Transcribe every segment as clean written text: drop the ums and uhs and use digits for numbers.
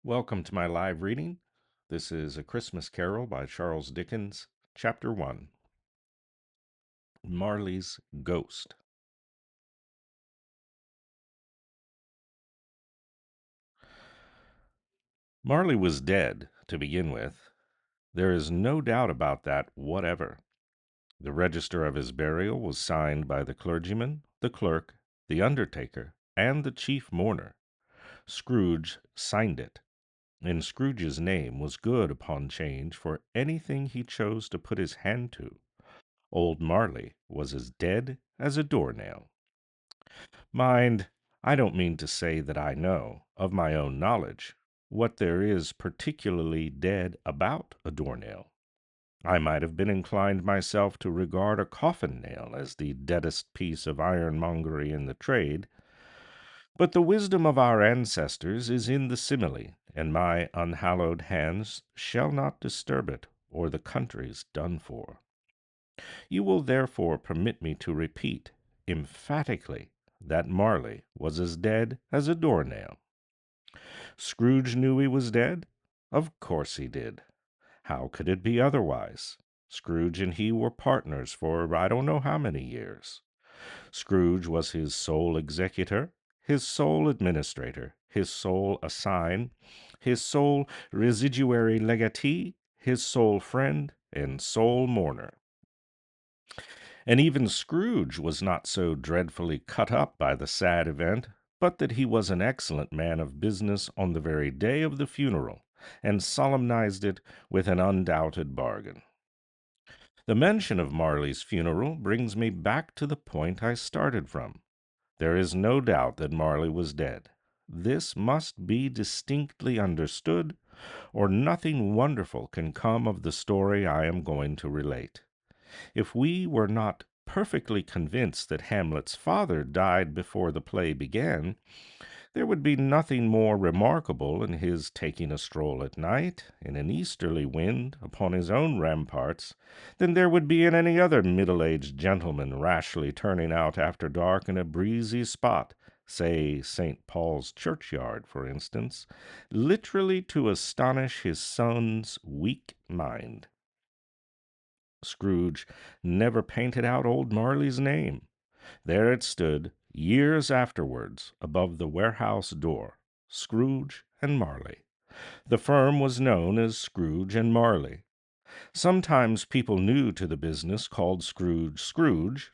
Welcome to my live reading. This is A Christmas Carol by Charles Dickens, Chapter 1, Marley's Ghost. Marley was dead, to begin with. There is no doubt about that whatever. The register of his burial was signed by the clergyman, the clerk, the undertaker, and the chief mourner. Scrooge signed it, and Scrooge's name was good upon change for anything he chose to put his hand to. Old Marley was as dead as a doornail. Mind, I don't mean to say that I know, of my own knowledge, what there is particularly dead about a doornail. I might have been inclined myself to regard a coffin nail as the deadest piece of ironmongery in the trade, but the wisdom of our ancestors is in the simile, and my unhallowed hands shall not disturb it, or the country's done for. You will therefore permit me to repeat, emphatically, that Marley was as dead as a doornail. Scrooge knew he was dead? Of course he did. How could it be otherwise? Scrooge and he were partners for I don't know how many years. Scrooge was his sole executor, his sole administrator, his sole assign, his sole residuary legatee, his sole friend, and sole mourner. And even Scrooge was not so dreadfully cut up by the sad event, but that he was an excellent man of business on the very day of the funeral, and solemnized it with an undoubted bargain. The mention of Marley's funeral brings me back to the point I started from. There is no doubt that Marley was dead. This must be distinctly understood, or nothing wonderful can come of the story I am going to relate. If we were not perfectly convinced that Hamlet's father died before the play began, there would be nothing more remarkable in his taking a stroll at night, in an easterly wind, upon his own ramparts, than there would be in any other middle-aged gentleman rashly turning out after dark in a breezy spot, say St. Paul's churchyard, for instance, literally to astonish his son's weak mind. Scrooge never painted out old Marley's name. There it stood, years afterwards, above the warehouse door, Scrooge and Marley. The firm was known as Scrooge and Marley. Sometimes people new to the business called Scrooge Scrooge,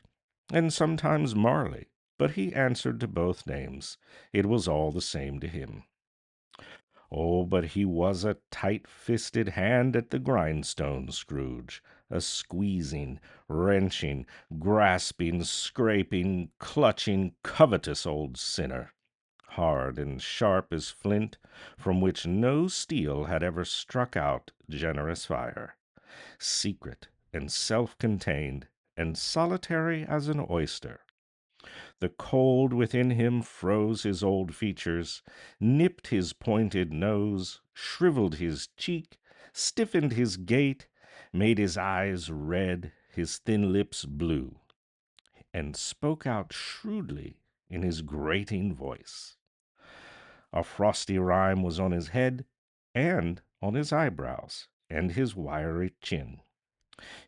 and sometimes Marley, but he answered to both names. It was all the same to him. Oh, but he was a tight-fisted hand at the grindstone, Scrooge, a squeezing, wrenching, grasping, scraping, clutching, covetous old sinner, hard and sharp as flint, from which no steel had ever struck out generous fire, secret and self-contained, and solitary as an oyster. The cold within him froze his old features, nipped his pointed nose, shriveled his cheek, stiffened his gait, made his eyes red, his thin lips blue, and spoke out shrewdly in his grating voice. A frosty rime was on his head, and on his eyebrows, and his wiry chin.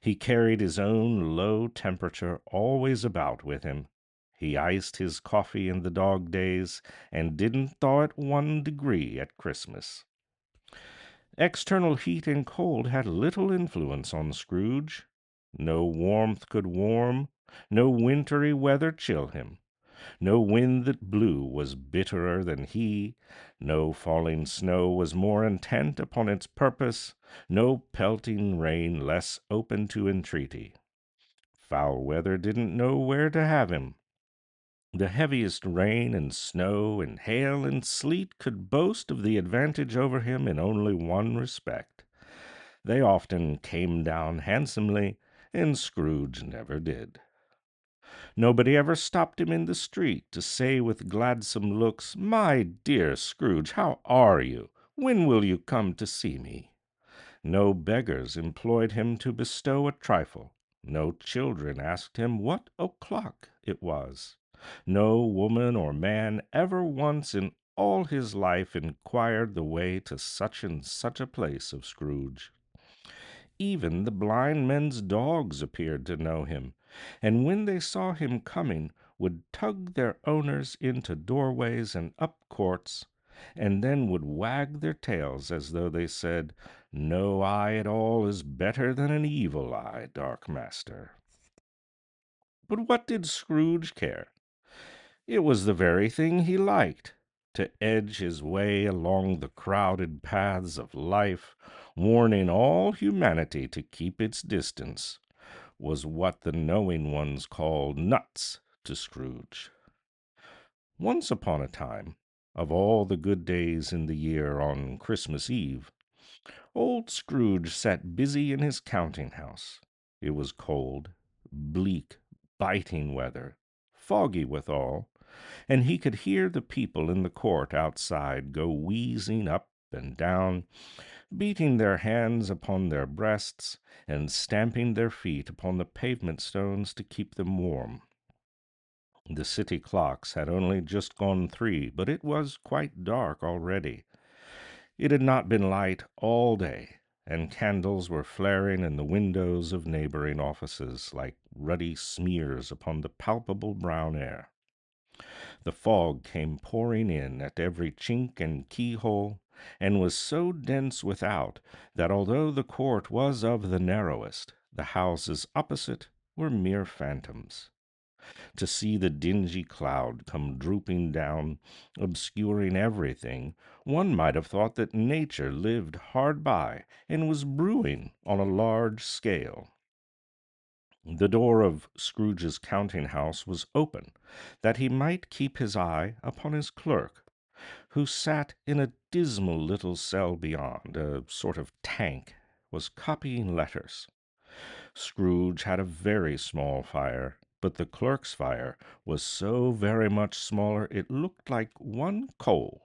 He carried his own low temperature always about with him. He iced his coffee in the dog days, and didn't thaw it 1 degree at Christmas. External heat and cold had little influence on Scrooge. No warmth could warm, no wintry weather chill him. No wind that blew was bitterer than he, no falling snow was more intent upon its purpose, no pelting rain less open to entreaty. Foul weather didn't know where to have him. The heaviest rain and snow and hail and sleet could boast of the advantage over him in only one respect. They often came down handsomely, and Scrooge never did. Nobody ever stopped him in the street to say with gladsome looks, "My dear Scrooge, how are you? When will you come to see me?" No beggars implored him to bestow a trifle. No children asked him what o'clock it was. No woman or man ever once in all his life inquired the way to such and such a place of Scrooge. Even the blind men's dogs appeared to know him, and when they saw him coming, would tug their owners into doorways and up courts, and then would wag their tails as though they said, "No eye at all is better than an evil eye, dark master." But what did Scrooge care? It was the very thing he liked, to edge his way along the crowded paths of life, warning all humanity to keep its distance, was what the knowing ones called nuts to Scrooge. Once upon a time, of all the good days in the year on Christmas Eve, old Scrooge sat busy in his counting house. It was cold, bleak, biting weather, foggy withal, and he could hear the people in the court outside go wheezing up and down, beating their hands upon their breasts, and stamping their feet upon the pavement stones to keep them warm. The city clocks had only just gone 3, but it was quite dark already. It had not been light all day, and candles were flaring in the windows of neighboring offices like ruddy smears upon the palpable brown air. The fog came pouring in at every chink and keyhole, and was so dense without that although the court was of the narrowest, the houses opposite were mere phantoms. To see the dingy cloud come drooping down, obscuring everything, one might have thought that nature lived hard by and was brewing on a large scale. The door of Scrooge's counting house was open, that he might keep his eye upon his clerk, who sat in a dismal little cell beyond, a sort of tank, was copying letters. Scrooge had a very small fire, but the clerk's fire was so very much smaller it looked like one coal.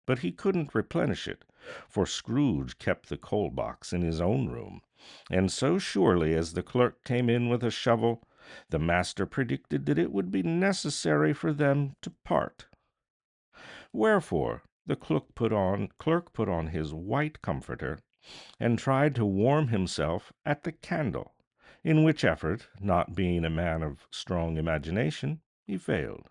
But he couldn't replenish it, for Scrooge kept the coal box in his own room, and so surely as the clerk came in with a shovel, the master predicted that it would be necessary for them to part. Wherefore the clerk put on his white comforter, and tried to warm himself at the candle, in which effort, not being a man of strong imagination, he failed.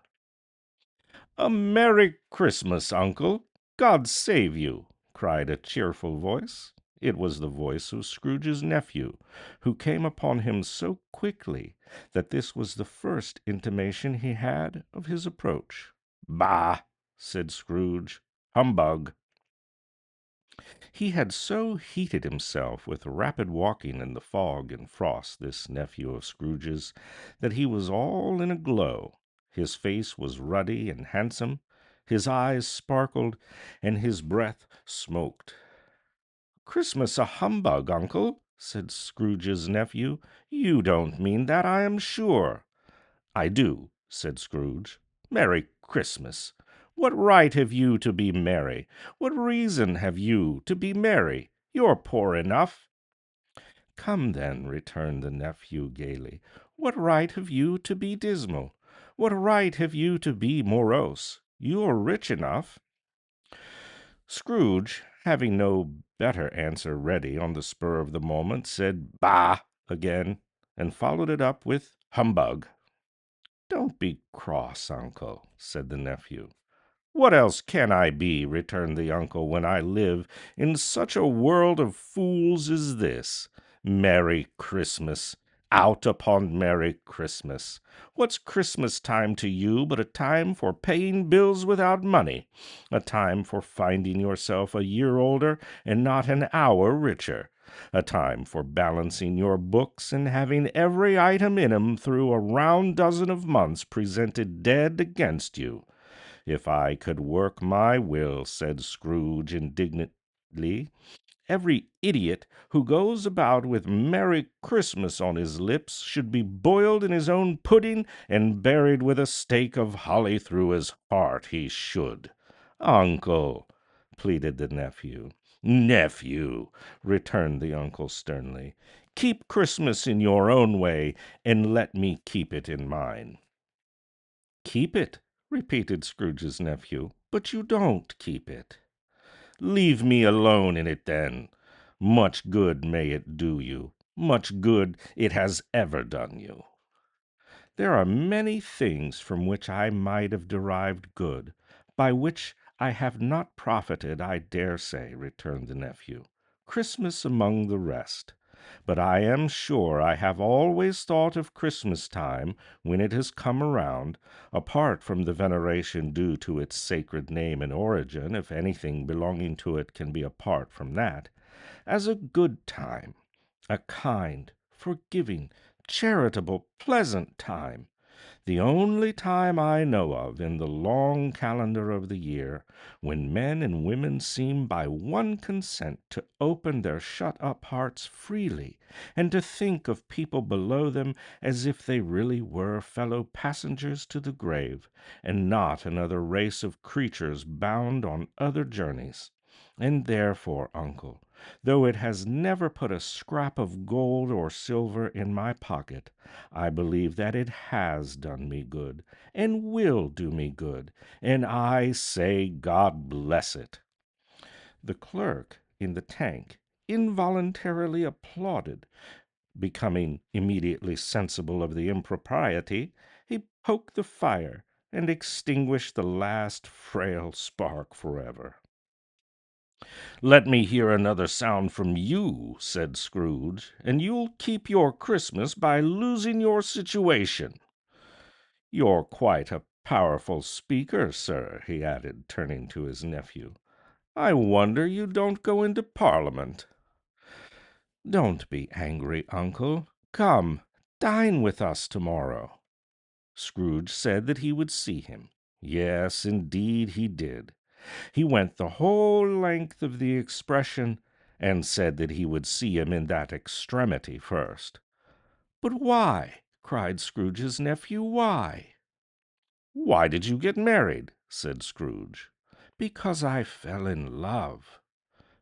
"A Merry Christmas, uncle! God save you!" cried a cheerful voice. It was the voice of Scrooge's nephew, who came upon him so quickly that this was the first intimation he had of his approach. "Bah!" said Scrooge. "Humbug!" He had so heated himself with rapid walking in the fog and frost, this nephew of Scrooge's, that he was all in a glow. His face was ruddy and handsome, his eyes sparkled, and his breath smoked. "Christmas a humbug, uncle," said Scrooge's nephew. "You don't mean that, I am sure." "I do," said Scrooge. "Merry Christmas! What right have you to be merry? What reason have you to be merry? You're poor enough." "Come, then," returned the nephew gaily, "what right have you to be dismal? What right have you to be morose? You're rich enough." Scrooge, having no better answer ready on the spur of the moment, said "Bah!" again, and followed it up with "Humbug." "Don't be cross, uncle," said the nephew. "What else can I be," returned the uncle, "when I live in such a world of fools as this? Merry Christmas! Out upon Merry Christmas! What's Christmas time to you but a time for paying bills without money, a time for finding yourself a year older and not an hour richer, a time for balancing your books and having every item in 'em through a round dozen of months presented dead against you? If I could work my will," said Scrooge indignantly, "every idiot who goes about with Merry Christmas on his lips should be boiled in his own pudding and buried with a stake of holly through his heart, he should." "Uncle!" pleaded the nephew. "Nephew!" returned the uncle sternly. "Keep Christmas in your own way, and let me keep it in mine." "Keep it!" repeated Scrooge's nephew. But you don't keep it. Leave me alone in it, then. Much good may it do you, much good it has ever done you. There are many things from which I might have derived good, by which I have not profited, I dare say, returned the nephew, Christmas among the rest. But I am sure I have always thought of Christmas time, when it has come around, apart from the veneration due to its sacred name and origin, if anything belonging to it can be apart from that, as a good time, a kind, forgiving, charitable, pleasant time, the only time I know of in the long calendar of the year when men and women seem by one consent to open their shut-up hearts freely, and to think of people below them as if they really were fellow passengers to the grave, and not another race of creatures bound on other journeys. And therefore, uncle, though it has never put a scrap of gold or silver in my pocket, I believe that it has done me good, and will do me good, and I say God bless it. The clerk in the tank involuntarily applauded. Becoming immediately sensible of the impropriety, he poked the fire and extinguished the last frail spark forever. "Let me hear another sound from you," said Scrooge, "and you'll keep your Christmas by losing your situation. You're quite a powerful speaker, sir," he added, turning to his nephew. "I wonder you don't go into Parliament." "Don't be angry, uncle. Come, dine with us tomorrow." Scrooge said that he would see him. Yes, indeed he did. He went the whole length of the expression, and said that he would see him in that extremity first. "But why?" cried Scrooge's nephew. "Why?" "Why did you get married?" said Scrooge. "Because I fell in love."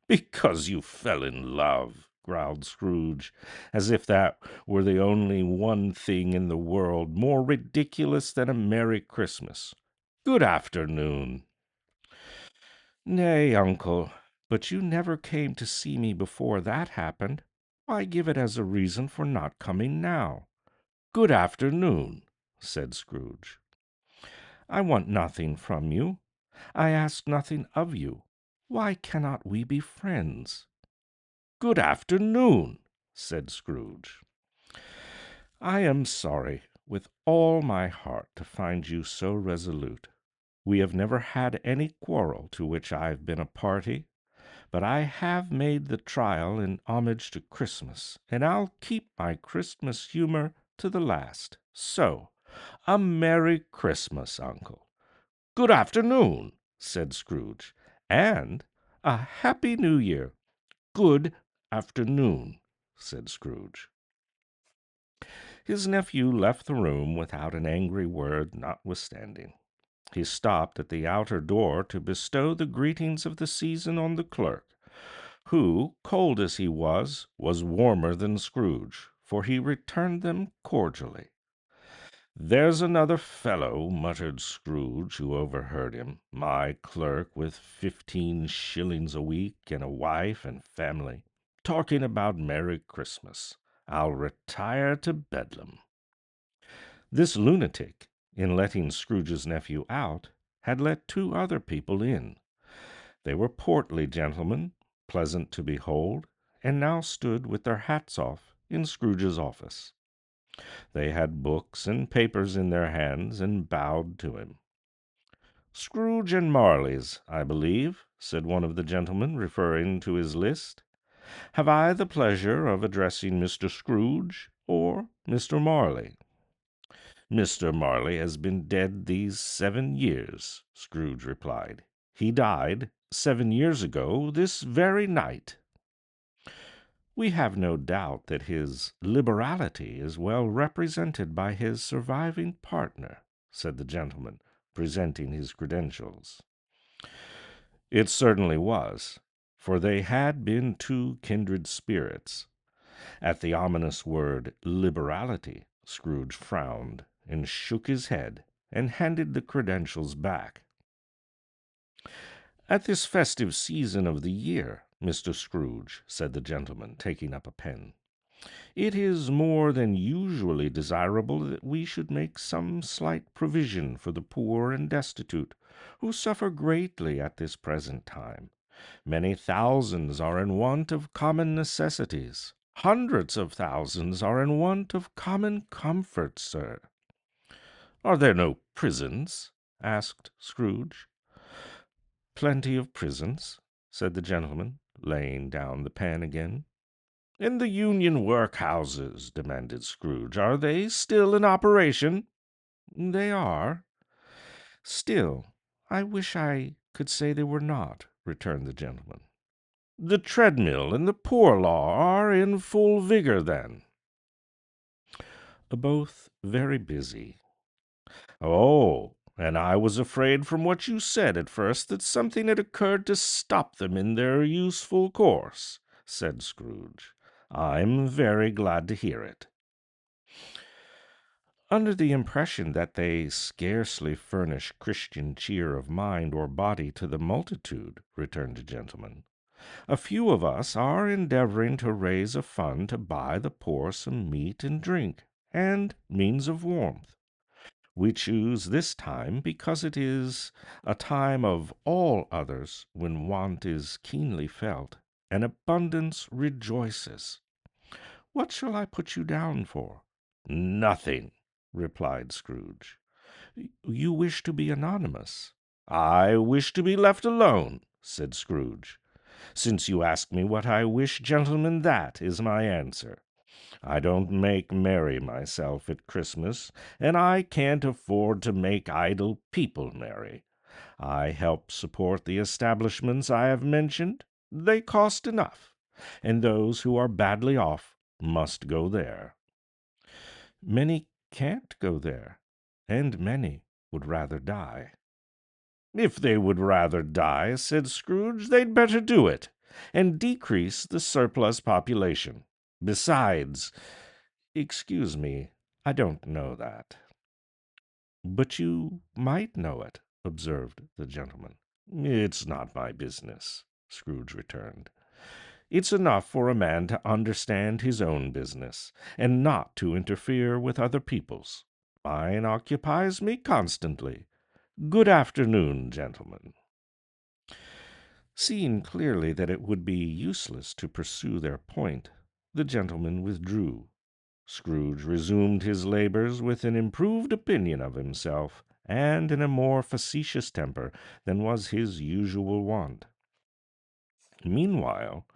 "Because you fell in love," growled Scrooge, as if that were the only one thing in the world more ridiculous than a Merry Christmas. "Good afternoon." "Nay, uncle, but you never came to see me before that happened. Why give it as a reason for not coming now?" "Good afternoon," said Scrooge. "I want nothing from you. I ask nothing of you. Why cannot we be friends?" "Good afternoon," said Scrooge. "I am sorry, with all my heart, to find you so resolute. We have never had any quarrel to which I have been a party, but I have made the trial in homage to Christmas, and I'll keep my Christmas humor to the last. So, a Merry Christmas, uncle." "Good afternoon," said Scrooge, "and a Happy New Year." "Good afternoon," said Scrooge. His nephew left the room without an angry word, notwithstanding. He stopped at the outer door to bestow the greetings of the season on the clerk, who, cold as he was warmer than Scrooge, for he returned them cordially. "There's another fellow," muttered Scrooge, who overheard him, "my clerk, with 15 shillings a week, and a wife and family, talking about Merry Christmas. I'll retire to Bedlam." This lunatic, in letting Scrooge's nephew out, had let two other people in. They were portly gentlemen, pleasant to behold, and now stood with their hats off in Scrooge's office. They had books and papers in their hands, and bowed to him. "Scrooge and Marley's, I believe," said one of the gentlemen, referring to his list. "Have I the pleasure of addressing Mr. Scrooge or Mr. Marley?" "Mr. Marley has been dead these 7 years," Scrooge replied. "He died 7 years ago this very night." "We have no doubt that his liberality is well represented by his surviving partner," said the gentleman, presenting his credentials. It certainly was, for they had been two kindred spirits. At the ominous word liberality, Scrooge frowned and shook his head and handed the credentials back. "At this festive season of the year, Mr. Scrooge," said the gentleman, taking up a pen, "it is more than usually desirable that we should make some slight provision for the poor and destitute, who suffer greatly at this present time. Many thousands are in want of common necessities. Hundreds of thousands are in want of common comforts, sir." "Are there no prisons?" asked Scrooge. "Plenty of prisons," said the gentleman, laying down the pen again. "And the Union workhouses," demanded Scrooge, "are they still in operation?" "They are." "Still, I wish I could say they were not," returned the gentleman. "The treadmill and the poor law are in full vigor, then?" "Both very busy." "Oh, and I was afraid from what you said at first that something had occurred to stop them in their useful course," said Scrooge. "I'm very glad to hear it." "Under the impression that they scarcely furnish Christian cheer of mind or body to the multitude," returned the gentleman, "a few of us are endeavoring to raise a fund to buy the poor some meat and drink, and means of warmth. We choose this time because it is a time of all others when want is keenly felt, and abundance rejoices. What shall I put you down for?" "Nothing," replied Scrooge. "You wish to be anonymous?" "I wish to be left alone," said Scrooge. "Since you ask me what I wish, gentlemen, that is my answer. I don't make merry myself at Christmas, and I can't afford to make idle people merry. I help support the establishments I have mentioned. They cost enough, and those who are badly off must go there." "Many can't go there, and many would rather die." "If they would rather die," said Scrooge, "they'd better do it, and decrease the surplus population. Besides, excuse me, I don't know that." "But you might know it," observed the gentleman. "It's not my business," Scrooge returned. "It's enough for a man to understand his own business, and not to interfere with other people's. Mine occupies me constantly. Good afternoon, gentlemen." Seeing clearly that it would be useless to pursue their point, the gentlemen withdrew. Scrooge resumed his labors with an improved opinion of himself, and in a more facetious temper than was his usual wont. Meanwhile,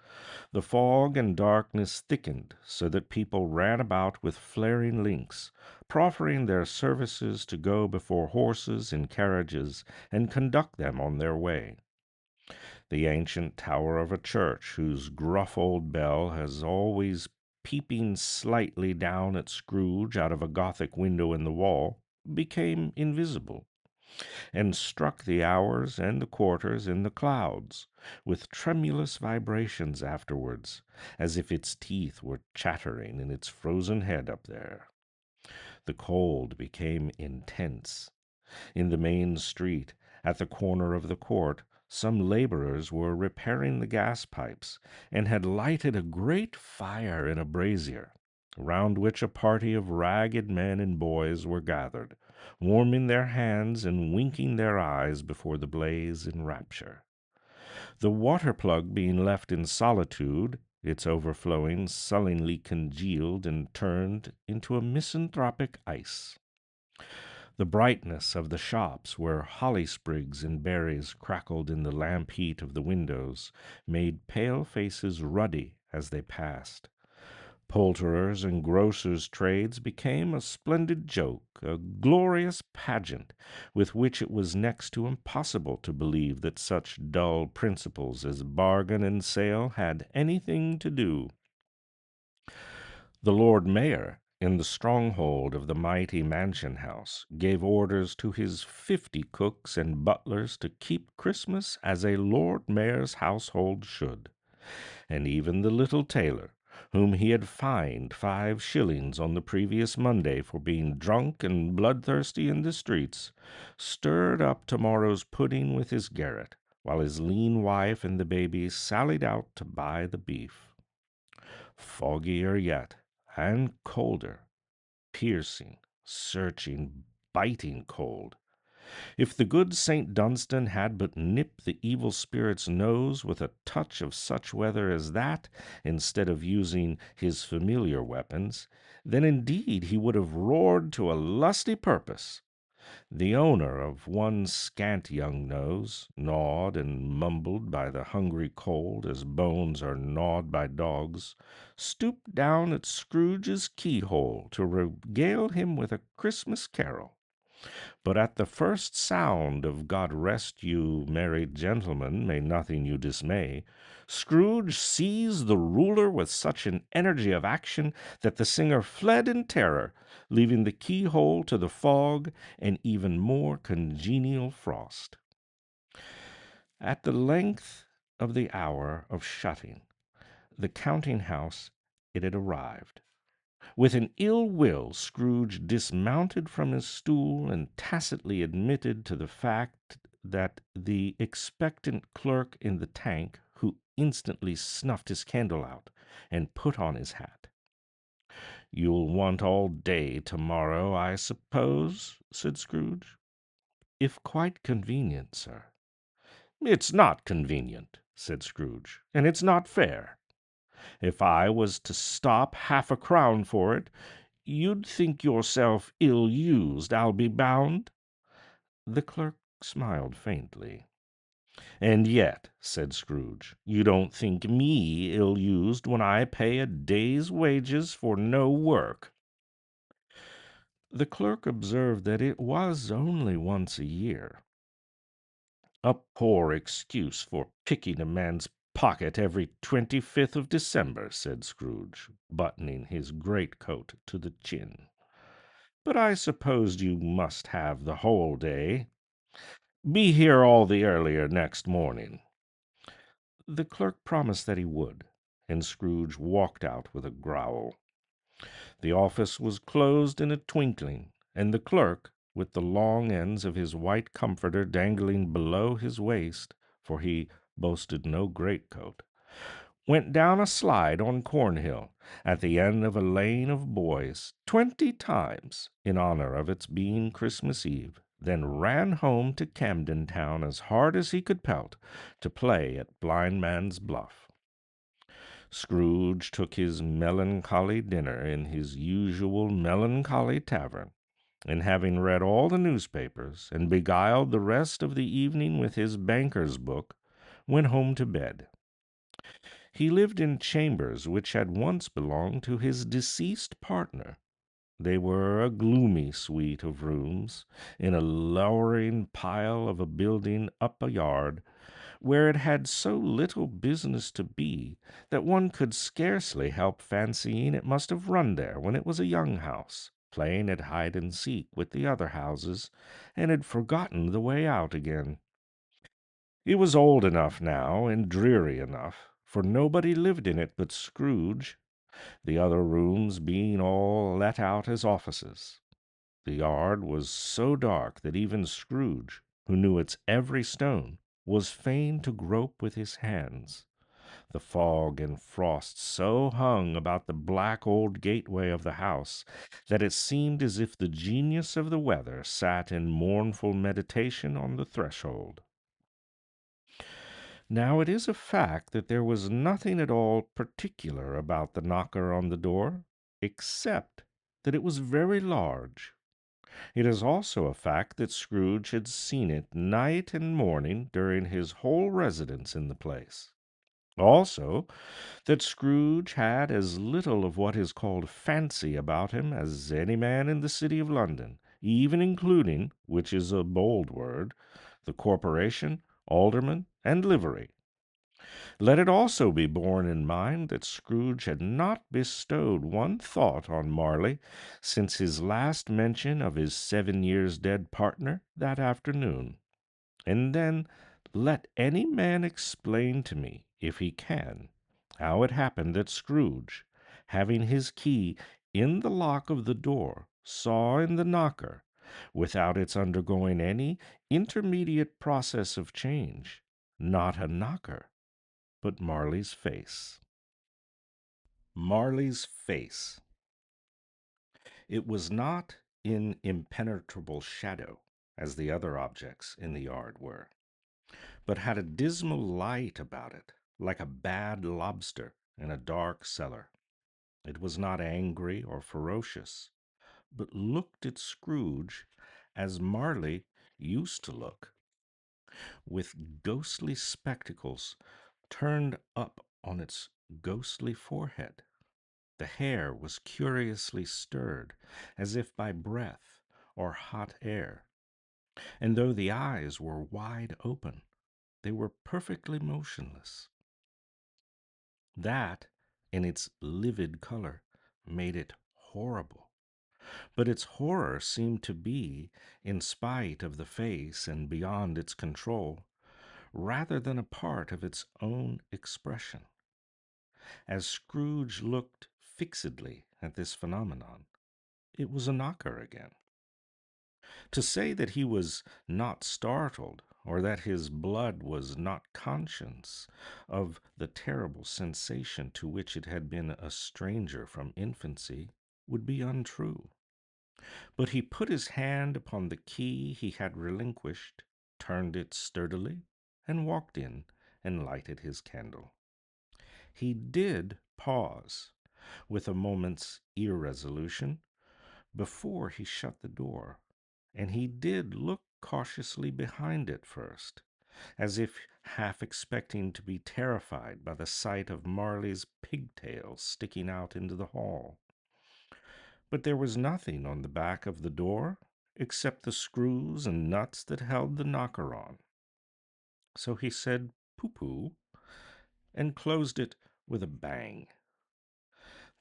the fog and darkness thickened so that people ran about with flaring links, proffering their services to go before horses in carriages and conduct them on their way. The ancient tower of a church, whose gruff old bell has always peeping slightly down at Scrooge out of a Gothic window in the wall, became invisible, and struck the hours and the quarters in the clouds, with tremulous vibrations afterwards, as if its teeth were chattering in its frozen head up there. The cold became intense. In the main street, at the corner of the court, some laborers were repairing the gas pipes, and had lighted a great fire in a brazier, round which a party of ragged men and boys were gathered, warming their hands and winking their eyes before the blaze in rapture. The water plug being left in solitude, its overflowing sullenly congealed and turned into a misanthropic ice. The brightness of the shops, where holly sprigs and berries crackled in the lamp heat of the windows, made pale faces ruddy as they passed. Poulterers' and grocers' trades became a splendid joke, a glorious pageant, with which it was next to impossible to believe that such dull principles as bargain and sale had anything to do. The Lord Mayor, in the stronghold of the mighty mansion house, gave orders to his 50 cooks and butlers to keep Christmas as a Lord Mayor's household should, and even the little tailor, whom he had fined 5 shillings on the previous Monday for being drunk and bloodthirsty in the streets, stirred up tomorrow's pudding with his garret, while his lean wife and the baby sallied out to buy the beef. Foggier yet, and colder, piercing, searching, biting cold. If the good St. Dunstan had but nipped the evil spirit's nose with a touch of such weather as that, instead of using his familiar weapons, then indeed he would have roared to a lusty purpose. The owner of one scant young nose, gnawed and mumbled by the hungry cold as bones are gnawed by dogs, stooped down at Scrooge's keyhole to regale him with a Christmas carol. But at the first sound of God rest you, married gentlemen, may nothing you dismay, Scrooge seized the ruler with such an energy of action that the singer fled in terror, leaving the keyhole to the fog and even more congenial frost. At the length of the hour of shutting, the counting-house it had arrived. With an ill will, Scrooge dismounted from his stool and tacitly admitted to the fact that the expectant clerk in the tank, who instantly snuffed his candle out and put on his hat. "You'll want all day to-morrow, I suppose?" said Scrooge. "If quite convenient, sir." "It's not convenient," said Scrooge, "and it's not fair. If I was to stop 1/2 crown for it, you'd think yourself ill-used, I'll be bound." The clerk smiled faintly. "And yet," said Scrooge, "you don't think me ill-used when I pay a day's wages for no work." The clerk observed that it was only once a year. "A poor excuse for picking a man's pocket every 25th of December," said Scrooge, buttoning his greatcoat to the chin. "But I suppose you must have the whole day. Be here all the earlier next morning." The clerk promised that he would, and Scrooge walked out with a growl. The office was closed in a twinkling, and the clerk, with the long ends of his white comforter dangling below his waist, for he boasted no greatcoat, went down a slide on Cornhill, at the end of a lane of boys, 20 times, in honor of its being Christmas Eve, then ran home to Camden Town as hard as he could pelt, to play at blindman's buff. Scrooge took his melancholy dinner in his usual melancholy tavern, and having read all the newspapers, and beguiled the rest of the evening with his banker's book, went home to bed. He lived in chambers which had once belonged to his deceased partner. They were a gloomy suite of rooms, in a lowering pile of a building up a yard, where it had so little business to be that one could scarcely help fancying it must have run there when it was a young house, playing at hide-and-seek with the other houses, and had forgotten the way out again. It was old enough now, and dreary enough, for nobody lived in it but Scrooge, the other rooms being all let out as offices. The yard was so dark that even Scrooge, who knew its every stone, was fain to grope with his hands. The fog and frost so hung about the black old gateway of the house that it seemed as if the genius of the weather sat in mournful meditation on the threshold. Now it is a fact that there was nothing at all particular about the knocker on the door, except that it was very large. It is also a fact that Scrooge had seen it night and morning during his whole residence in the place. Also, that Scrooge had as little of what is called fancy about him as any man in the city of London, even including, which is a bold word, the corporation, aldermen, and livery. Let it also be borne in mind that Scrooge had not bestowed one thought on Marley since his last mention of his 7 years dead partner that afternoon. And then let any man explain to me, if he can, how it happened that Scrooge, having his key in the lock of the door, saw in the knocker, without its undergoing any intermediate process of change, not a knocker, but Marley's face. Marley's face. It was not in impenetrable shadow, as the other objects in the yard were, but had a dismal light about it, like a bad lobster in a dark cellar. It was not angry or ferocious, but looked at Scrooge as Marley used to look, with ghostly spectacles turned up on its ghostly forehead. The hair was curiously stirred, as if by breath or hot air, and though the eyes were wide open, they were perfectly motionless. That, in its livid color, made it horrible. But its horror seemed to be, in spite of the face and beyond its control, rather than a part of its own expression. As Scrooge looked fixedly at this phenomenon, it was a knocker again. To say that he was not startled, or that his blood was not conscious of the terrible sensation to which it had been a stranger from infancy, would be untrue. But he put his hand upon the key he had relinquished, turned it sturdily, and walked in and lighted his candle. He did pause, with a moment's irresolution, before he shut the door, and he did look cautiously behind it first, as if half expecting to be terrified by the sight of Marley's pigtails sticking out into the hall. But there was nothing on the back of the door except the screws and nuts that held the knocker on. So he said "pooh-pooh" and closed it with a bang.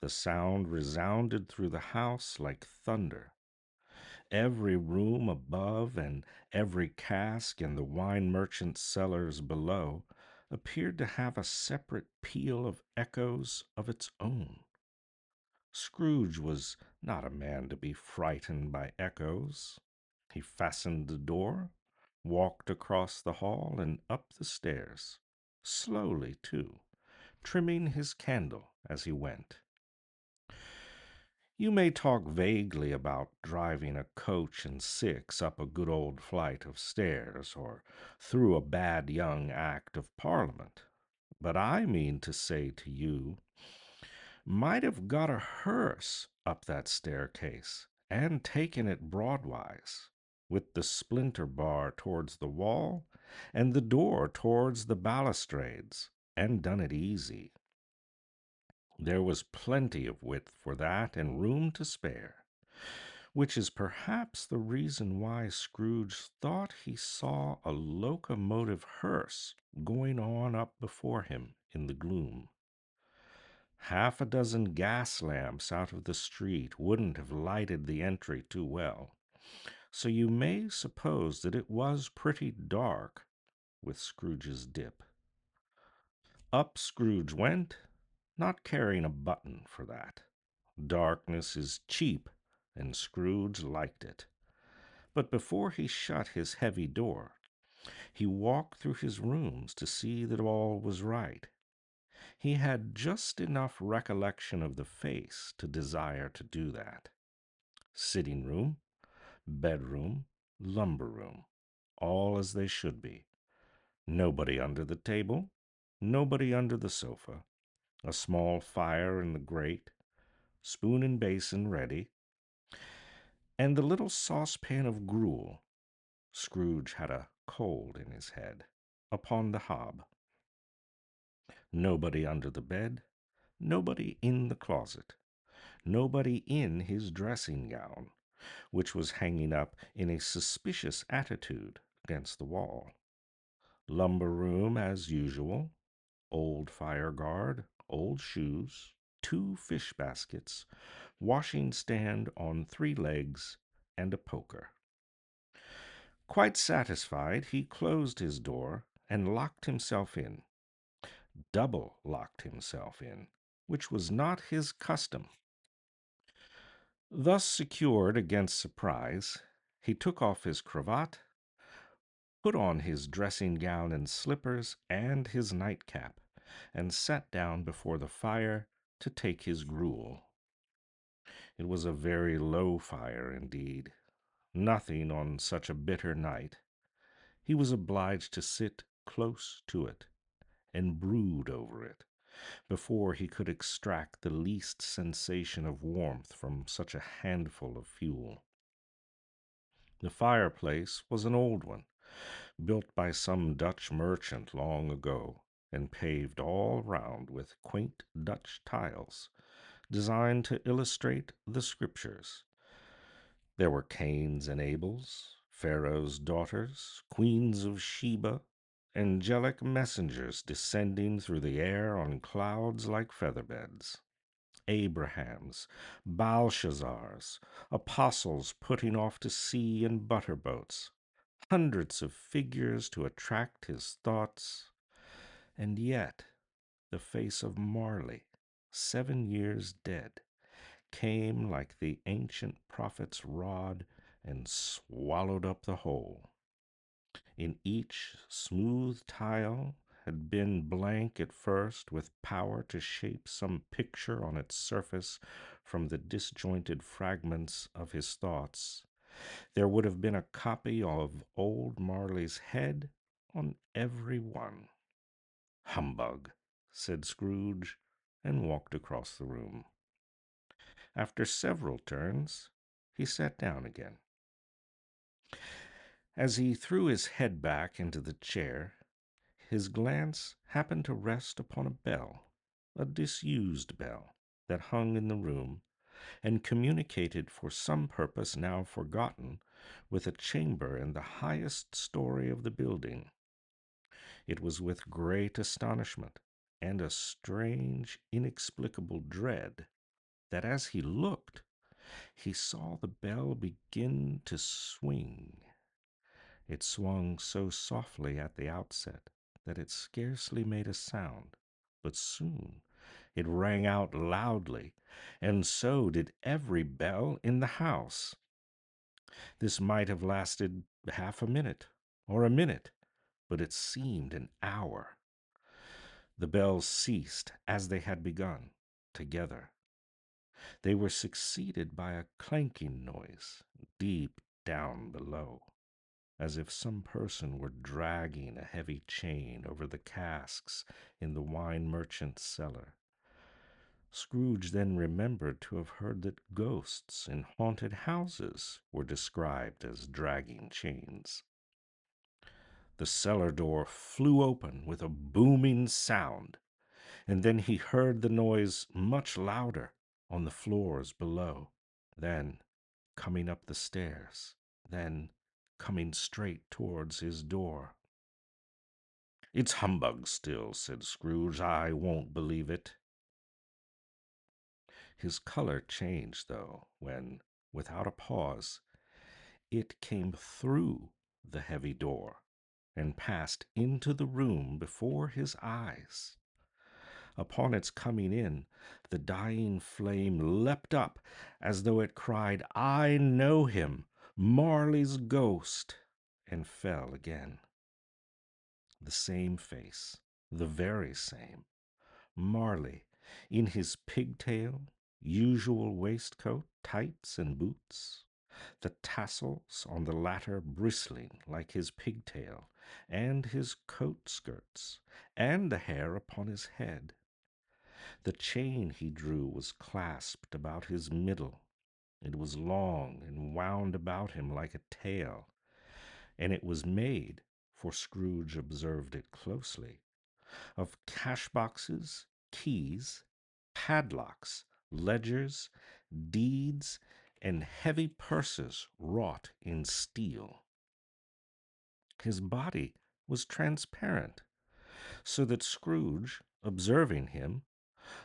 The sound resounded through the house like thunder. Every room above and every cask in the wine merchant's cellars below appeared to have a separate peal of echoes of its own. Scrooge was not a man to be frightened by echoes. He fastened the door, walked across the hall and up the stairs, slowly, too, trimming his candle as he went. You may talk vaguely about driving a coach and six up a good old flight of stairs, or through a bad young Act of Parliament, but I mean to say to you, might have got a hearse up that staircase and taken it broadwise, with the splinter bar towards the wall and the door towards the balustrades, and done it easy. There was plenty of width for that and room to spare, which is perhaps the reason why Scrooge thought he saw a locomotive hearse going on up before him in the gloom. Half a dozen gas lamps out of the street wouldn't have lighted the entry too well, so you may suppose that it was pretty dark with Scrooge's dip. Up Scrooge went, not caring a button for that. Darkness is cheap, and Scrooge liked it. But before he shut his heavy door, he walked through his rooms to see that all was right. He had just enough recollection of the face to desire to do that. Sitting room, bedroom, lumber room, all as they should be. Nobody under the table, nobody under the sofa. A small fire in the grate, spoon and basin ready, and the little saucepan of gruel. Scrooge had a cold in his head, upon the hob. Nobody under the bed, nobody in the closet, nobody in his dressing gown, which was hanging up in a suspicious attitude against the wall. Lumber room as usual, old fire guard, old shoes, two fish baskets, washing stand on three legs, and a poker. Quite satisfied, he closed his door and locked himself in, double locked himself in, which was not his custom. Thus secured against surprise, he took off his cravat, put on his dressing gown and slippers, and his nightcap, and sat down before the fire to take his gruel. It was a very low fire indeed, nothing on such a bitter night. He was obliged to sit close to it and brood over it before he could extract the least sensation of warmth from such a handful of fuel. The fireplace was an old one, built by some Dutch merchant long ago, and paved all round with quaint Dutch tiles, designed to illustrate the Scriptures. There were Cains and Abels, Pharaoh's daughters, queens of Sheba, angelic messengers descending through the air on clouds like featherbeds. Abrahams, Belshazzars, apostles putting off to sea in butter boats, hundreds of figures to attract his thoughts, and yet the face of Marley, 7 years dead, came like the ancient prophet's rod and swallowed up the whole. In each smooth tile had been blank at first, with power to shape some picture on its surface from the disjointed fragments of his thoughts. There would have been a copy of old Marley's head on every one. Humbug, said Scrooge, and walked across the room. After several turns, he sat down again. As he threw his head back into the chair, his glance happened to rest upon a bell, a disused bell, that hung in the room, and communicated for some purpose now forgotten with a chamber in the highest story of the building. It was with great astonishment and a strange, inexplicable dread that as he looked, he saw the bell begin to swing. It swung so softly at the outset that it scarcely made a sound, but soon it rang out loudly, and so did every bell in the house. This might have lasted half a minute or a minute, but it seemed an hour. The bells ceased as they had begun, together. They were succeeded by a clanking noise deep down below, as if some person were dragging a heavy chain over the casks in the wine merchant's cellar. Scrooge then remembered to have heard that ghosts in haunted houses were described as dragging chains. The cellar door flew open with a booming sound, and then he heard the noise much louder on the floors below, then coming up the stairs, then coming straight towards his door. "It's humbug still," said Scrooge. "I won't believe it." His color changed, though, when, without a pause, it came through the heavy door and passed into the room before his eyes. Upon its coming in, the dying flame leapt up as though it cried, "I know him, Marley's ghost," and fell again. The same face, the very same. Marley, in his pigtail, usual waistcoat, tights, and boots, the tassels on the latter bristling like his pigtail, and his coat skirts, and the hair upon his head. The chain he drew was clasped about his middle. It was long and wound about him like a tail, and it was made, for Scrooge observed it closely, of cash boxes, keys, padlocks, ledgers, deeds, and heavy purses wrought in steel. His body was transparent, so that Scrooge, observing him,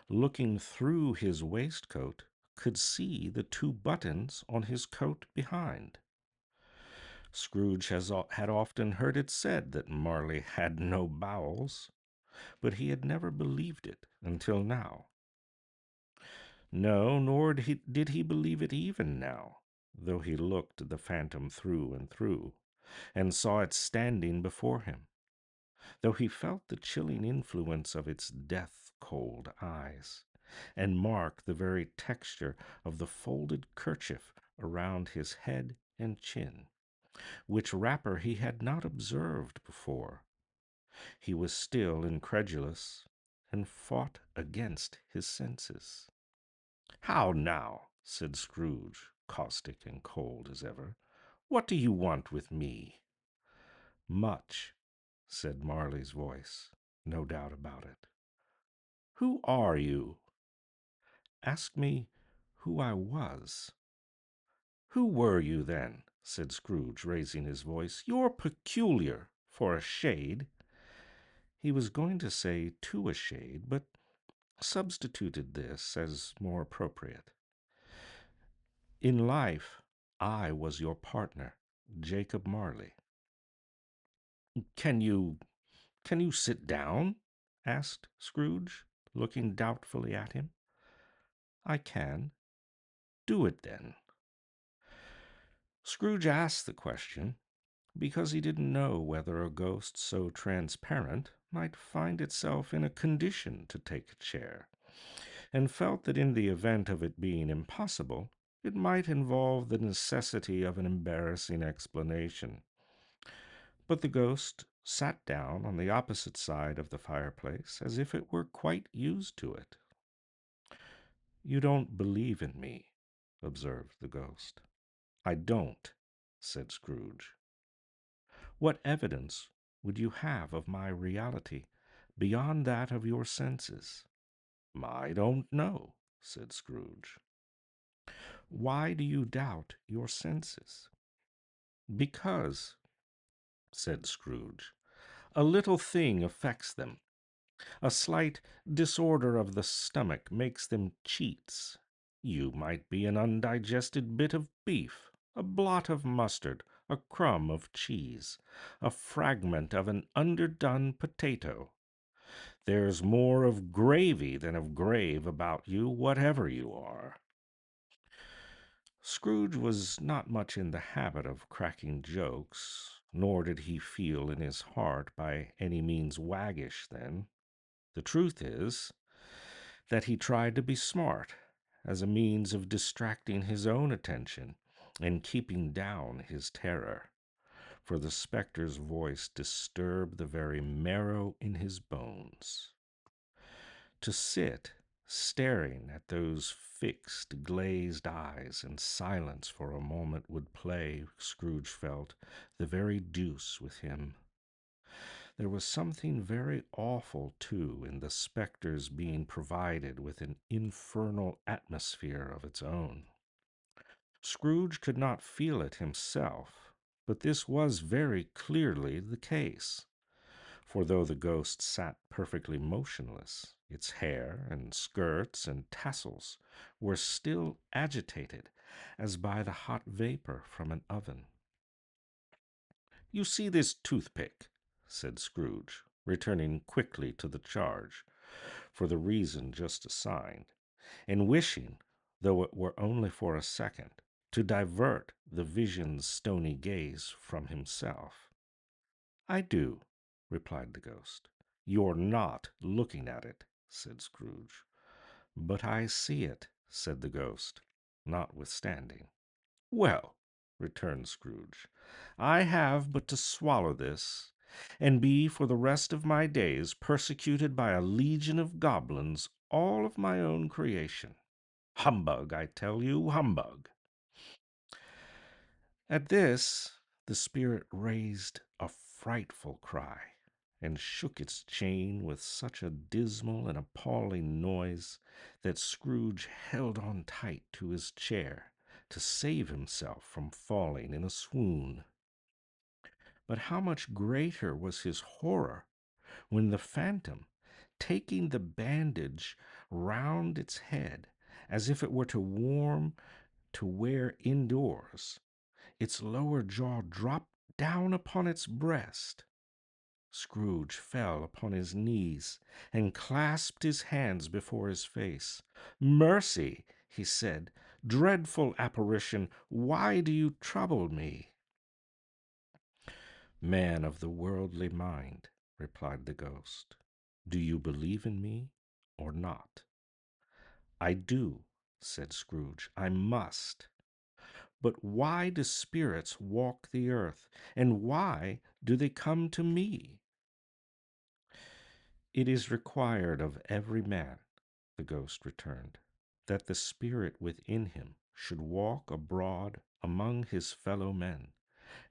looking through his waistcoat, could see the two buttons on his coat behind. Scrooge had often heard it said that Marley had no bowels, but he had never believed it until now. No, nor did he believe it even now, though he looked the phantom through and through, and saw it standing before him, though he felt the chilling influence of its death-cold eyes, and marked the very texture of the folded kerchief around his head and chin, which wrapper he had not observed before. He was still incredulous, and fought against his senses. "How now?" said Scrooge, caustic and cold as ever. "What do you want with me?" "Much," said Marley's voice, no doubt about it. "Who are you?" "Ask me who I was." "Who were you, then?" said Scrooge, raising his voice. "You're peculiar, for a shade." He was going to say to a shade, but substituted this as more appropriate. "In life, I was your partner, Jacob Marley." "Can you can you sit down?" asked Scrooge, looking doubtfully at him. "I can." "Do it, then." Scrooge asked the question because he didn't know whether a ghost so transparent might find itself in a condition to take a chair, and felt that in the event of it being impossible, it might involve the necessity of an embarrassing explanation. But the ghost sat down on the opposite side of the fireplace as if it were quite used to it. "You don't believe in me," observed the ghost. "I don't," said Scrooge. "What evidence would you have of my reality beyond that of your senses?" "I don't know," said Scrooge. "Why do you doubt your senses?" "Because," said Scrooge, "a little thing affects them. A slight disorder of the stomach makes them cheats. You might be an undigested bit of beef, a blot of mustard, a crumb of cheese, a fragment of an underdone potato. There's more of gravy than of grave about you, whatever you are." Scrooge was not much in the habit of cracking jokes, nor did he feel in his heart by any means waggish then. The truth is that he tried to be smart as a means of distracting his own attention and keeping down his terror, for the spectre's voice disturbed the very marrow in his bones. To sit staring at those fixed, glazed eyes in silence for a moment would play, Scrooge felt, the very deuce with him. There was something very awful, too, in the spectre's being provided with an infernal atmosphere of its own. Scrooge could not feel it himself, but this was very clearly the case. For though the ghost sat perfectly motionless, its hair and skirts and tassels were still agitated as by the hot vapor from an oven. "You see this toothpick," said Scrooge, returning quickly to the charge, for the reason just assigned, and wishing, though it were only for a second, to divert the vision's stony gaze from himself. "I do," replied the ghost. "You're not looking at it," said Scrooge. "But I see it," said the ghost, notwithstanding. "Well," returned Scrooge, "I have but to swallow this, and be for the rest of my days persecuted by a legion of goblins, all of my own creation. Humbug, I tell you, humbug!" At this the spirit raised a frightful cry, and shook its chain with such a dismal and appalling noise that Scrooge held on tight to his chair to save himself from falling in a swoon. But how much greater was his horror when the phantom, taking the bandage round its head as if it were to warm to wear indoors, its lower jaw dropped down upon its breast. Scrooge fell upon his knees and clasped his hands before his face. "Mercy!" he said. "Dreadful apparition, why do you trouble me?" "Man of the worldly mind," replied the ghost, "do you believe in me or not?" "I do," said Scrooge. "I must. But why do spirits walk the earth, and why do they come to me?" "It is required of every man," the ghost returned, "that the spirit within him should walk abroad among his fellow men,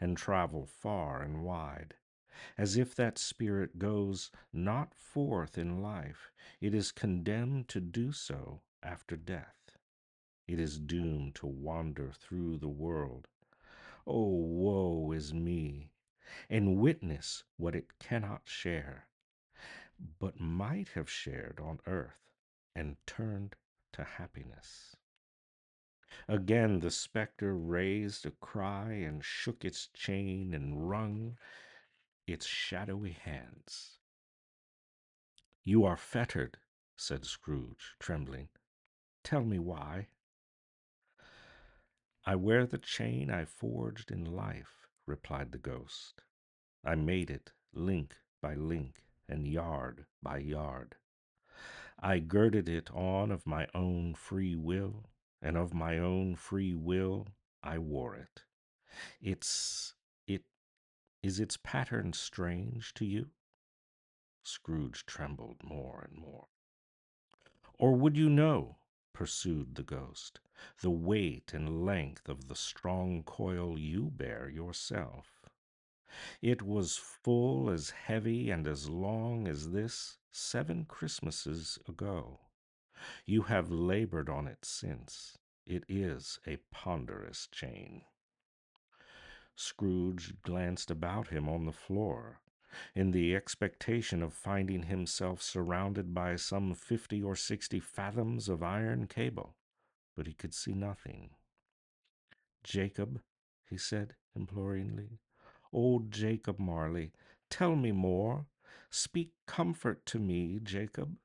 and travel far and wide. As if that spirit goes not forth in life, it is condemned to do so after death. It is doomed to wander through the world. Oh, woe is me! And witness what it cannot share, but might have shared on earth, and turned to happiness." Again the spectre raised a cry and shook its chain and wrung its shadowy hands. "You are fettered," said Scrooge, trembling. "Tell me why." "I wear the chain I forged in life," replied the ghost. "I made it link by link and yard by yard. I girded it on of my own free will, and of my own free will I wore it. It is its pattern strange to you?" Scrooge trembled more and more. "Or would you know," pursued the ghost, "the weight and length of the strong coil you bear yourself? It was full as heavy and as long as this 7 Christmases ago. You have labored on it since. It is a ponderous chain." Scrooge glanced about him on the floor, in the expectation of finding himself surrounded by some 50 or 60 fathoms of iron cable, but he could see nothing. "Jacob," he said imploringly, "old Jacob Marley, tell me more. Speak comfort to me, Jacob."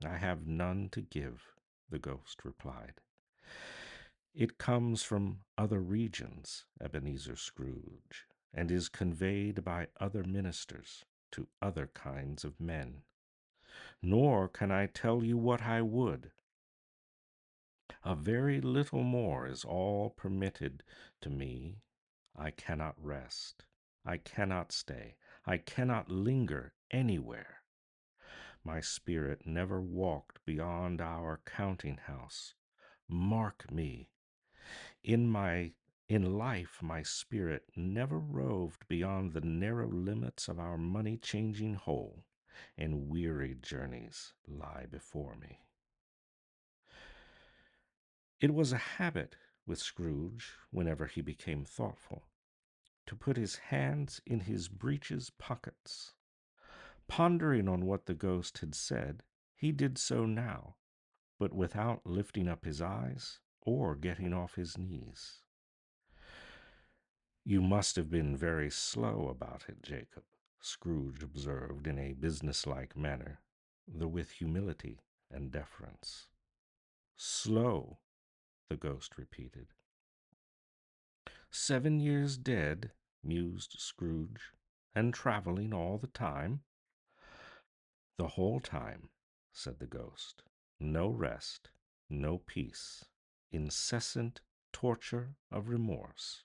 "I have none to give," the ghost replied. "It comes from other regions, Ebenezer Scrooge, and is conveyed by other ministers to other kinds of men. Nor can I tell you what I would. A very little more is all permitted to me. I cannot rest. I cannot stay. I cannot linger anywhere. My spirit never walked beyond our counting house. Mark me. In life my spirit never roved beyond the narrow limits of our money-changing hole, and weary journeys lie before me." It was a habit with Scrooge, whenever he became thoughtful, to put his hands in his breeches pockets. Pondering on what the ghost had said, he did so now, but without lifting up his eyes or getting off his knees. "You must have been very slow about it, Jacob," Scrooge observed in a businesslike manner, though with humility and deference. "Slow," the ghost repeated. "7 years dead," mused Scrooge, "and traveling all the time?" "The whole time," said the ghost. "No rest, no peace, incessant torture of remorse."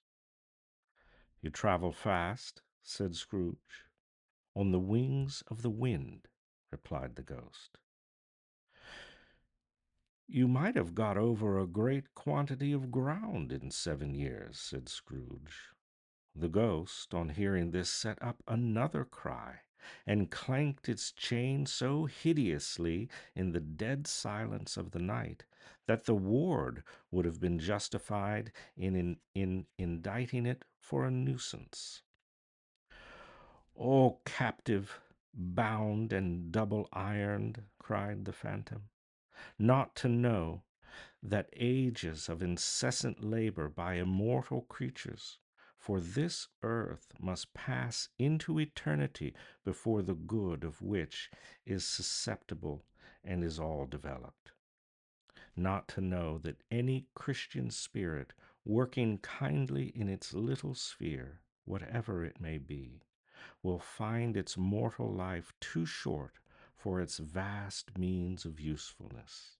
"You travel fast," said Scrooge. "On the wings of the wind," replied the ghost. "You might have got over a great quantity of ground in 7 years," said Scrooge. The ghost, on hearing this, set up another cry, and clanked its chain so hideously in the dead silence of the night that the ward would have been justified in indicting it for a nuisance. "O captive, bound and double ironed," cried the phantom, "not to know that ages of incessant labor by immortal creatures for this earth must pass into eternity before the good of which is susceptible and is all developed. Not to know that any Christian spirit working kindly in its little sphere, whatever it may be, will find its mortal life too short for its vast means of usefulness.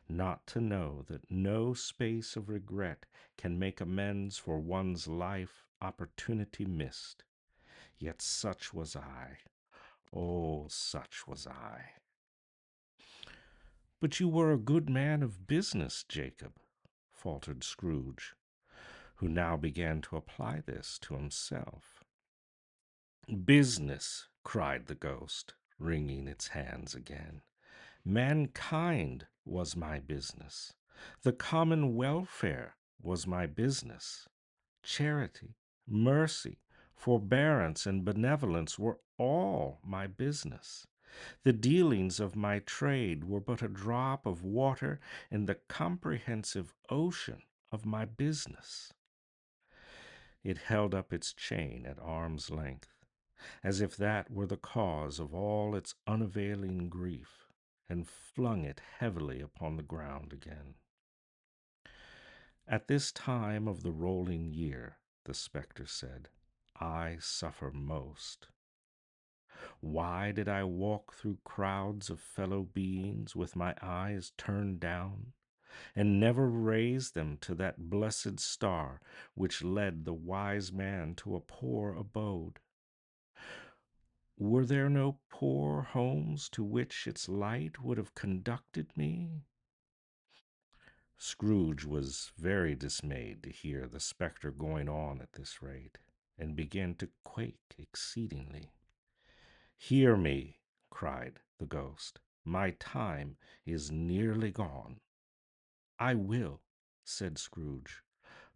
Not to know that no space of regret can make amends for one's life opportunity missed. Yet such was I. Oh, such was I. But you were a good man of business, Jacob, faltered Scrooge, who now began to apply this to himself. Business, cried the ghost, wringing its hands again. Mankind was my business. The common welfare was my business. Charity, mercy, forbearance, and benevolence were all my business. The dealings of my trade were but a drop of water in the comprehensive ocean of my business. It held up its chain at arm's length, as if that were the cause of all its unavailing grief, and flung it heavily upon the ground again. At this time of the rolling year, the spectre said, I suffer most. Why did I walk through crowds of fellow beings with my eyes turned down, and never raise them to that blessed star which led the wise man to a poor abode? Were there no poor homes to which its light would have conducted me? Scrooge was very dismayed to hear the spectre going on at this rate, and began to quake exceedingly. Hear me, cried the ghost. My time is nearly gone. I will, said Scrooge.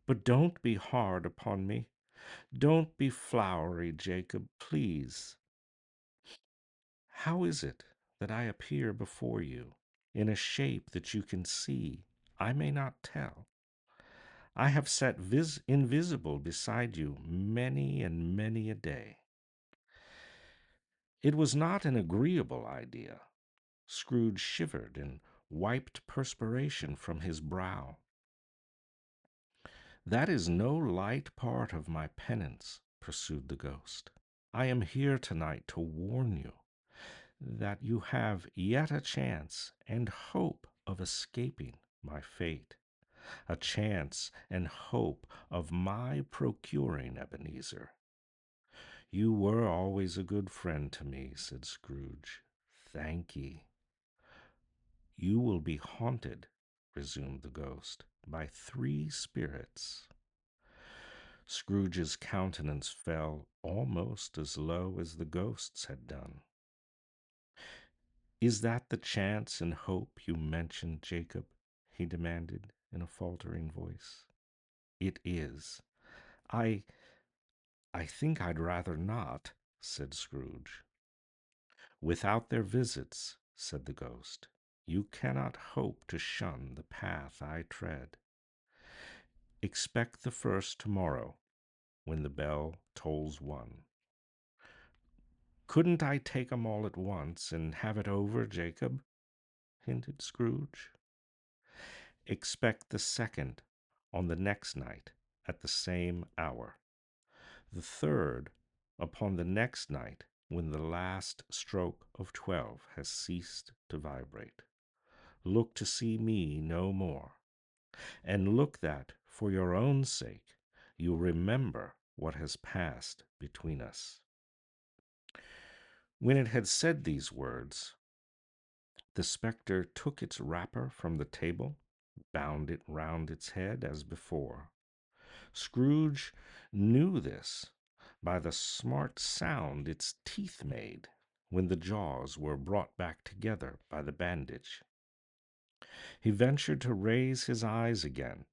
But don't be hard upon me. Don't be flowery, Jacob, please. How is it that I appear before you in a shape that you can see? I may not tell. I have sat invisible beside you many and many a day. It was not an agreeable idea. Scrooge shivered and wiped perspiration from his brow. That is no light part of my penance, pursued the ghost. I am here tonight to warn you that you have yet a chance and hope of escaping my fate, a chance and hope of my procuring Ebenezer. You were always a good friend to me, said Scrooge. Thank ye. You will be haunted, resumed the ghost, by three spirits. Scrooge's countenance fell almost as low as the ghost's had done. Is that the chance and hope you mentioned, Jacob? He demanded in a faltering voice. It is. I I think I'd rather not, said Scrooge. Without their visits, said the ghost, you cannot hope to shun the path I tread. Expect the first tomorrow, when the bell tolls one. Couldn't I take 'em all at once and have it over, Jacob? Hinted Scrooge. Expect the second on the next night at the same hour. The third upon the next night when the last stroke of 12 has ceased to vibrate. Look to see me no more, and look that, for your own sake, you remember what has passed between us. When it had said these words, the spectre took its wrapper from the table, bound it round its head as before. Scrooge knew this by the smart sound its teeth made when the jaws were brought back together by the bandage. He ventured to raise his eyes again,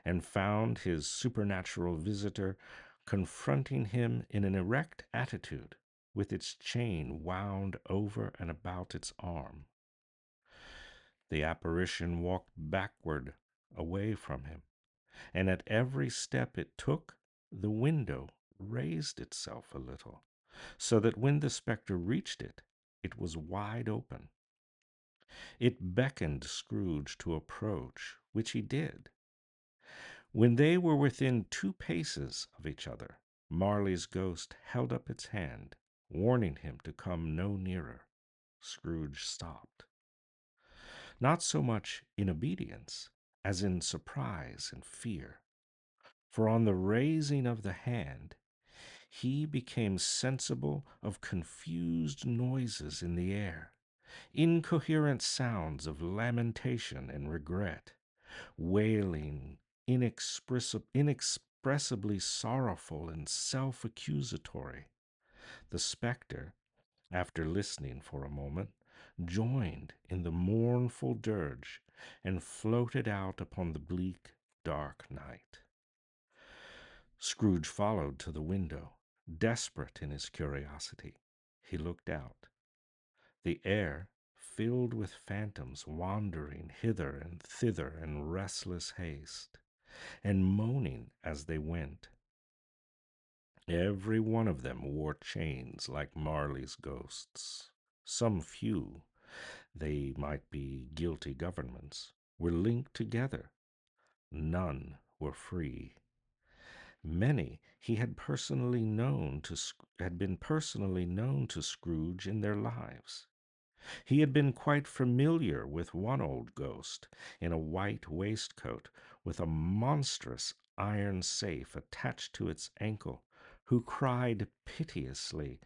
and found his supernatural visitor confronting him in an erect attitude, with its chain wound over and about its arm. The apparition walked backward away from him, and at every step it took, The window raised itself a little, so that when the spectre reached it, it was wide open. It beckoned Scrooge to approach, which he did. When they were within 2 paces of each other, Marley's ghost held up its hand, warning him to come no nearer. Scrooge stopped, not so much in obedience as in surprise and fear, for on the raising of the hand he became sensible of confused noises in the air, incoherent sounds of lamentation and regret, wailing, inexpressibly sorrowful and self accusatory. The spectre, after listening for a moment, joined in the mournful dirge and floated out upon the bleak, dark night. Scrooge followed to the window, desperate in his curiosity. He looked out. The air filled with phantoms wandering hither and thither in restless haste, and moaning as they went. Every one of them wore chains like Marley's ghosts. Some few, they might be guilty governments, were linked together. None were free. Many he had been personally known to Scrooge in their lives. He had been quite familiar with one old ghost in a white waistcoat with a monstrous iron safe attached to its ankle, who cried piteously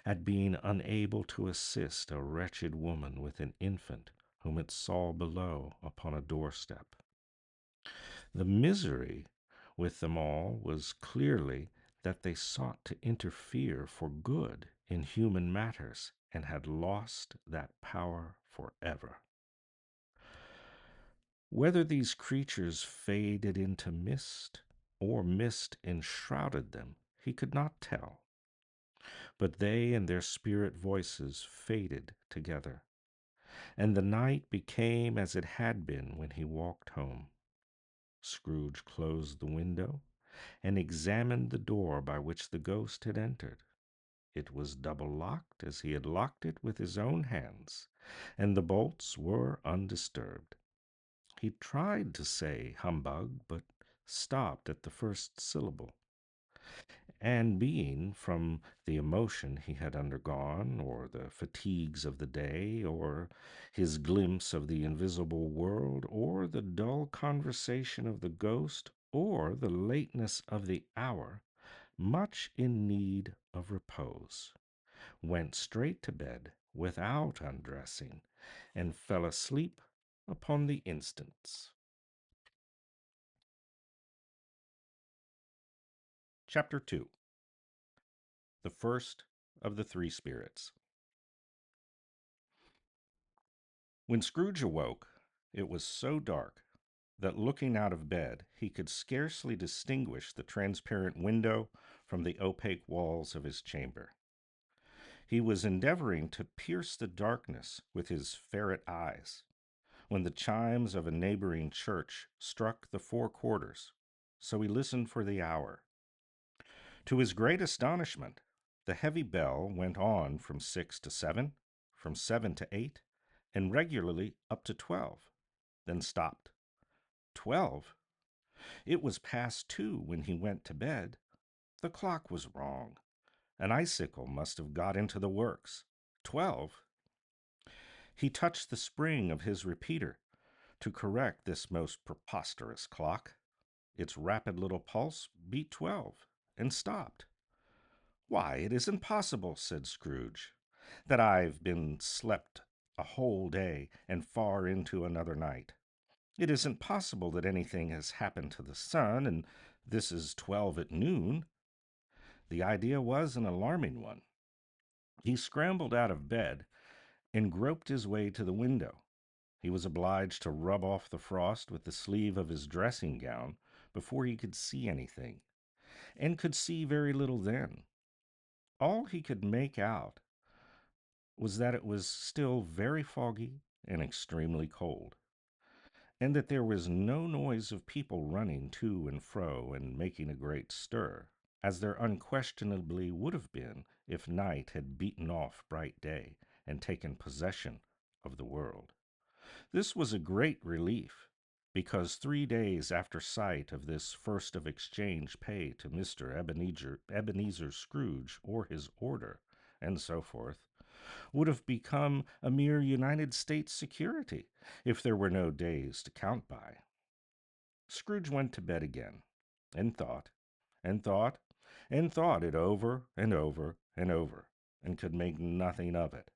at being unable to assist a wretched woman with an infant whom it saw below upon a doorstep. The misery with them all was clearly that they sought to interfere for good in human matters and had lost that power forever. Whether these creatures faded into mist or mist enshrouded them, he could not tell, but they and their spirit voices faded together, and the night became as it had been when he walked home. Scrooge closed the window and examined the door by which the ghost had entered. It was double locked as he had locked it with his own hands, and the bolts were undisturbed. He tried to say humbug, but stopped at the first syllable. And being, from the emotion he had undergone, or the fatigues of the day, or his glimpse of the invisible world, or the dull conversation of the ghost, or the lateness of the hour, much in need of repose, went straight to bed without undressing, and fell asleep upon the instant. Chapter 2. The First of the Three Spirits. When Scrooge awoke, it was so dark that looking out of bed he could scarcely distinguish the transparent window from the opaque walls of his chamber. He was endeavoring to pierce the darkness with his ferret eyes when the chimes of a neighboring church struck the 4 quarters, so he listened for the hour. To his great astonishment, the heavy bell went on from 6 to 7, from 7 to 8, and regularly up to 12, then stopped. 12? It was past 2 when he went to bed. The clock was wrong. An icicle must have got into the works. 12? He touched the spring of his repeater to correct this most preposterous clock. Its rapid little pulse beat 12 and stopped. "Why, it isn't possible," said Scrooge, "that I've been slept a whole day and far into another night. It isn't possible that anything has happened to the sun, and this is 12 at noon." The idea was an alarming one. He scrambled out of bed and groped his way to the window. He was obliged to rub off the frost with the sleeve of his dressing gown before he could see anything, and could see very little then. All he could make out was that it was still very foggy and extremely cold. and that there was no noise of people running to and fro and making a great stir, as there unquestionably would have been if night had beaten off bright day and taken possession of the world. This was a great relief, because 3 days after sight of this first of exchange pay to Mr. Ebenezer Scrooge or his order, and so forth, would have become a mere United States security if there were no days to count by. Scrooge went to bed again, and thought, and thought, and thought it over and over and over, and could make nothing of it.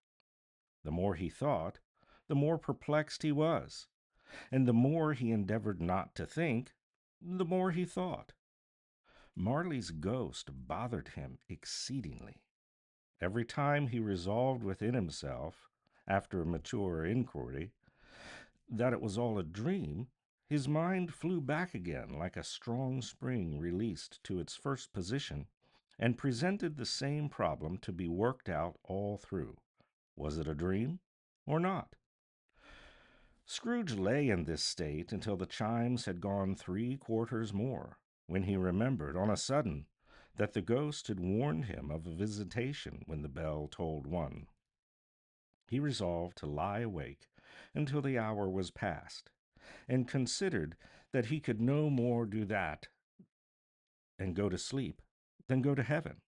The more he thought, the more perplexed he was, and the more he endeavored not to think, the more he thought. Marley's ghost bothered him exceedingly. Every time he resolved within himself, after mature inquiry, that it was all a dream, his mind flew back again like a strong spring released to its first position, and presented the same problem to be worked out all through. Was it a dream or not? Scrooge lay in this state until the chimes had gone 3/4 more, when he remembered, on a sudden, that the ghost had warned him of a visitation when the bell tolled 1. He resolved to lie awake until the hour was past, and considered that he could no more do that and go to sleep than go to heaven.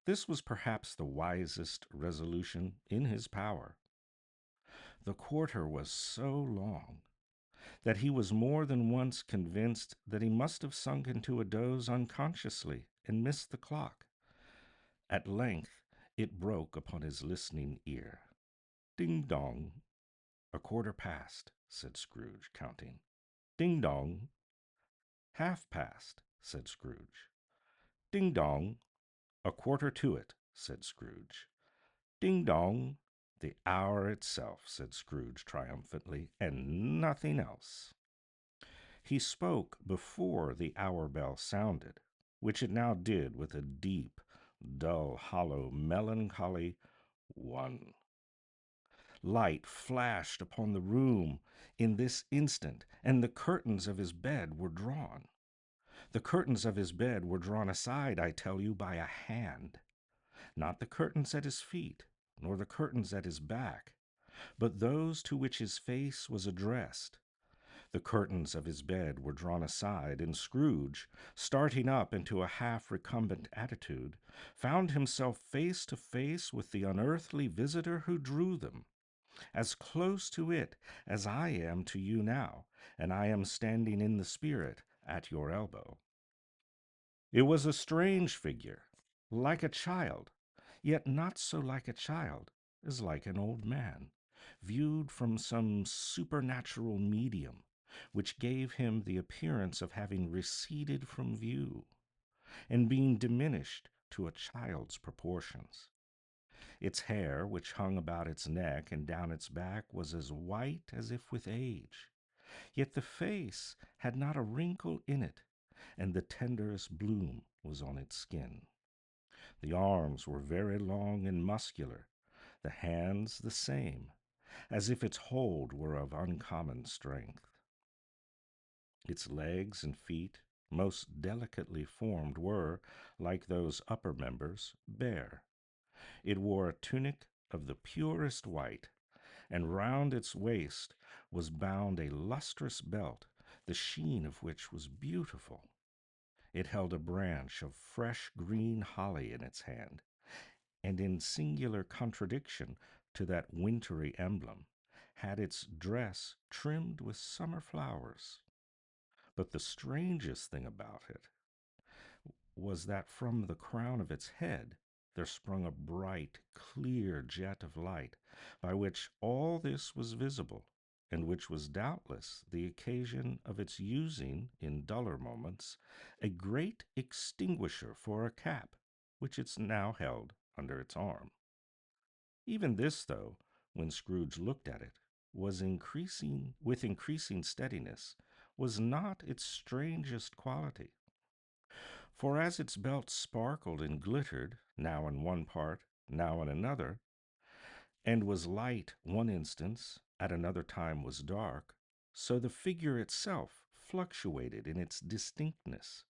This was perhaps the wisest resolution in his power. The quarter was so long that he was more than once convinced that he must have sunk into a doze unconsciously and missed the clock. At length it broke upon his listening ear. Ding dong. "A quarter past," said Scrooge, counting. "Ding dong." "Half past," said Scrooge. "Ding dong." "A quarter to it," said Scrooge. "Ding dong." "The hour itself," said Scrooge triumphantly, "and nothing else." He spoke before the hour bell sounded, which it now did with a deep, dull, hollow, melancholy 1. Light flashed upon the room in this instant, and the curtains of his bed were drawn. The curtains of his bed were drawn aside, I tell you, by a hand. Not the curtains at his feet, nor the curtains at his back, but those to which his face was addressed. The curtains of his bed were drawn aside, and Scrooge, starting up into a half recumbent attitude, found himself face to face with the unearthly visitor who drew them, as close to it as I am to you now, and I am standing in the spirit at your elbow. It was a strange figure, like a child, yet not so like a child as like an old man, viewed from some supernatural medium, which gave him the appearance of having receded from view, and being diminished to a child's proportions. Its hair, which hung about its neck and down its back, was as white as if with age, yet the face had not a wrinkle in it, and the tenderest bloom was on its skin. The arms were very long and muscular, the hands the same, as if its hold were of uncommon strength. Its legs and feet, most delicately formed, were, like those upper members, bare. It wore a tunic of the purest white, and round its waist was bound a lustrous belt, the sheen of which was beautiful. It held a branch of fresh green holly in its hand, and in singular contradiction to that wintry emblem, had its dress trimmed with summer flowers. But the strangest thing about it was that from the crown of its head there sprung a bright, clear jet of light, by which all this was visible, and which was doubtless the occasion of its using, in duller moments, a great extinguisher for a cap, which it now held under its arm. Even this, though, when Scrooge looked at it, was increasing steadiness, was not its strangest quality. For as its belt sparkled and glittered, now in one part, now in another, and was light one instance, at another time was dark, So the figure itself fluctuated in its distinctness,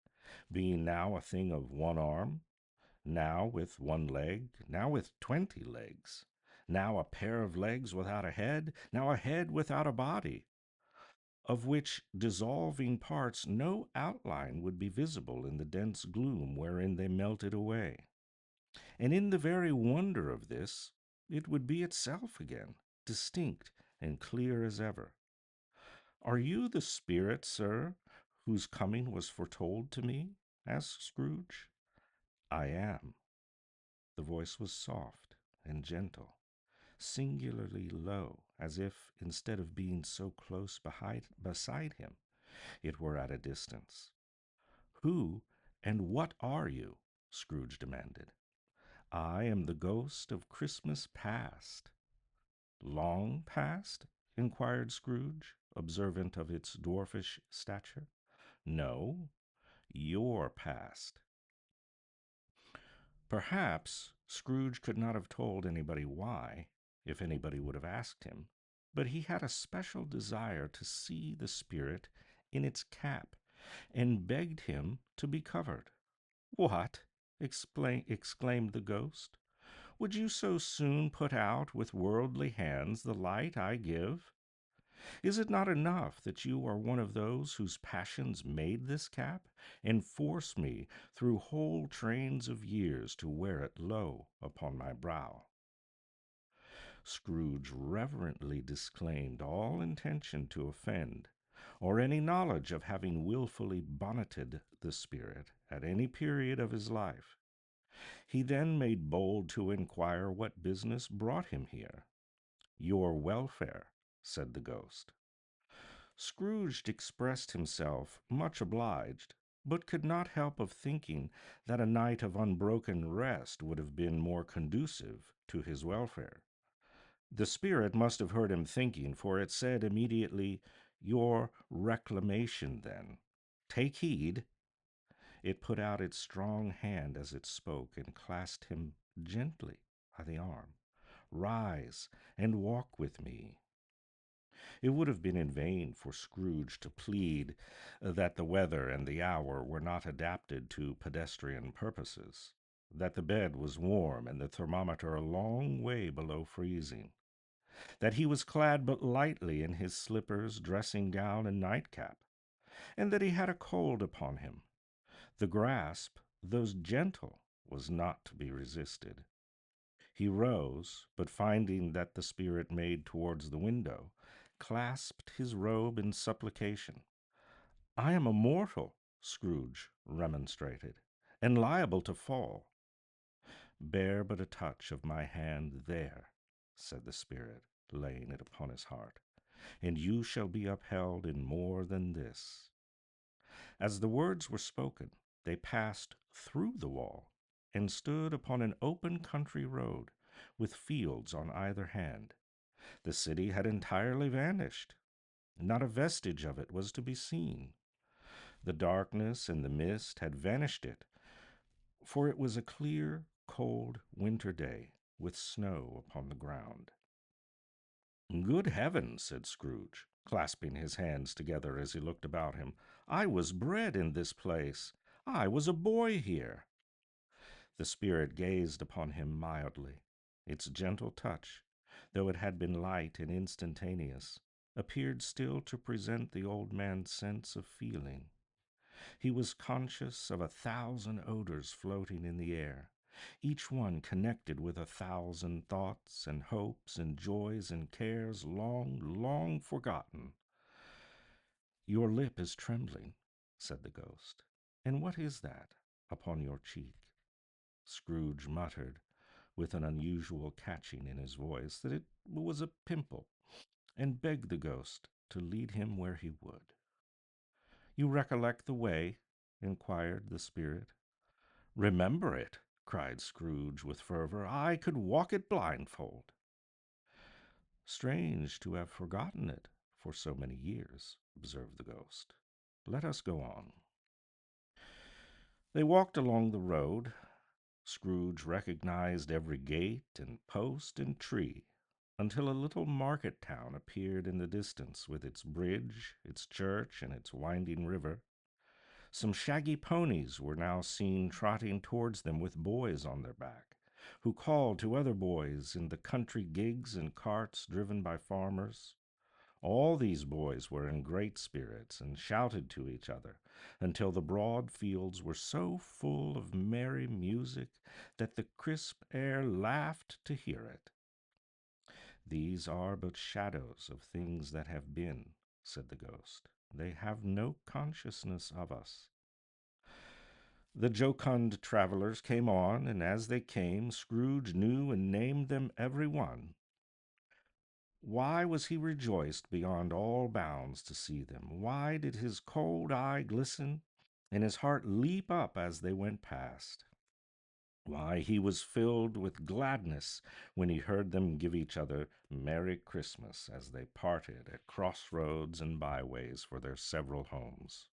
being now a thing of one arm, now with one leg, now with 20 legs, now a pair of legs without a head, now a head without a body, of which dissolving parts no outline would be visible in the dense gloom wherein they melted away. And in the very wonder of this, it would be itself again, distinct and clear as ever. Are you the spirit, sir, whose coming was foretold to me? Asked Scrooge. I am. The voice was soft and gentle, singularly low, as if, instead of being so close beside him, it were at a distance. Who and what are you? Scrooge demanded. I am the ghost of Christmas past. Long past? Inquired Scrooge, observant of its dwarfish stature. No, your past. Perhaps Scrooge could not have told anybody why, if anybody would have asked him, but he had a special desire to see the spirit in its cap, and begged him to be covered. What? Exclaimed the ghost. Would you so soon put out with worldly hands the light I give? Is it not enough that you are one of those whose passions made this cap, and force me through whole trains of years to wear it low upon my brow? Scrooge reverently disclaimed all intention to offend, or any knowledge of having wilfully bonneted the spirit at any period of his life. He then made bold to inquire what business brought him here. Your welfare, said the ghost. Scrooge expressed himself much obliged, but could not help of thinking that a night of unbroken rest would have been more conducive to his welfare. The spirit must have heard him thinking, for it said immediately, Your reclamation, then. Take heed. It put out its strong hand as it spoke, and clasped him gently by the arm. Rise and walk with me. It would have been in vain for Scrooge to plead that the weather and the hour were not adapted to pedestrian purposes, that the bed was warm and the thermometer a long way below freezing, that he was clad but lightly in his slippers, dressing gown, and nightcap, and that he had a cold upon him. The grasp, though gentle, was not to be resisted. He rose, but finding that the spirit made towards the window, clasped his robe in supplication. I am a mortal, Scrooge remonstrated, and liable to fall. Bear but a touch of my hand there, said the spirit, laying it upon his heart, and you shall be upheld in more than this. As the words were spoken, they passed through the wall and stood upon an open country road, with fields on either hand. The city had entirely vanished. Not a vestige of it was to be seen. The darkness and the mist had vanished it, for it was a clear, cold winter day, with snow upon the ground. Good heavens, said Scrooge, clasping his hands together as he looked about him. I was bred in this place. I was a boy here. The spirit gazed upon him mildly. Its gentle touch, though it had been light and instantaneous, appeared still to present the old man's sense of feeling. He was conscious of 1,000 odors floating in the air, each one connected with 1,000 thoughts and hopes and joys and cares long, long forgotten. Your lip is trembling, said the ghost. And what is that upon your cheek? Scrooge muttered, with an unusual catching in his voice, that it was a pimple, and begged the ghost to lead him where he would. You recollect the way? Inquired the spirit. Remember it, cried Scrooge with fervor. I could walk it blindfold. Strange to have forgotten it for so many years, observed the ghost. Let us go on. They walked along the road. Scrooge recognized every gate and post and tree. until a little market town appeared in the distance with its bridge, its church, and its winding river. Some shaggy ponies were now seen trotting towards them with boys on their back, who called to other boys in the country gigs and carts driven by farmers. All these boys were in great spirits and shouted to each other until the broad fields were so full of merry music that the crisp air laughed to hear it. These are but shadows of things that have been, said the ghost. They have no consciousness of us. The jocund travelers came on, and as they came, Scrooge knew and named them every one. Why was he rejoiced beyond all bounds to see them? Why did his cold eye glisten and his heart leap up as they went past? Why, he was filled with gladness when he heard them give each other Merry Christmas as they parted at crossroads and byways for their several homes.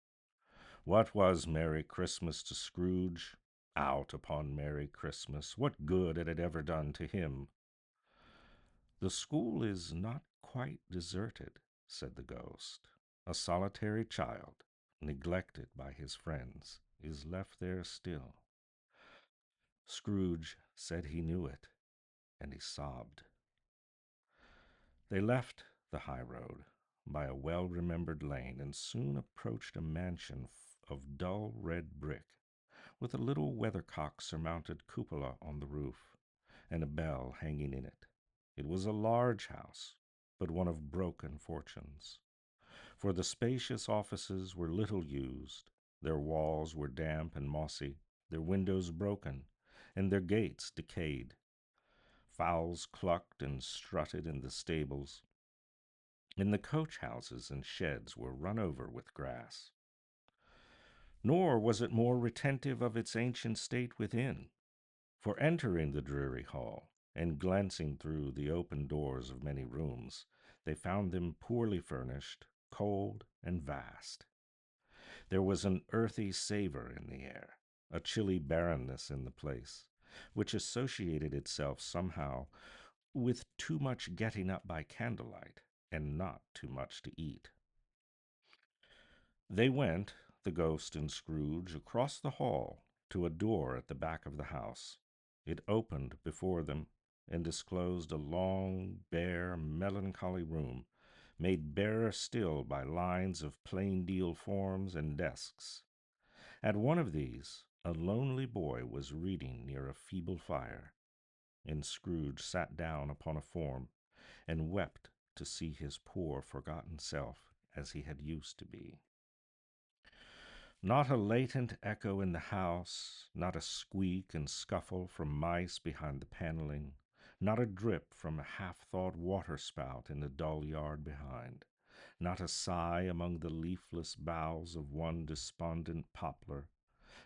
What was Merry Christmas to Scrooge? Out upon Merry Christmas! What good had it ever done to him? The school is not quite deserted, said the ghost. A solitary child, neglected by his friends, is left there still. Scrooge said he knew it, and he sobbed. They left the high road by a well remembered lane and soon approached a mansion of dull red brick, with a little weathercock surmounted cupola on the roof, and a bell hanging in it. It was a large house, but one of broken fortunes, for the spacious offices were little used, their walls were damp and mossy, their windows broken, and their gates decayed. Fowls clucked and strutted in the stables, and the coach houses and sheds were run over with grass. Nor was it more retentive of its ancient state within, for entering the dreary hall, and glancing through the open doors of many rooms, they found them poorly furnished, cold, and vast. There was an earthy savor in the air, a chilly barrenness in the place, which associated itself somehow with too much getting up by candlelight, and not too much to eat. They went, the ghost and Scrooge, across the hall to a door at the back of the house. It opened before them and disclosed a long, bare, melancholy room, made barer still by lines of plain deal forms and desks. At one of these, a lonely boy was reading near a feeble fire, and Scrooge sat down upon a form and wept to see his poor forgotten self as he had used to be. Not a latent echo in the house, not a squeak and scuffle from mice behind the paneling, not a drip from a half-thawed water-spout in the dull yard behind, not a sigh among the leafless boughs of one despondent poplar,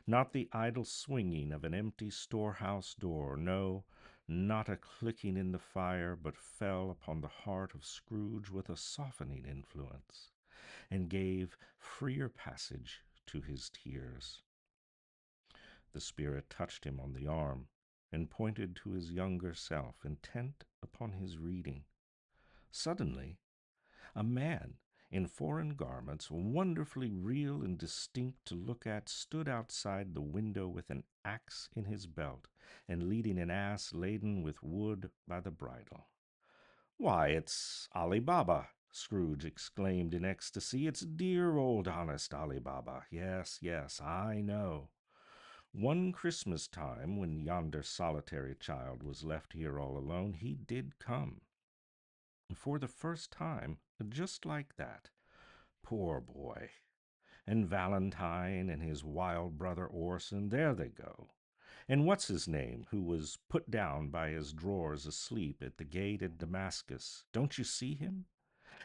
not the idle swinging of an empty storehouse door, no, not a clicking in the fire, but fell upon the heart of Scrooge with a softening influence, and gave freer passage to his tears. The spirit touched him on the arm, and pointed to his younger self, intent upon his reading. Suddenly, a man in foreign garments, wonderfully real and distinct to look at, stood outside the window with an axe in his belt, and leading an ass laden with wood by the bridle. "Why, it's Ali Baba!" Scrooge exclaimed in ecstasy. "It's dear old honest Ali Baba. Yes, yes, I know. One Christmas time, when yonder solitary child was left here all alone, he did come. For the first time, just like that. Poor boy. And Valentine and his wild brother Orson, there they go. And what's his name, who was put down by his drawers asleep at the gate at Damascus? Don't you see him?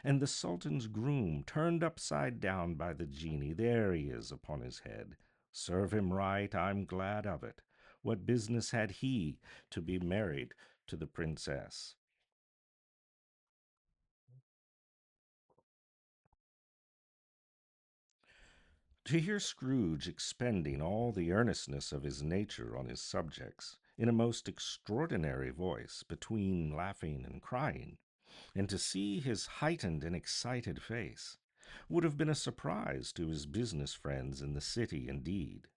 And the Sultan's groom, turned upside down by the genie, there he is upon his head. Serve him right, I'm glad of it. What business had he to be married to the princess?" To hear Scrooge expending all the earnestness of his nature on his subjects, in a most extraordinary voice, between laughing and crying, and to see his heightened and excited face would have been a surprise to his business friends in the city indeed.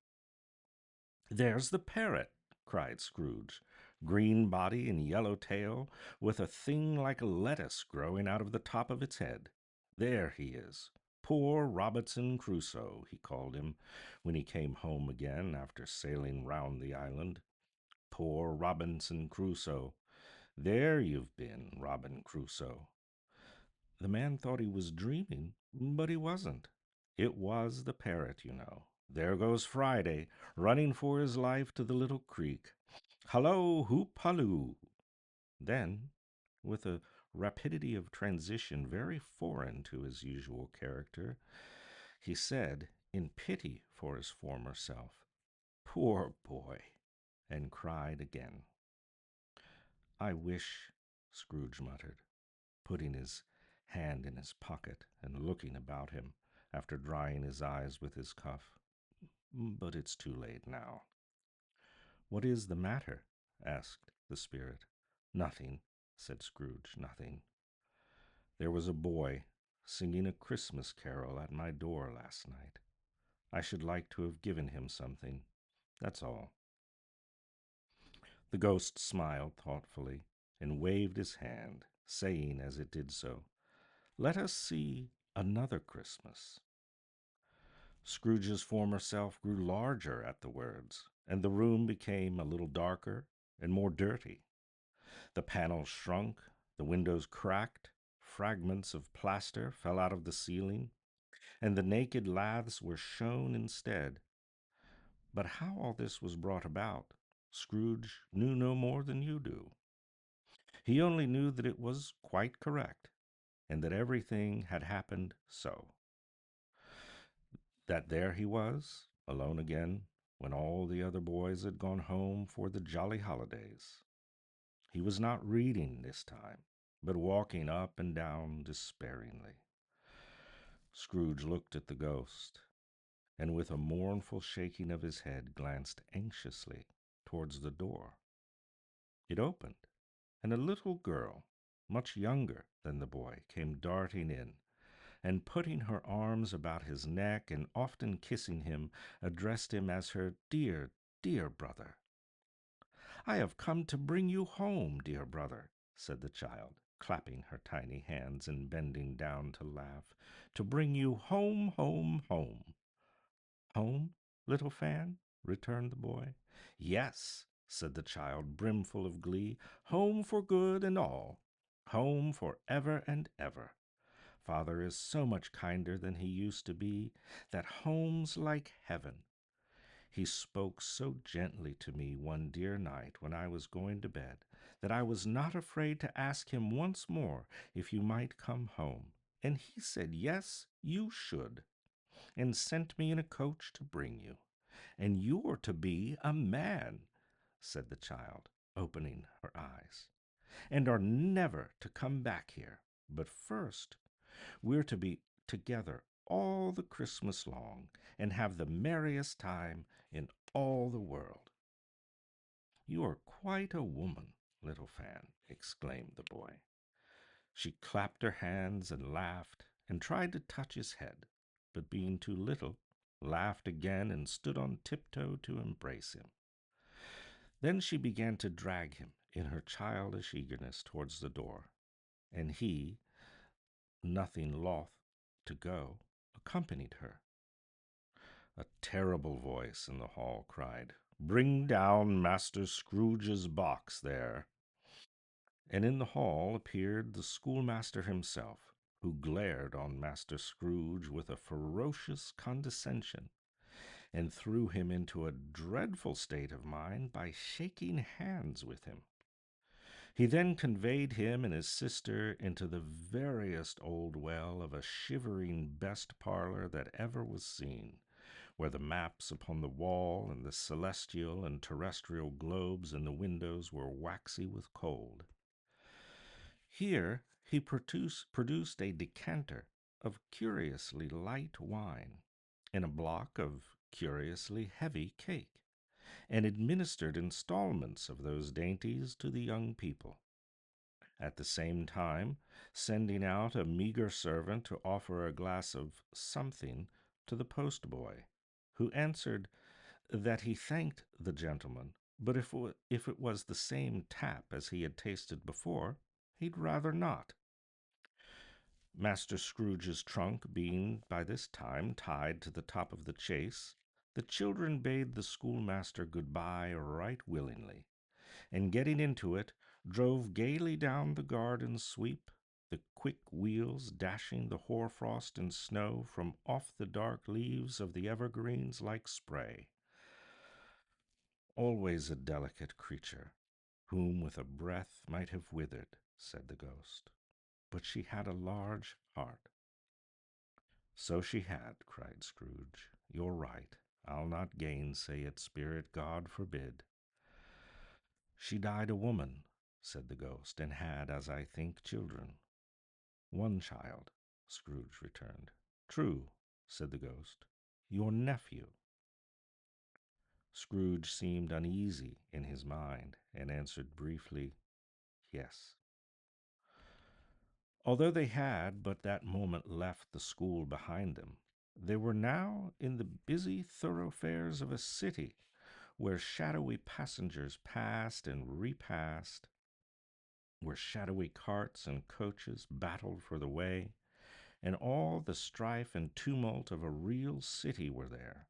"There's the parrot!" cried Scrooge. "Green body and yellow tail, with a thing like a lettuce growing out of the top of its head. There he is. Poor Robinson Crusoe, he called him, when he came home again after sailing round the island. Poor Robinson Crusoe. There you've been, Robin Crusoe." The man thought he was dreaming, but he wasn't. It was the parrot, you know. There goes Friday, running for his life to the little creek. Hallo, hoop halloo! Then, with a rapidity of transition very foreign to his usual character, he said, in pity for his former self, "Poor boy!" and cried again. "I wish," Scrooge muttered, putting his hand in his pocket and looking about him after drying his eyes with his cuff. "But it's too late now." "What is the matter?" asked the spirit. "Nothing," said Scrooge, "nothing. There was a boy singing a Christmas carol at my door last night. I should like to have given him something. That's all." The ghost smiled thoughtfully and waved his hand, saying as it did so, "Let us see another Christmas." Scrooge's former self grew larger at the words, and the room became a little darker and more dirty. The panels shrunk, the windows cracked, fragments of plaster fell out of the ceiling, and the naked laths were shown instead. But how all this was brought about, Scrooge knew no more than you do. He only knew that it was quite correct, and that everything had happened so. That there he was, alone again, when all the other boys had gone home for the jolly holidays. He was not reading this time, but walking up and down despairingly. Scrooge looked at the ghost, and with a mournful shaking of his head glanced anxiously towards the door. It opened, and a little girl, much younger than the boy, came darting in, and putting her arms about his neck and often kissing him, addressed him as her dear, dear brother. "I have come to bring you home, dear brother," said the child, clapping her tiny hands and bending down to laugh. "To bring you home, home, home." "Home, little Fan?" returned the boy. "Yes," said the child, brimful of glee, "home for good and all. Home for ever and ever. Father is so much kinder than he used to be, that home's like heaven. He spoke so gently to me one dear night when I was going to bed, that I was not afraid to ask him once more if you might come home. And he said, yes, you should, and sent me in a coach to bring you. And you're to be a man," said the child, opening her eyes, "and are never to come back here. But first we're to be together all the Christmas long, and have the merriest time in all the world." "You are quite a woman, little Fan," exclaimed the boy. She clapped her hands and laughed, and tried to touch his head, but being too little, laughed again and stood on tiptoe to embrace him. Then she began to drag him in her childish eagerness towards the door, and he, nothing loth to go, accompanied her. A terrible voice in the hall cried, "Bring down Master Scrooge's box there." And in the hall appeared the schoolmaster himself, who glared on Master Scrooge with a ferocious condescension, and threw him into a dreadful state of mind by shaking hands with him. He then conveyed him and his sister into the veriest old well of a shivering best parlor that ever was seen, where the maps upon the wall and the celestial and terrestrial globes in the windows were waxy with cold. Here he produced a decanter of curiously light wine and a block of curiously heavy cake, and administered installments of those dainties to the young people. at the same time sending out a meager servant to offer a glass of something to the postboy, who answered that he thanked the gentleman, but if it was the same tap as he had tasted before, he'd rather not. Master Scrooge's trunk being by this time tied to the top of the chaise, the children bade the schoolmaster good-bye right willingly, and getting into it, drove gaily down the garden sweep, the quick wheels dashing the hoar-frost and snow from off the dark leaves of the evergreens like spray. Always a delicate creature, whom with a breath might have withered, said the ghost. But she had a large heart. So she had, cried Scrooge. You're right. I'll not gainsay it, spirit, God forbid. She died a woman, said the ghost, and had, as I think, children. One child, Scrooge returned. True, said the ghost. Your nephew. Scrooge seemed uneasy in his mind, and answered briefly, Yes. Although they had but that moment left the school behind them, they were now in the busy thoroughfares of a city, where shadowy passengers passed and repassed, where shadowy carts and coaches battled for the way, and all the strife and tumult of a real city were there.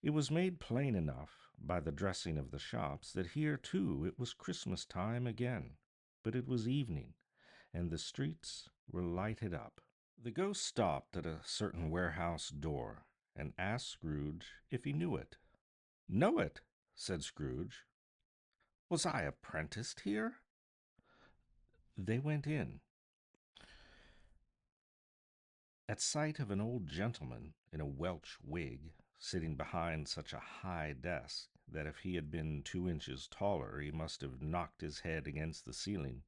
It was made plain enough by the dressing of the shops that here too it was Christmas time again, but it was evening, and the streets were lighted up. The ghost stopped at a certain warehouse door and asked Scrooge if he knew it. Know it, said Scrooge. Was I apprenticed here? They went in. At sight of an old gentleman in a Welsh wig sitting behind such a high desk that if he had been 2 inches taller he must have knocked his head against the ceiling,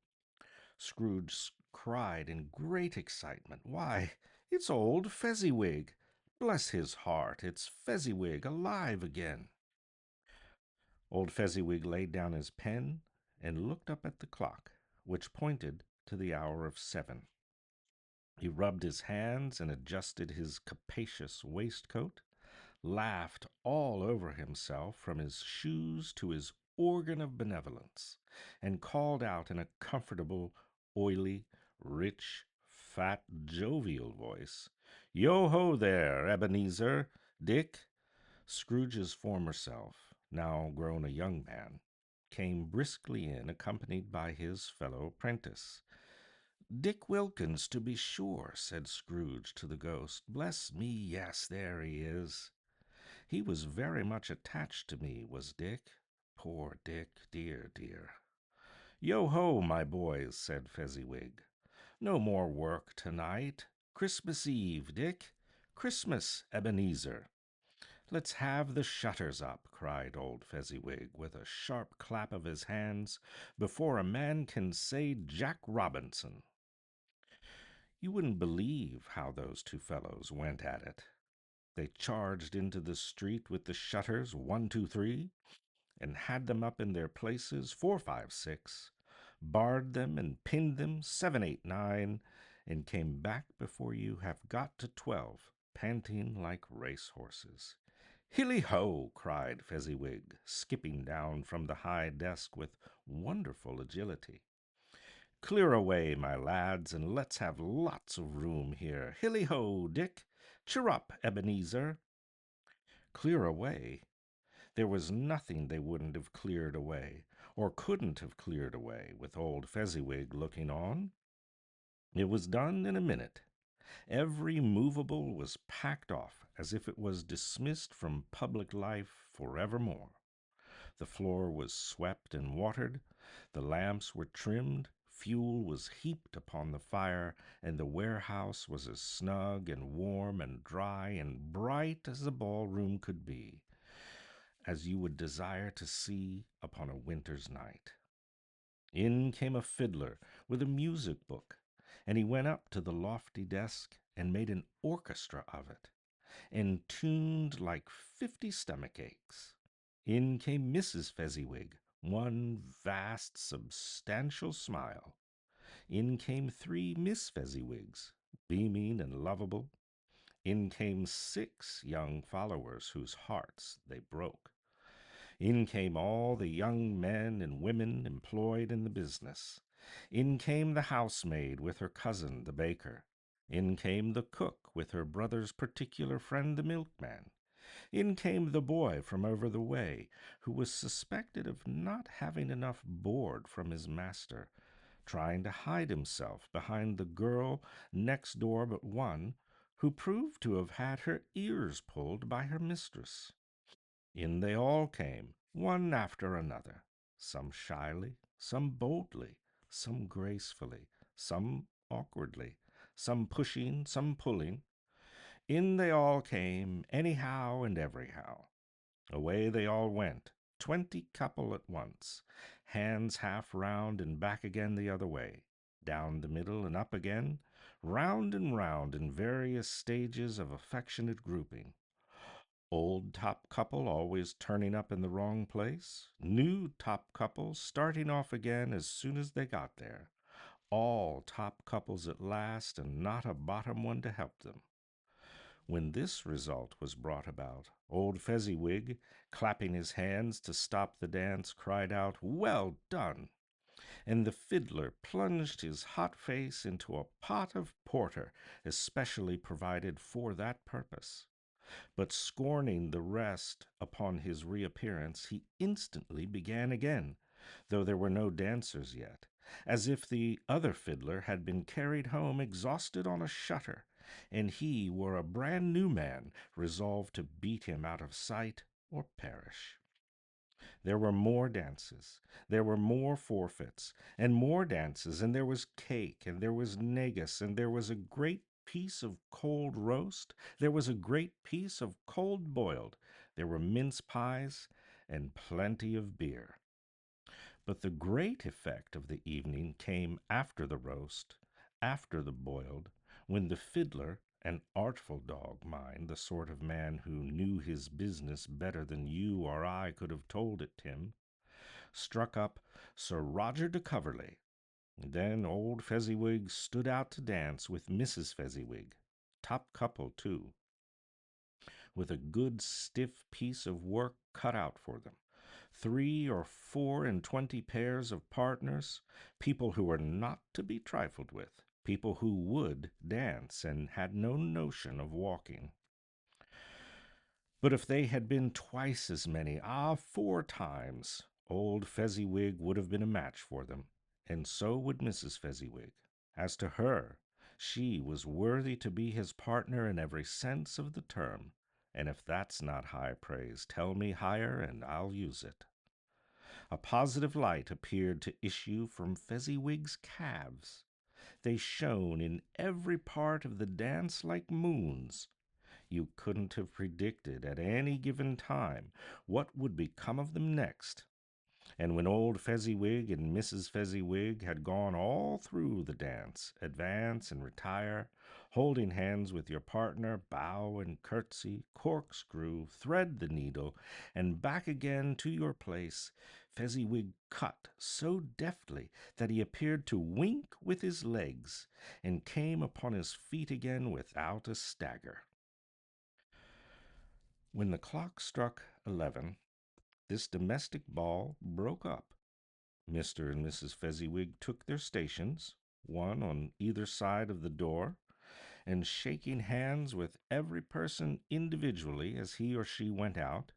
Scrooge cried in great excitement, Why, it's old Fezziwig! Bless his heart, it's Fezziwig alive again! Old Fezziwig laid down his pen and looked up at the clock, which pointed to the hour of 7. He rubbed his hands and adjusted his capacious waistcoat, laughed all over himself from his shoes to his organ of benevolence, and called out in a comfortable, oily, rich, fat, jovial voice, Yo-ho there, Ebenezer, Dick. Scrooge's former self, now grown a young man, came briskly in, accompanied by his fellow prentice. Dick Wilkins, to be sure, said Scrooge to the ghost. Bless me, yes, there he is. He was very much attached to me, was Dick. Poor Dick, dear, dear. Yo-ho, my boys, said Fezziwig. No more work tonight. Christmas Eve, Dick. Christmas, Ebenezer. Let's have the shutters up, cried old Fezziwig, with a sharp clap of his hands, before a man can say Jack Robinson. You wouldn't believe how those two fellows went at it. They charged into the street with the shutters 1, 2, 3, and had them up in their places 4, 5, 6, barred them and pinned them 7, 8, 9, and came back before you have got to 12, panting like racehorses. Hilly-ho! cried Fezziwig, skipping down from the high desk with wonderful agility. Clear away, my lads, and let's have lots of room here. Hilly-ho, Dick! Cheer up, Ebenezer! Clear away? There was nothing they wouldn't have cleared away, or couldn't have cleared away, with old Fezziwig looking on. It was done in a minute. Every movable was packed off as if it was dismissed from public life forevermore. The floor was swept and watered, the lamps were trimmed, fuel was heaped upon the fire, and the warehouse was as snug and warm and dry and bright as a ballroom could be, as you would desire to see upon a winter's night. In came a fiddler with a music book, and he went up to the lofty desk and made an orchestra of it, and tuned like 50 stomach aches. In came Mrs. Fezziwig, one vast, substantial smile. In came 3 Miss Fezziwigs, beaming and lovable. In came 6 young followers whose hearts they broke. In came all the young men and women employed in the business. In came the housemaid with her cousin, the baker. In came the cook with her brother's particular friend, the milkman. In came the boy from over the way, who was suspected of not having enough board from his master, trying to hide himself behind the girl next door but one, who proved to have had her ears pulled by her mistress. In they all came, one after another, some shyly, some boldly, some gracefully, some awkwardly, some pushing, some pulling. In they all came, anyhow and everyhow. Away they all went, 20 couple at once, hands half round and back again the other way, down the middle and up again, round and round in various stages of affectionate grouping. Old top couple always turning up in the wrong place, new top couple starting off again as soon as they got there, all top couples at last and not a bottom one to help them. When this result was brought about, old Fezziwig, clapping his hands to stop the dance, cried out, "Well done!" And the fiddler plunged his hot face into a pot of porter especially provided for that purpose. But scorning the rest upon his reappearance, he instantly began again, though there were no dancers yet, as if the other fiddler had been carried home exhausted on a shutter, and he were a brand new man, resolved to beat him out of sight or perish. There were more dances, there were more forfeits, and more dances, and there was cake, and there was negus, and there was a great piece of cold roast, there was a great piece of cold boiled, there were mince pies, and plenty of beer. But the great effect of the evening came after the roast, after the boiled, when the fiddler, an artful dog, mind, the sort of man who knew his business better than you or I could have told it, Tim, struck up Sir Roger de Coverley. Then old Fezziwig stood out to dance with Mrs. Fezziwig, top couple too, with a good stiff piece of work cut out for them. 3 or 4 and 20 pairs of partners, people who were not to be trifled with, people who would dance and had no notion of walking. But if they had been twice as many, 4 times, old Fezziwig would have been a match for them, and so would Mrs. Fezziwig. As to her, she was worthy to be his partner in every sense of the term, and if that's not high praise, tell me higher, and I'll use it. A positive light appeared to issue from Fezziwig's calves. They shone in every part of the dance like moons. You couldn't have predicted at any given time what would become of them next. And when old Fezziwig and Mrs. Fezziwig had gone all through the dance, advance and retire, holding hands with your partner, bow and curtsy, corkscrew, thread the needle, and back again to your place, Fezziwig cut so deftly that he appeared to wink with his legs, and came upon his feet again without a stagger. When the clock struck 11, this domestic ball broke up. Mr. and Mrs. Fezziwig took their stations, one on either side of the door, and shaking hands with every person individually as he or she went out,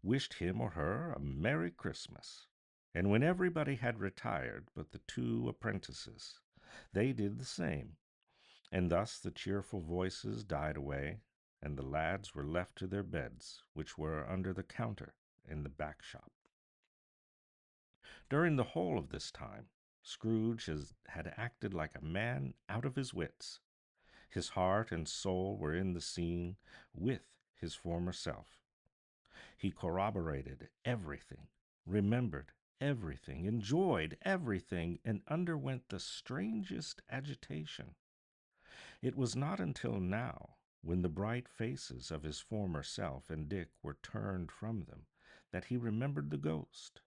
wished him or her a Merry Christmas. And when everybody had retired but the 2 apprentices, they did the same, and thus the cheerful voices died away, and the lads were left to their beds, which were under the counter in the back shop. During the whole of this time, Scrooge had acted like a man out of his wits. His heart and soul were in the scene with his former self. He corroborated everything, remembered everything, enjoyed everything, and underwent the strangest agitation. It was not until now, when the bright faces of his former self and Dick were turned from them, that he remembered the ghost.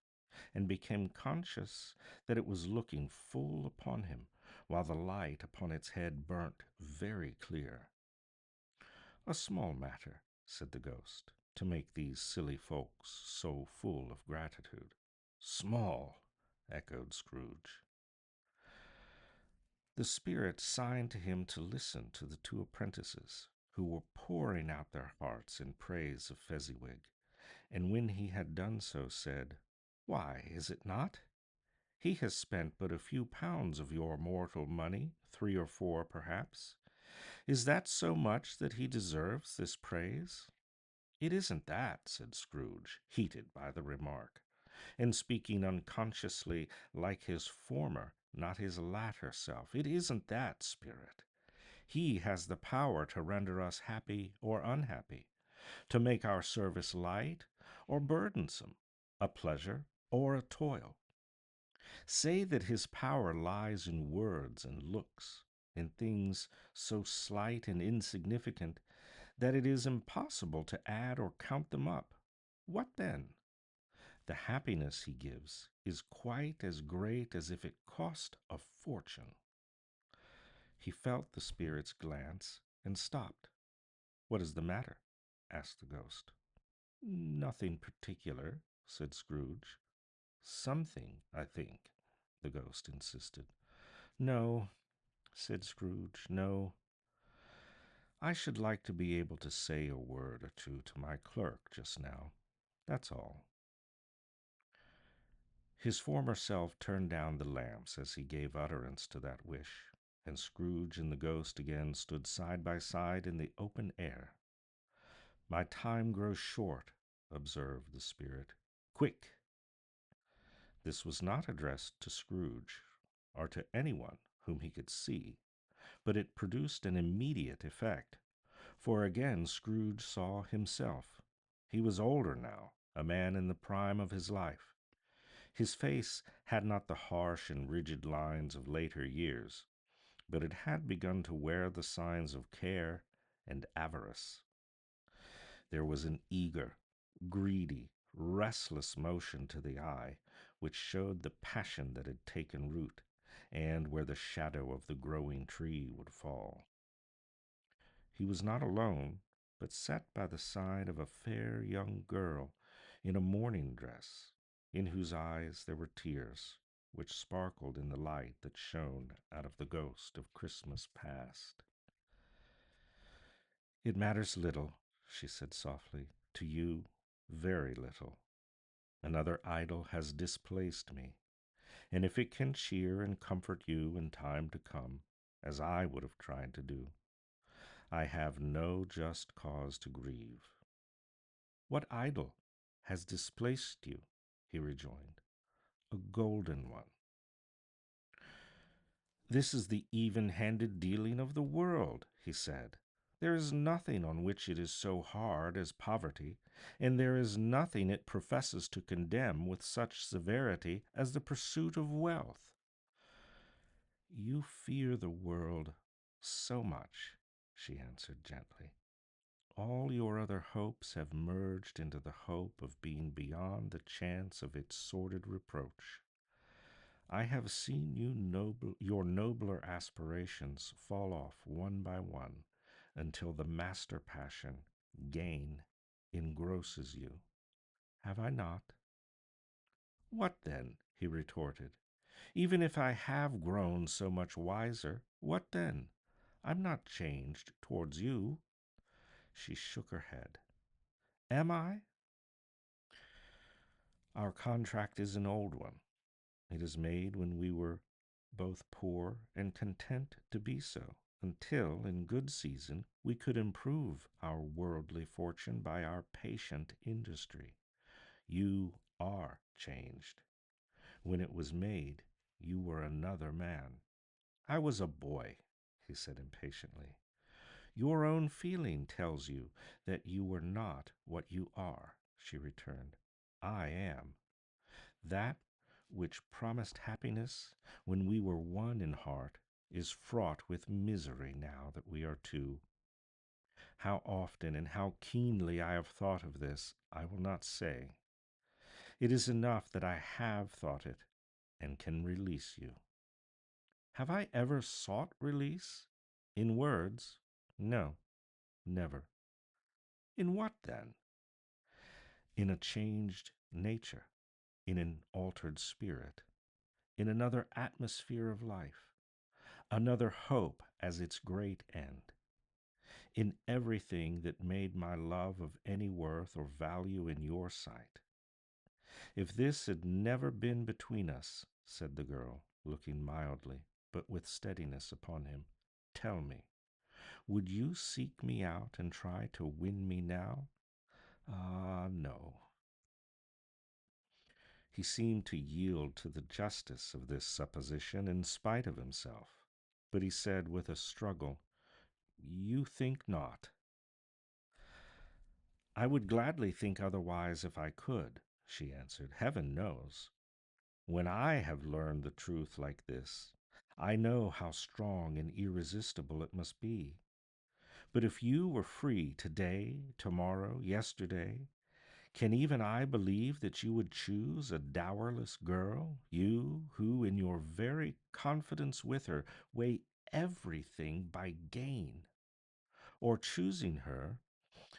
and became conscious that it was looking full upon him, while the light upon its head burnt very clear. A small matter, said the ghost, to make these silly folks so full of gratitude. Small, echoed Scrooge. The spirit signed to him to listen to the two apprentices, who were pouring out their hearts in praise of Fezziwig, and when he had done so, said, Why, is it not? He has spent but a few pounds of your mortal money, 3 or 4 perhaps. Is that so much that he deserves this praise? It isn't that, said Scrooge, heated by the remark, and speaking unconsciously like his former, not his latter self. It isn't that, Spirit. He has the power to render us happy or unhappy, to make our service light or burdensome, a pleasure or a toil. Say that his power lies in words and looks, in things so slight and insignificant that it is impossible to add or count them up. What then? The happiness he gives is quite as great as if it cost a fortune. He felt the spirit's glance and stopped. What is the matter? Asked the ghost. Nothing particular, said Scrooge. Something, I think, the ghost insisted. No, said Scrooge, no. I should like to be able to say a word or two to my clerk just now. That's all. His former self turned down the lamps as he gave utterance to that wish, and Scrooge and the ghost again stood side by side in the open air. My time grows short, observed the spirit. Quick! This was not addressed to Scrooge, or to anyone whom he could see, but it produced an immediate effect, for again Scrooge saw himself. He was older now, a man in the prime of his life. His face had not the harsh and rigid lines of later years, but it had begun to wear the signs of care and avarice. There was an eager, greedy, restless motion to the eye, which showed the passion that had taken root, and where the shadow of the growing tree would fall. He was not alone, but sat by the side of a fair young girl in a mourning dress, in whose eyes there were tears, which sparkled in the light that shone out of the ghost of Christmas past. It matters little, she said softly, to you, very little. Another idol has displaced me, and if it can cheer and comfort you in time to come, as I would have tried to do, I have no just cause to grieve. What idol has displaced you? He rejoined. A golden one. This is the even-handed dealing of the world, he said. There is nothing on which it is so hard as poverty, and there is nothing it professes to condemn with such severity as the pursuit of wealth. You fear the world so much, she answered gently. All your other hopes have merged into the hope of being beyond the chance of its sordid reproach. I have seen your nobler aspirations fall off one by one until the master passion, gain, engrosses you. Have I not? What then? He retorted. Even if I have grown so much wiser, what then? I'm not changed towards you. She shook her head. Am I? Our contract is an old one. It is made when we were both poor and content to be so, until, in good season, we could improve our worldly fortune by our patient industry. You are changed. When it was made, you were another man. I was a boy, he said impatiently. Your own feeling tells you that you were not what you are, she returned. I am. That which promised happiness when we were one in heart is fraught with misery now that we are two. How often and how keenly I have thought of this, I will not say. It is enough that I have thought it and can release you. Have I ever sought release? In words? No, never. In what then? In a changed nature, in an altered spirit, in another atmosphere of life, another hope as its great end, in everything that made my love of any worth or value in your sight. If this had never been between us, said the girl, looking mildly, but with steadiness upon him, tell me, would you seek me out and try to win me now? Ah, no. He seemed to yield to the justice of this supposition in spite of himself, but he said with a struggle, you think not. I would gladly think otherwise if I could, she answered. Heaven knows. When I have learned the truth like this, I know how strong and irresistible it must be. But if you were free today, tomorrow, yesterday, can even I believe that you would choose a dowerless girl, you who, in your very confidence with her, weigh everything by gain? Or choosing her,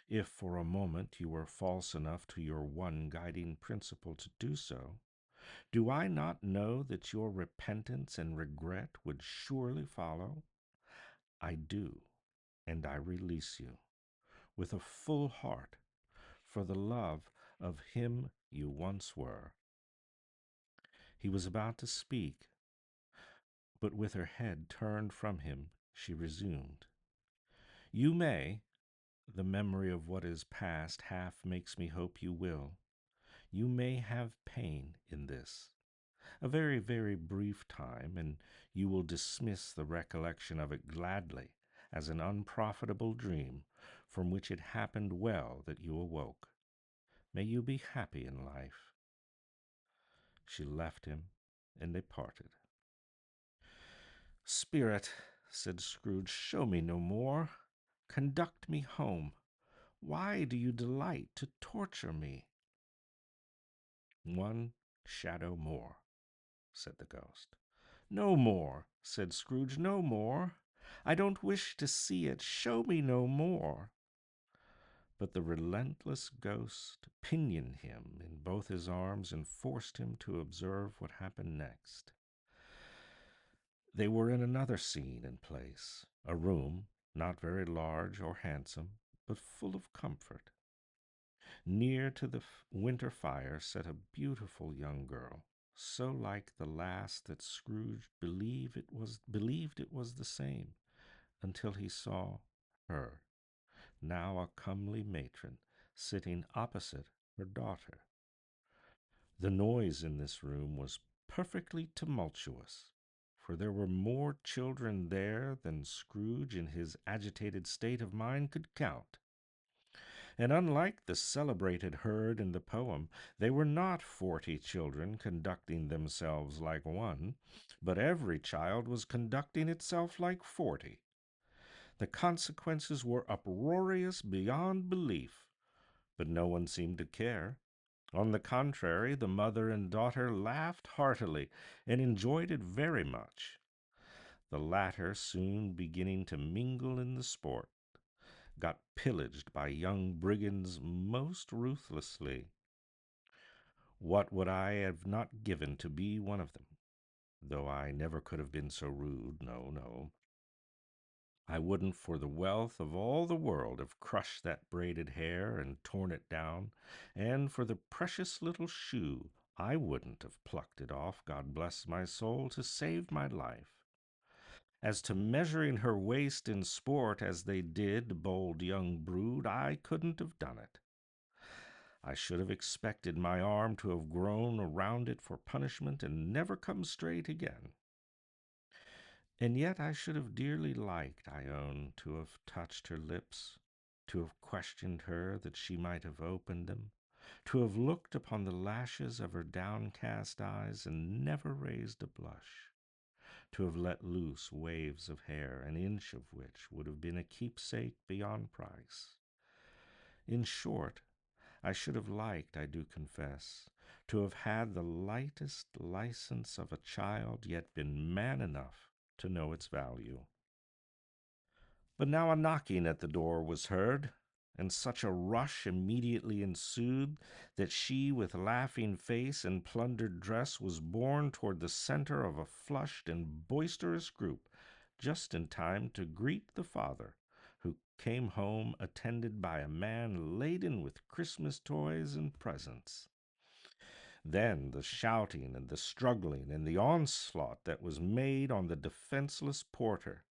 if for a moment you were false enough to your one guiding principle to do so, do I not know that your repentance and regret would surely follow? I do, and I release you, with a full heart, for the love of him you once were. He was about to speak, but with her head turned from him, she resumed. You may, the memory of what is past half makes me hope you will. You may have pain in this, a very, very brief time, and you will dismiss the recollection of it gladly as an unprofitable dream from which it happened well that you awoke. May you be happy in life. She left him, and they parted. Spirit, said Scrooge, show me no more. Conduct me home. Why do you delight to torture me? One shadow more, said the ghost. No more, said Scrooge, no more. I don't wish to see it. Show me no more. But the relentless ghost pinioned him in both his arms and forced him to observe what happened next. They were in another scene and place, a room, not very large or handsome, but full of comfort. Near to the winter fire sat a beautiful young girl, so like the last that Scrooge believed it was the same, until he saw her, now a comely matron, sitting opposite her daughter. The noise in this room was perfectly tumultuous, for there were more children there than Scrooge in his agitated state of mind could count. And unlike the celebrated herd in the poem, they were not 40 children conducting themselves like one, but every child was conducting itself like 40. The consequences were uproarious beyond belief, but no one seemed to care. On the contrary, the mother and daughter laughed heartily and enjoyed it very much. The latter, soon beginning to mingle in the sport, got pillaged by young brigands most ruthlessly. What would I have not given to be one of them? Though I never could have been so rude, no, no. I wouldn't for the wealth of all the world have crushed that braided hair and torn it down, and for the precious little shoe I wouldn't have plucked it off, God bless my soul, to save my life. As to measuring her waist in sport as they did, bold young brood, I couldn't have done it. I should have expected my arm to have grown around it for punishment and never come straight again. And yet I should have dearly liked, I own, to have touched her lips, to have questioned her that she might have opened them, to have looked upon the lashes of her downcast eyes and never raised a blush, to have let loose waves of hair, an inch of which would have been a keepsake beyond price. In short, I should have liked, I do confess, to have had the lightest license of a child, yet been man enough to know its value. But now a knocking at the door was heard, and such a rush immediately ensued that she, with laughing face and plundered dress, was borne toward the center of a flushed and boisterous group, just in time to greet the father, who came home attended by a man laden with Christmas toys and presents. Then the shouting and the struggling and the onslaught that was made on the defenseless porter,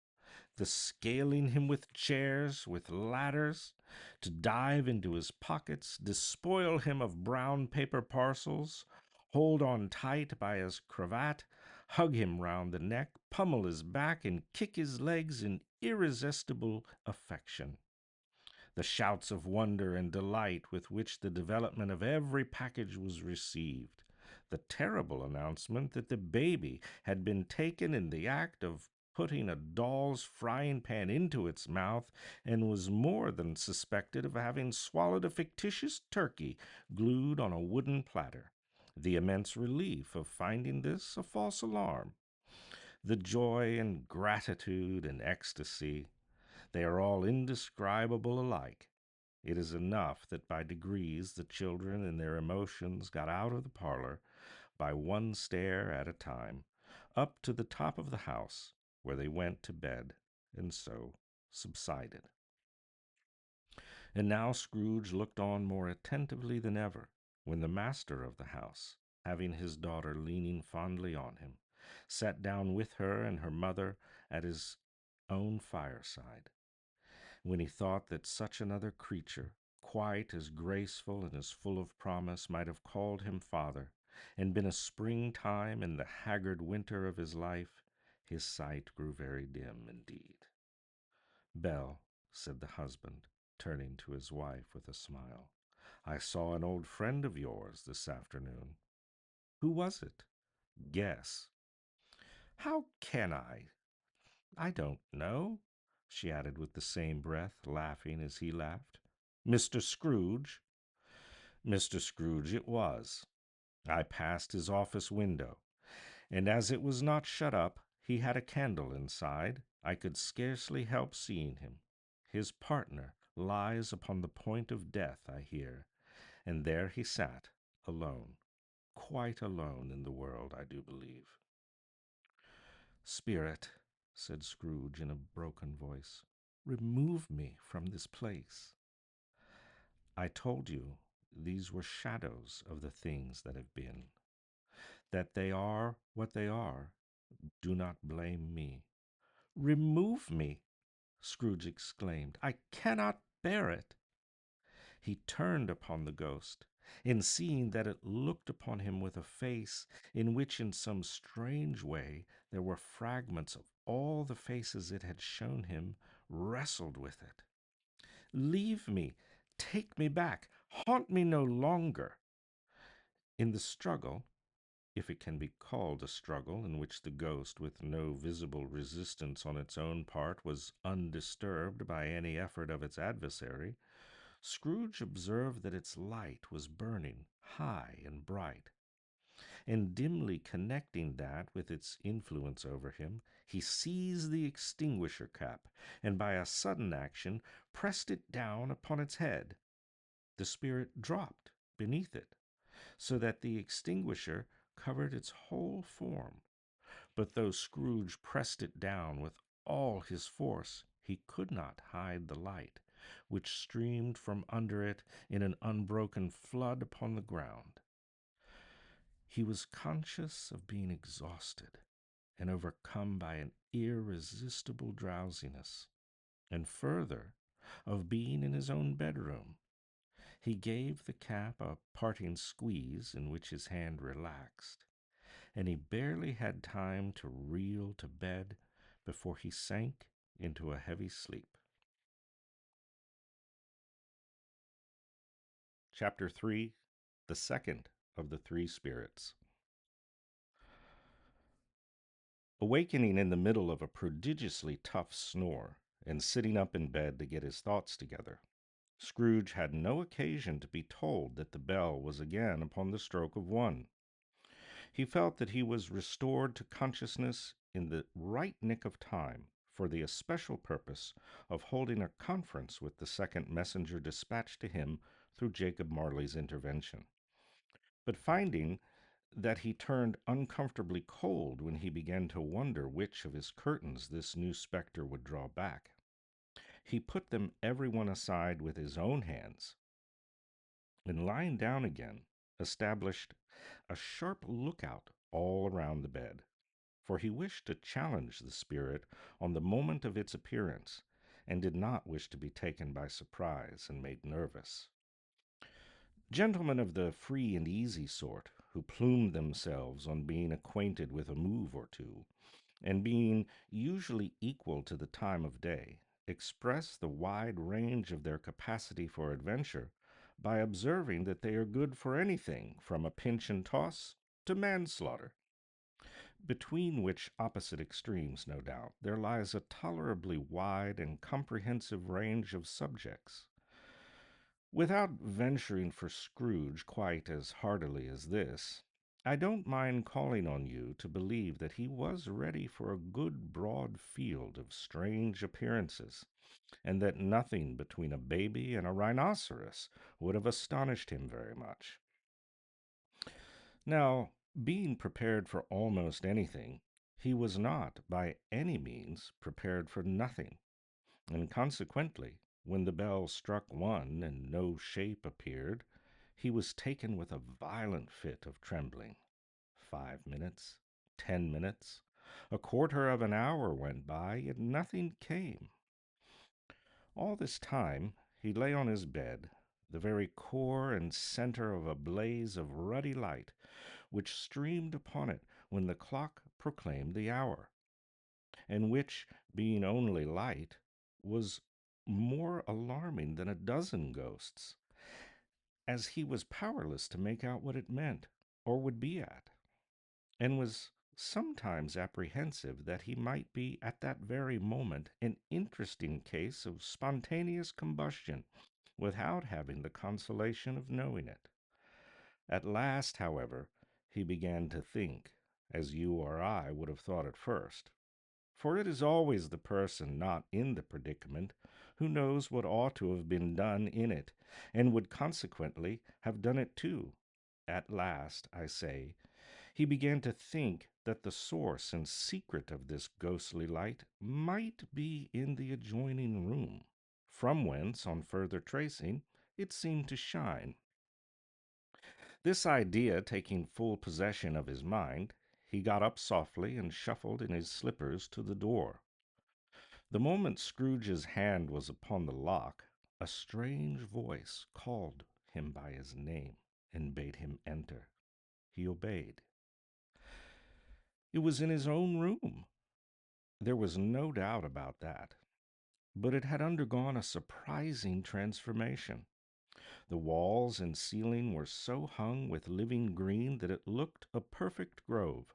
the scaling him with chairs, with ladders, to dive into his pockets, despoil him of brown paper parcels, hold on tight by his cravat, hug him round the neck, pummel his back, and kick his legs in irresistible affection. The shouts of wonder and delight with which the development of every package was received, the terrible announcement that the baby had been taken in the act of putting a doll's frying pan into its mouth and was more than suspected of having swallowed a fictitious turkey glued on a wooden platter, the immense relief of finding this a false alarm, the joy and gratitude and ecstasy, they are all indescribable alike. It is enough that by degrees the children and their emotions got out of the parlor by one stair at a time, up to the top of the house, where they went to bed, and so subsided. And now Scrooge looked on more attentively than ever, when the master of the house, having his daughter leaning fondly on him, sat down with her and her mother at his own fireside, when he thought that such another creature, quite as graceful and as full of promise, might have called him father, and been a springtime in the haggard winter of his life, his sight grew very dim indeed. Belle, said the husband, turning to his wife with a smile, I saw an old friend of yours this afternoon. Who was it? Guess. How can I? I don't know, she added with the same breath, laughing as he laughed. Mr. Scrooge? Mr. Scrooge it was. I passed his office window, and as it was not shut up, he had a candle inside. I could scarcely help seeing him. His partner lies upon the point of death, I hear, and there he sat, alone, quite alone in the world, I do believe. Spirit, said Scrooge in a broken voice, remove me from this place. I told you these were shadows of the things that have been. That they are what they are, do not blame me. Remove me, Scrooge exclaimed. I cannot bear it. He turned upon the ghost, and seeing that it looked upon him with a face in which in some strange way there were fragments of all the faces it had shown him, wrestled with it. Leave me, take me back, haunt me no longer. In the struggle, if it can be called a struggle in which the ghost, with no visible resistance on its own part, was undisturbed by any effort of its adversary, Scrooge observed that its light was burning high and bright, and dimly connecting that with its influence over him, he seized the extinguisher cap, and by a sudden action pressed it down upon its head. The spirit dropped beneath it, so that the extinguisher covered its whole form. But though Scrooge pressed it down with all his force, he could not hide the light, which streamed from under it in an unbroken flood upon the ground. He was conscious of being exhausted and overcome by an irresistible drowsiness, and further, of being in his own bedroom. He gave the cap a parting squeeze in which his hand relaxed, and he barely had time to reel to bed before he sank into a heavy sleep. Chapter 3, the second of the three spirits. Awakening in the middle of a prodigiously tough snore, and sitting up in bed to get his thoughts together, Scrooge had no occasion to be told that the bell was again upon the stroke of one. He felt that he was restored to consciousness in the right nick of time for the especial purpose of holding a conference with the second messenger dispatched to him through Jacob Marley's intervention. But finding that he turned uncomfortably cold when he began to wonder which of his curtains this new spectre would draw back, he put them every one aside with his own hands, and lying down again, established a sharp lookout all around the bed, for he wished to challenge the spirit on the moment of its appearance, and did not wish to be taken by surprise and made nervous. Gentlemen of the free and easy sort, who plumed themselves on being acquainted with a move or two, and being usually equal to the time of day, express the wide range of their capacity for adventure by observing that they are good for anything from a pinch and toss to manslaughter, between which opposite extremes, no doubt, there lies a tolerably wide and comprehensive range of subjects. Without venturing for Scrooge quite as heartily as this, I don't mind calling on you to believe that he was ready for a good broad field of strange appearances, and that nothing between a baby and a rhinoceros would have astonished him very much. Now, being prepared for almost anything, he was not by any means prepared for nothing, and consequently, when the bell struck one and no shape appeared, he was taken with a violent fit of trembling. 5 minutes, 10 minutes, a quarter of an hour went by, yet nothing came. All this time he lay on his bed, the very core and center of a blaze of ruddy light which streamed upon it when the clock proclaimed the hour, and which, being only light, was more alarming than a dozen ghosts, as he was powerless to make out what it meant, or would be at, and was sometimes apprehensive that he might be at that very moment an interesting case of spontaneous combustion without having the consolation of knowing it. At last, however, he began to think, as you or I would have thought at first, for it is always the person not in the predicament who knows what ought to have been done in it, and would consequently have done it too. At last, I say, he began to think that the source and secret of this ghostly light might be in the adjoining room, from whence, on further tracing, it seemed to shine. This idea taking full possession of his mind, he got up softly and shuffled in his slippers to the door. The moment Scrooge's hand was upon the lock, a strange voice called him by his name and bade him enter. He obeyed. It was in his own room. There was no doubt about that. But it had undergone a surprising transformation. The walls and ceiling were so hung with living green that it looked a perfect grove,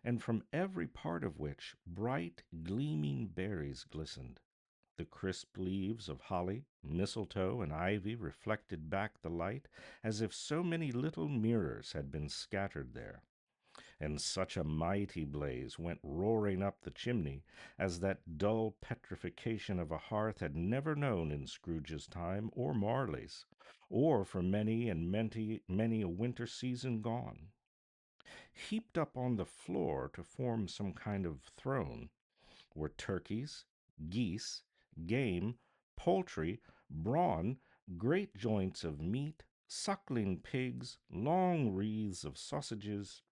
and from every part of which bright, gleaming berries glistened. The crisp leaves of holly, mistletoe, and ivy reflected back the light as if so many little mirrors had been scattered there, and such a mighty blaze went roaring up the chimney as that dull petrification of a hearth had never known in Scrooge's time or Marley's, or for many and many a winter season gone. Heaped up on the floor to form some kind of throne were turkeys, geese, game, poultry, brawn, great joints of meat, suckling pigs, long wreaths of sausages,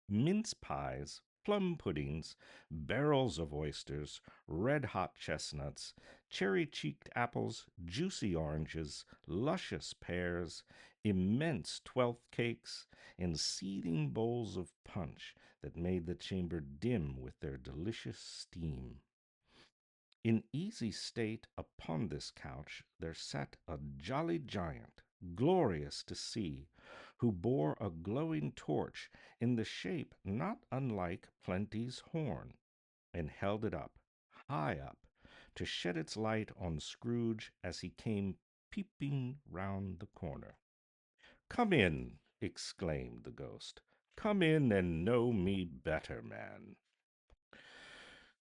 mince pies, plum puddings, barrels of oysters, red hot chestnuts, cherry cheeked apples, juicy oranges, luscious pears, immense twelfth cakes, and seething bowls of punch that made the chamber dim with their delicious steam. In easy state upon this couch there sat a jolly giant, glorious to see, who bore a glowing torch in the shape not unlike Plenty's horn, and held it up, high up, to shed its light on Scrooge as he came peeping round the corner. "Come in," exclaimed the ghost. "Come in and know me better, man."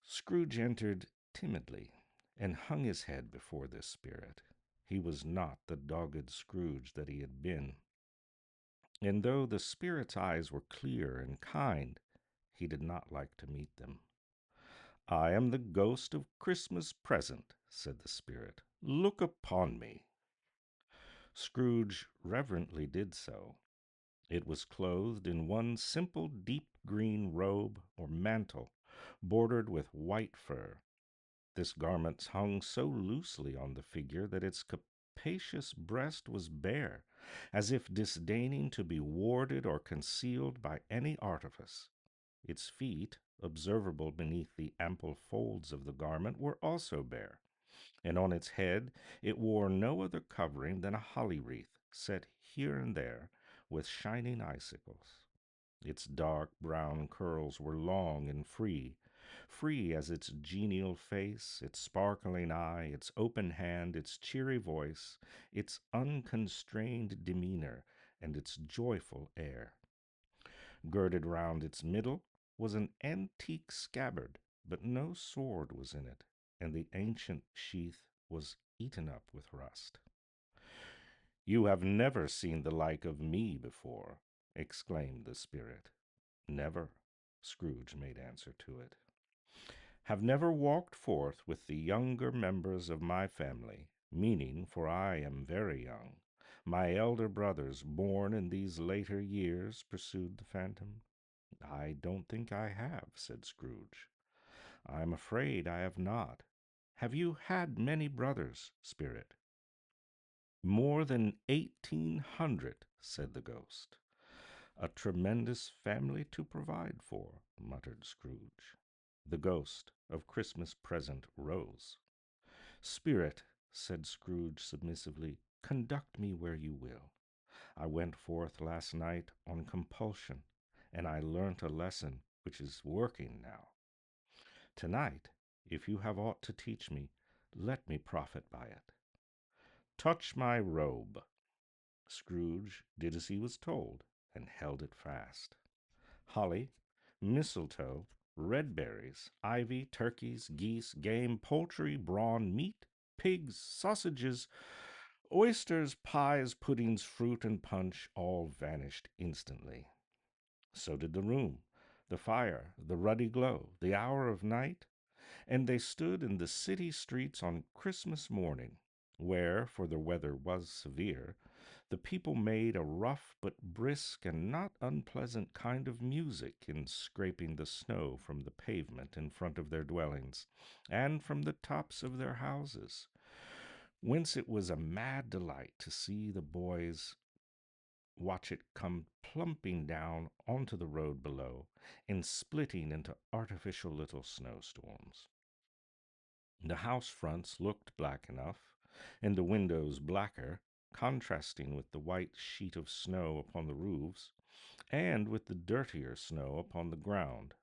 Scrooge entered timidly and hung his head before this spirit. He was not the dogged Scrooge that he had been, and though the spirit's eyes were clear and kind, he did not like to meet them. "I am the ghost of Christmas present," said the spirit. "Look upon me." Scrooge reverently did so. It was clothed in one simple deep green robe or mantle, bordered with white fur. This garment hung so loosely on the figure that its capacious breast was bare, as if disdaining to be warded or concealed by any artifice. Its feet, observable beneath the ample folds of the garment, were also bare, and on its head it wore no other covering than a holly wreath, set here and there with shining icicles. Its dark brown curls were long and free, free as its genial face, its sparkling eye, its open hand, its cheery voice, its unconstrained demeanor, and its joyful air. Girded round its middle was an antique scabbard, but no sword was in it, and the ancient sheath was eaten up with rust. "You have never seen the like of me before," exclaimed the spirit. "Never," Scrooge made answer to it. "Have never walked forth with the younger members of my family, meaning, for I am very young, my elder brothers born in these later years," pursued the phantom. "I don't think I have," said Scrooge. "I'm afraid I have not. Have you had many brothers, spirit?" "More than 1,800," said the ghost. "A tremendous family to provide for," muttered Scrooge. The ghost of Christmas present rose. "Spirit," said Scrooge submissively, "conduct me where you will. I went forth last night on compulsion, and I learnt a lesson which is working now. Tonight, if you have aught to teach me, let me profit by it. Touch my robe." Scrooge did as he was told, and held it fast. Holly, mistletoe, red berries, ivy, turkeys, geese, game, poultry, brawn, meat, pigs, sausages, oysters, pies, puddings, fruit, and punch all vanished instantly. So did the room, the fire, the ruddy glow, the hour of night, and they stood in the city streets on Christmas morning, where, for the weather was severe, the people made a rough but brisk and not unpleasant kind of music in scraping the snow from the pavement in front of their dwellings, and from the tops of their houses, whence it was a mad delight to see the boys watch it come plumping down onto the road below, and splitting into artificial little snowstorms. The house fronts looked black enough, and the windows blacker, contrasting with the white sheet of snow upon the roofs, and with the dirtier snow upon the ground,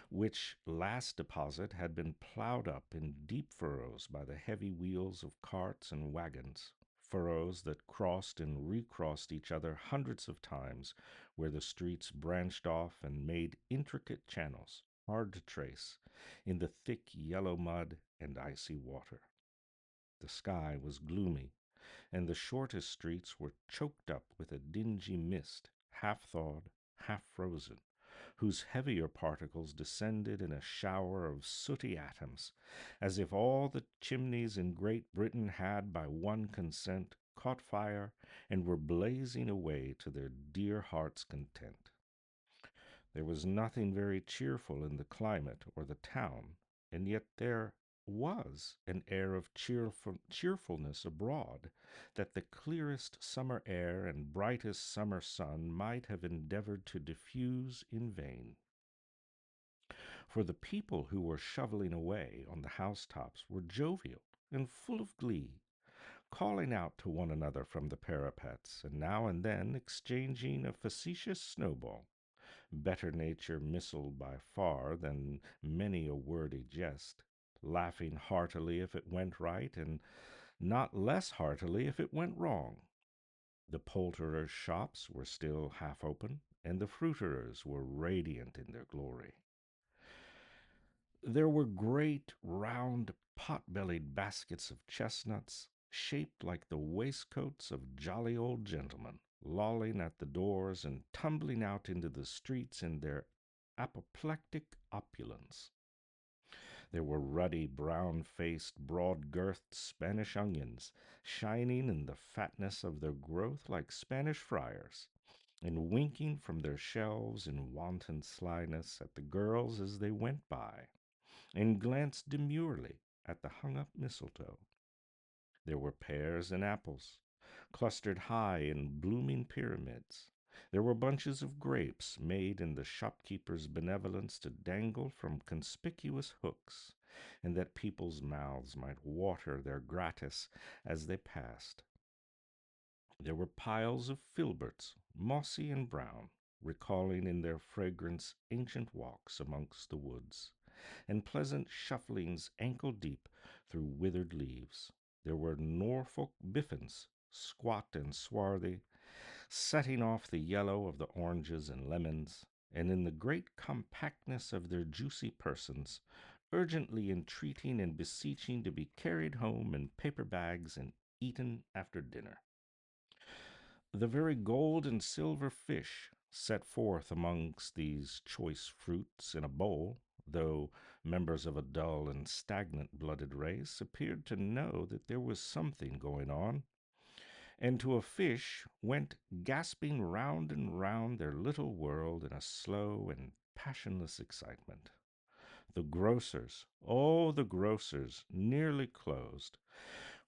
which last deposit had been plowed up in deep furrows by the heavy wheels of carts and wagons, furrows that crossed and recrossed each other hundreds of times, where the streets branched off and made intricate channels, hard to trace, in the thick yellow mud and icy water. The sky was gloomy, and the shortest streets were choked up with a dingy mist, half thawed, half frozen, whose heavier particles descended in a shower of sooty atoms, as if all the chimneys in Great Britain had, by one consent, caught fire and were blazing away to their dear hearts' content. There was nothing very cheerful in the climate or the town, and yet there was an air of cheerfulness abroad that the clearest summer air and brightest summer sun might have endeavored to diffuse in vain. For the people who were shoveling away on the housetops were jovial and full of glee, calling out to one another from the parapets, and now and then exchanging a facetious snowball, better nature missiled by far than many a wordy jest, laughing heartily if it went right, and not less heartily if it went wrong. The poulterers' shops were still half open, and the fruiterers were radiant in their glory. There were great, round, pot bellied baskets of chestnuts, shaped like the waistcoats of jolly old gentlemen, lolling at the doors and tumbling out into the streets in their apoplectic opulence. There were ruddy, brown faced, broad girthed Spanish onions, shining in the fatness of their growth like Spanish friars, and winking from their shelves in wanton slyness at the girls as they went by, and glanced demurely at the hung up mistletoe. There were pears and apples, clustered high in blooming pyramids. There were bunches of grapes made in the shopkeeper's benevolence to dangle from conspicuous hooks, and that people's mouths might water their gratis as they passed. There were piles of filberts, mossy and brown, recalling in their fragrance ancient walks amongst the woods, and pleasant shufflings ankle deep through withered leaves. There were Norfolk biffins, squat and swarthy, setting off the yellow of the oranges and lemons, and in the great compactness of their juicy persons, urgently entreating and beseeching to be carried home in paper bags and eaten after dinner. The very gold and silver fish set forth amongst these choice fruits in a bowl, though members of a dull and stagnant blooded race, appeared to know that there was something going on, and to a fish went gasping round and round their little world in a slow and passionless excitement. The grocers, oh, the grocers, nearly closed,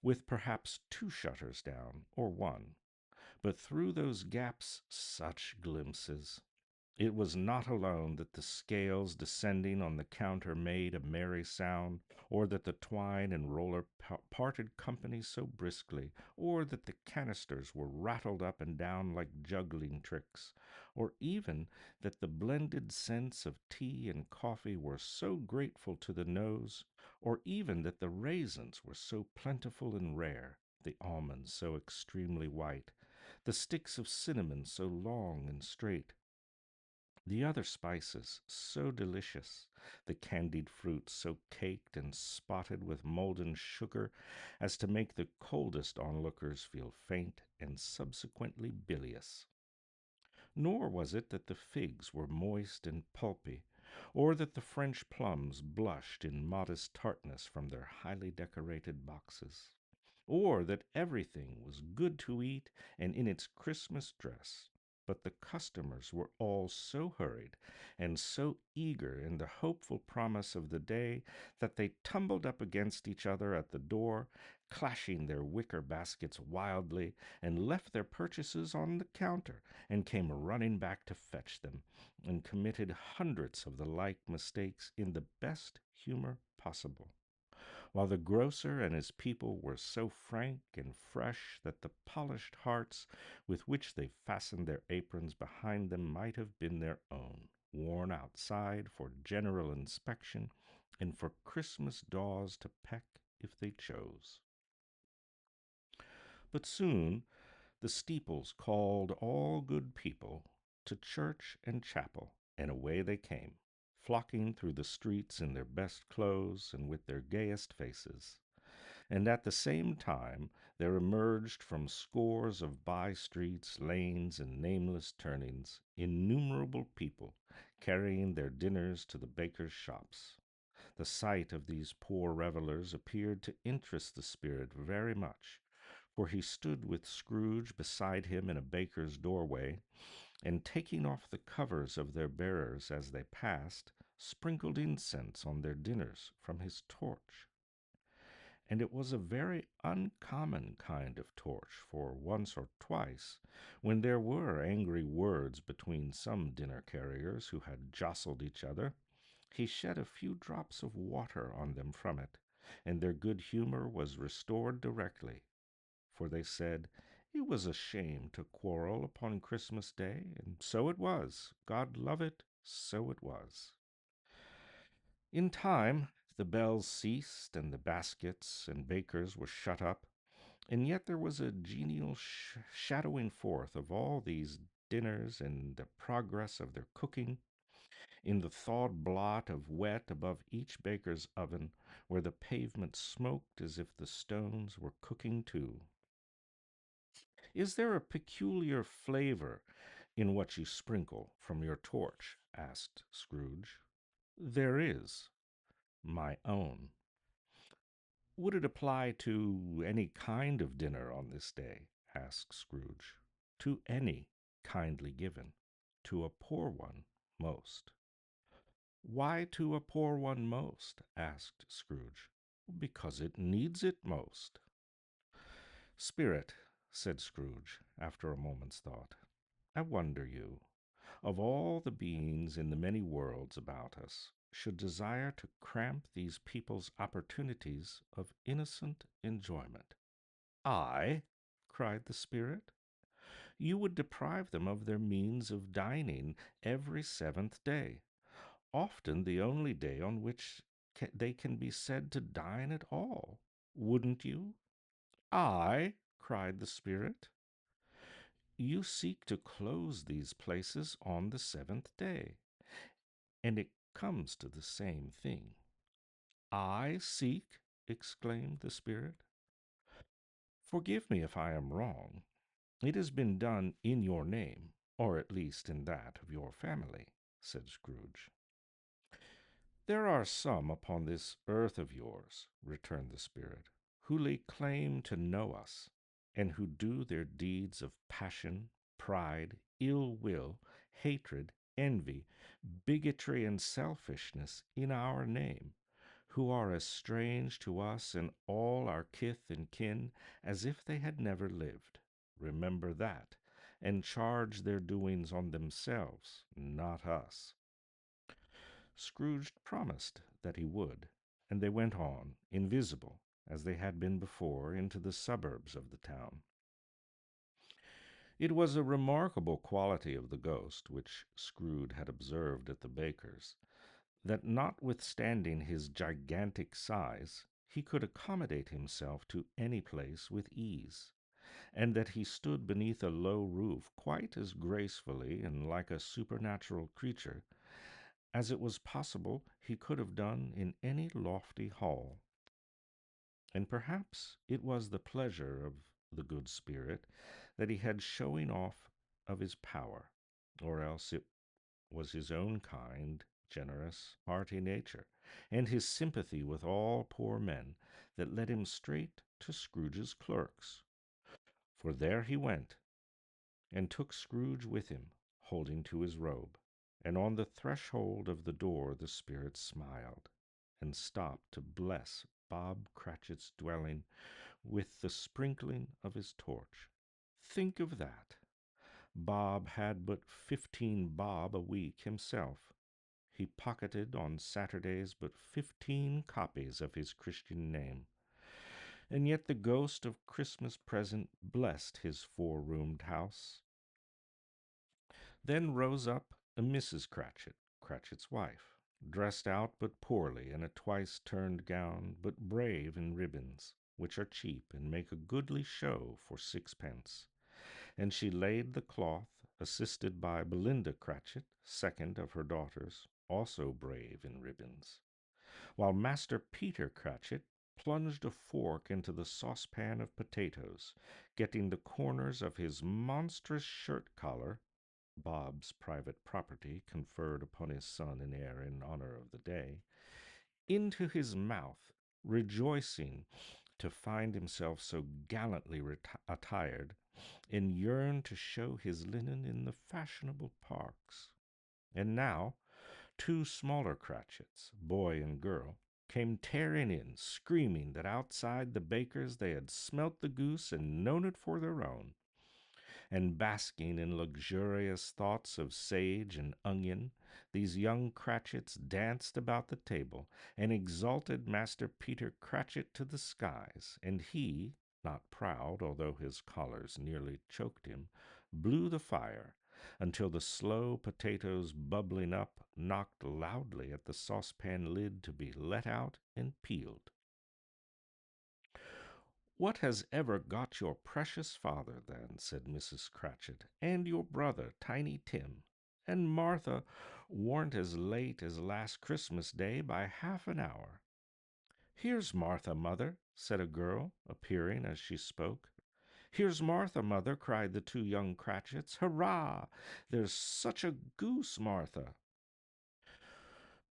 with perhaps two shutters down, or one, but through those gaps such glimpses! It was not alone that the scales descending on the counter made a merry sound, or that the twine and roller parted company so briskly, or that the canisters were rattled up and down like juggling tricks, or even that the blended scents of tea and coffee were so grateful to the nose, or even that the raisins were so plentiful and rare, the almonds so extremely white, the sticks of cinnamon so long and straight, the other spices so delicious, the candied fruits so caked and spotted with molten sugar as to make the coldest onlookers feel faint and subsequently bilious. Nor was it that the figs were moist and pulpy, or that the French plums blushed in modest tartness from their highly decorated boxes, or that everything was good to eat and in its Christmas dress. But the customers were all so hurried and so eager in the hopeful promise of the day that they tumbled up against each other at the door, clashing their wicker baskets wildly, and left their purchases on the counter, and came running back to fetch them, and committed hundreds of the like mistakes in the best humor possible, while the grocer and his people were so frank and fresh that the polished hearts with which they fastened their aprons behind them might have been their own, worn outside for general inspection and for Christmas daws to peck if they chose. But soon the steeples called all good people to church and chapel, and away they came, flocking through the streets in their best clothes and with their gayest faces. And at the same time there emerged from scores of by streets, lanes, and nameless turnings innumerable people carrying their dinners to the bakers' shops. The sight of these poor revelers appeared to interest the spirit very much, for he stood with Scrooge beside him in a baker's doorway, and taking off the covers of their bearers as they passed, sprinkled incense on their dinners from his torch. And it was a very uncommon kind of torch, for once or twice, when there were angry words between some dinner carriers who had jostled each other, he shed a few drops of water on them from it, and their good humor was restored directly, for they said it was a shame to quarrel upon Christmas Day, and so it was. God love it, so it was. In time the bells ceased, and the baskets and bakers were shut up, And yet there was a genial shadowing forth of all these dinners and the progress of their cooking in the thawed blot of wet above each baker's oven, where the pavement smoked as if the stones were cooking too. Is there a peculiar flavor in what you sprinkle from your torch? Asked Scrooge. There is, my own. Would it apply to any kind of dinner on this day? Asked Scrooge. To any, kindly given. To a poor one, most. Why to a poor one most? Asked Scrooge. Because it needs it most. Spirit, said Scrooge, after a moment's thought, I wonder you, of all the beings in the many worlds about us, should desire to cramp these people's opportunities of innocent enjoyment. I? Cried the spirit. You would deprive them of their means of dining every seventh day, often the only day on which they can be said to dine at all. Wouldn't you? I? Cried the spirit. You seek to close these places on the seventh day, and it comes to the same thing. I seek? Exclaimed the spirit. Forgive me if I am wrong. It has been done in your name, or at least in that of your family, said Scrooge. There are some upon this earth of yours, returned the spirit, who lay claim to know us, and who do their deeds of passion, pride, ill will, hatred, envy, bigotry, and selfishness in our name, who are as strange to us and all our kith and kin as if they had never lived. Remember that, and charge their doings on themselves, not us. Scrooge promised that he would, and they went on, invisible, as they had been before, into the suburbs of the town. It was a remarkable quality of the ghost which Scrooge had observed at the baker's, that notwithstanding his gigantic size, he could accommodate himself to any place with ease, and that he stood beneath a low roof quite as gracefully and like a supernatural creature as it was possible he could have done in any lofty hall. And perhaps it was the pleasure of the good spirit that he had showing off of his power, or else it was his own kind, generous, hearty nature, and his sympathy with all poor men, that led him straight to Scrooge's clerks. For there he went, and took Scrooge with him, holding to his robe. And on the threshold of the door the spirit smiled, and stopped to bless Bob Cratchit's dwelling with the sprinkling of his torch. Think of that! Bob had but 15 bob a week himself. He pocketed on Saturdays but 15 copies of his Christian name. And yet the ghost of Christmas present blessed his four-roomed house. Then rose up a Mrs. Cratchit, Cratchit's wife, dressed out but poorly in a twice-turned gown, but brave in ribbons, which are cheap and make a goodly show for sixpence. And she laid the cloth, assisted by Belinda Cratchit, second of her daughters, also brave in ribbons, while Master Peter Cratchit plunged a fork into the saucepan of potatoes, getting the corners of his monstrous shirt-collar, Bob's private property conferred upon his son and heir in honor of the day, into his mouth, rejoicing to find himself so gallantly attired, and yearned to show his linen in the fashionable parks. And now 2 smaller Cratchits, boy and girl, came tearing in, screaming that outside the baker's they had smelt the goose and known it for their own. And basking in luxurious thoughts of sage and onion, these young Cratchits danced about the table, and exalted Master Peter Cratchit to the skies, and he, not proud, although his collars nearly choked him, blew the fire, until the slow potatoes bubbling up knocked loudly at the saucepan lid to be let out and peeled. What has ever got your precious father, then? Said Mrs. Cratchit, and your brother, Tiny Tim, and Martha warn't as late as last Christmas Day by half an hour. Here's Martha, mother, said a girl, appearing as she spoke. Here's Martha, mother, cried the two young Cratchits. Hurrah! There's such a goose, Martha.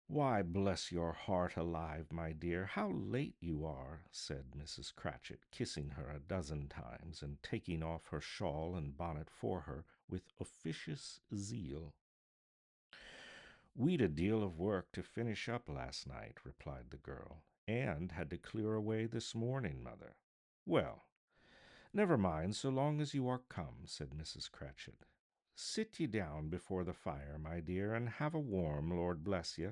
Why, bless your heart alive, my dear, how late you are, said Mrs. Cratchit, kissing her a dozen times and taking off her shawl and bonnet for her with officious zeal. We'd a deal of work to finish up last night, replied the girl, and had to clear away this morning, mother. Well, never mind, so long as you are come, said Mrs. Cratchit. Sit ye down before the fire, my dear, and have a warm, Lord bless ye.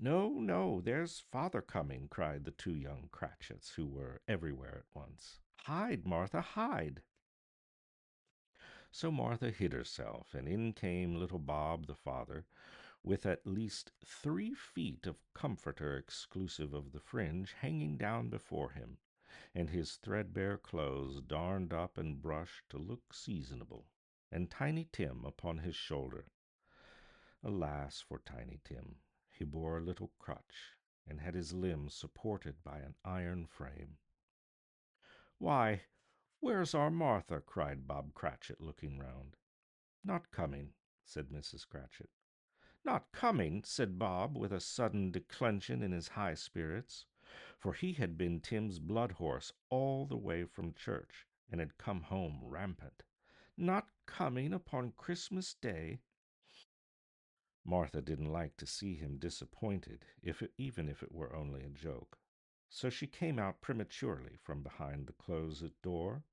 No, no, there's father coming, cried the two young Cratchits, who were everywhere at once. Hide, Martha, hide. So Martha hid herself, and in came little Bob the father, with at least 3 feet of comforter exclusive of the fringe hanging down before him, and his threadbare clothes darned up and brushed to look seasonable, and Tiny Tim upon his shoulder. Alas for Tiny Tim! He bore a little crutch, and had his limbs supported by an iron frame. Why, where's our Martha? Cried Bob Cratchit, looking round. Not coming, said Mrs. Cratchit. Not coming, said Bob, with a sudden declension in his high spirits, for he had been Tim's blood horse all the way from church, and had come home rampant. Not coming upon Christmas Day? Martha didn't like to see him disappointed, even if it were only a joke. So she came out prematurely from behind the closed door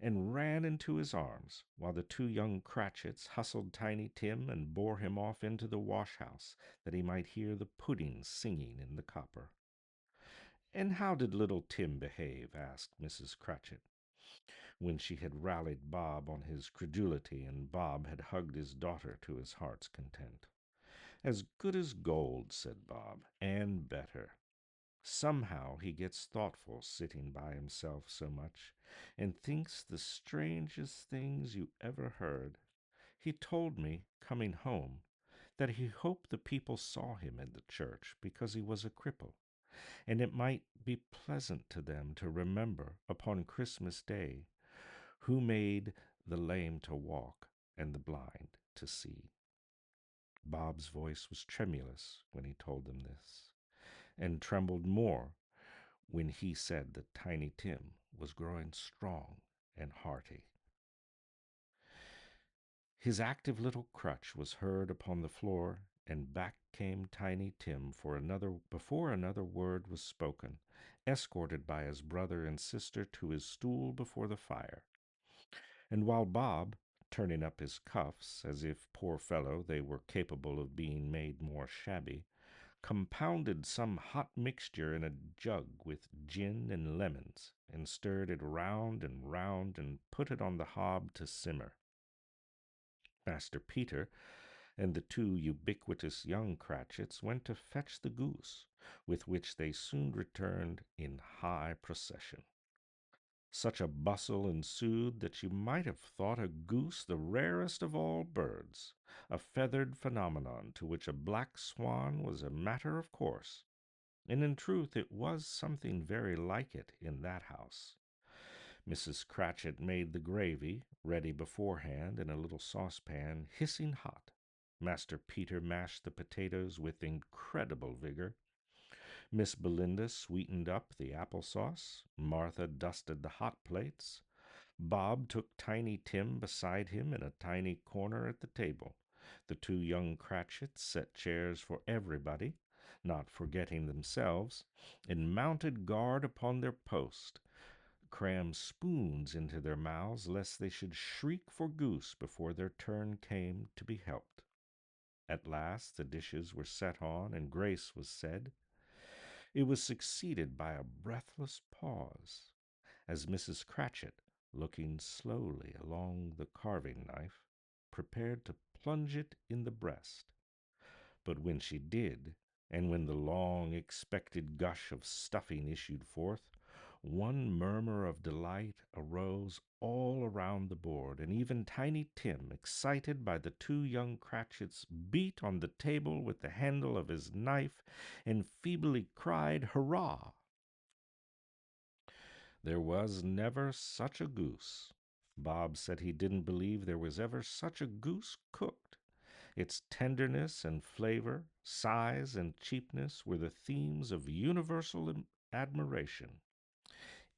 and ran into his arms, while the two young Cratchits hustled Tiny Tim and bore him off into the wash-house, that he might hear the pudding singing in the copper. And how did little Tim behave? Asked Mrs. Cratchit, when she had rallied Bob on his credulity, and Bob had hugged his daughter to his heart's content. As good as gold, said Bob, and better. Somehow he gets thoughtful sitting by himself so much, and thinks the strangest things you ever heard. He told me, coming home, that he hoped the people saw him in the church because he was a cripple, and it might be pleasant to them to remember upon Christmas Day who made the lame to walk and the blind to see. Bob's voice was tremulous when he told them this, and trembled more when he said that Tiny Tim was growing strong and hearty. His active little crutch was heard upon the floor, and back came Tiny Tim before another word was spoken, escorted by his brother and sister to his stool before the fire. And while Bob, turning up his cuffs, as if, poor fellow, they were capable of being made more shabby, compounded some hot mixture in a jug with gin and lemons, and stirred it round and round, and put it on the hob to simmer. Master Peter and the two ubiquitous young Cratchits went to fetch the goose, with which they soon returned in high procession. Such a bustle ensued that you might have thought a goose the rarest of all birds, a feathered phenomenon to which a black swan was a matter of course. And in truth it was something very like it in that house. Mrs. Cratchit made the gravy, ready beforehand in a little saucepan, hissing hot. Master Peter mashed the potatoes with incredible vigor. Miss Belinda sweetened up the apple sauce. Martha dusted the hot plates. Bob took Tiny Tim beside him in a tiny corner at the table. The two young Cratchits set chairs for everybody, not forgetting themselves, and mounted guard upon their post, crammed spoons into their mouths lest they should shriek for goose before their turn came to be helped. At last the dishes were set on, and grace was said. It was succeeded by a breathless pause, as Mrs. Cratchit, looking slowly along the carving knife, prepared to plunge it in the breast. But when she did, and when the long expected gush of stuffing issued forth, One murmur of delight arose all around the board, and even Tiny Tim, excited by the two young Cratchits, beat on the table with the handle of his knife and feebly cried, "Hurrah!" There was never such a goose. Bob said he didn't believe there was ever such a goose cooked. Its tenderness and flavor, size and cheapness were the themes of universal admiration.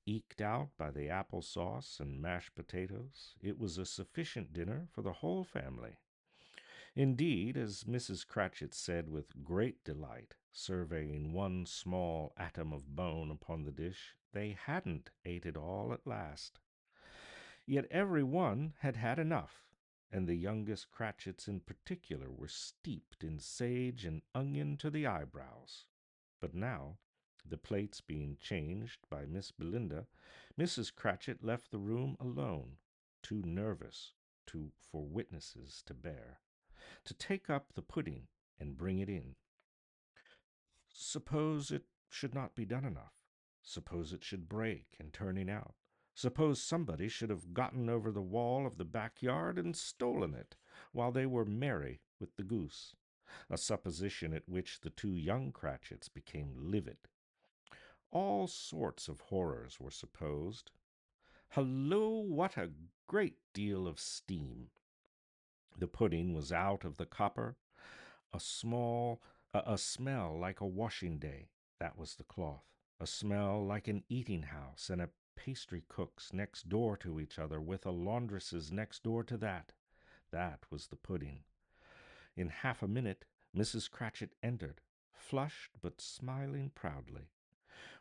Eked out by the apple sauce and mashed potatoes, it was a sufficient dinner for the whole family. Indeed, as Mrs. Cratchit said with great delight, surveying one small atom of bone upon the dish, they hadn't ate it all at last. Yet every one had had enough, and the youngest Cratchits in particular were steeped in sage and onion to the eyebrows. But now, the plates being changed by Miss Belinda, Mrs. Cratchit left the room alone, too nervous for witnesses to bear, to take up the pudding and bring it in. Suppose it should not be done enough? Suppose it should break in turning out? Suppose somebody should have gotten over the wall of the backyard and stolen it while they were merry with the goose? A supposition at which the two young Cratchits became livid. All sorts of horrors were supposed. Halloo, what a great deal of steam! The pudding was out of the copper. A smell like a washing day, that was the cloth. A smell like an eating house and a pastry cook's next door to each other, with a laundress's next door to that. That was the pudding. In half a minute, Mrs. Cratchit entered, flushed but smiling proudly.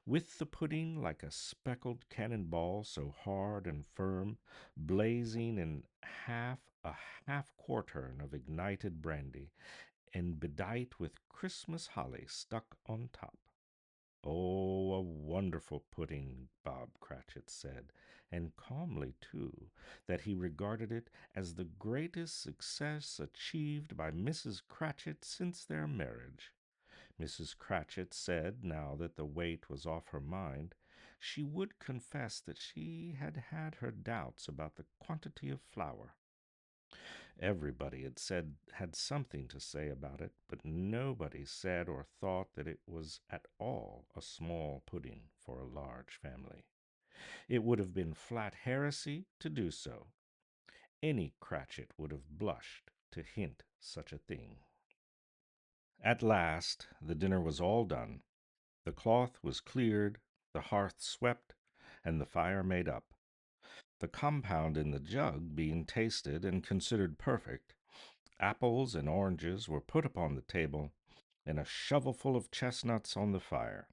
With the pudding like a speckled cannon ball, so hard and firm, blazing in a half quartern of ignited brandy, and bedight with Christmas holly stuck on top. Oh, a wonderful pudding, Bob Cratchit said, and calmly, too, that he regarded it as the greatest success achieved by Mrs. Cratchit since their marriage. Mrs. Cratchit said, now that the weight was off her mind, she would confess that she had had her doubts about the quantity of flour. Everybody had something to say about it, but nobody said or thought that it was at all a small pudding for a large family. It would have been flat heresy to do so. Any Cratchit would have blushed to hint such a thing. At last the dinner was all done. The cloth was cleared, the hearth swept, and the fire made up. The compound in the jug being tasted and considered perfect, apples and oranges were put upon the table, and a shovelful of chestnuts on the fire.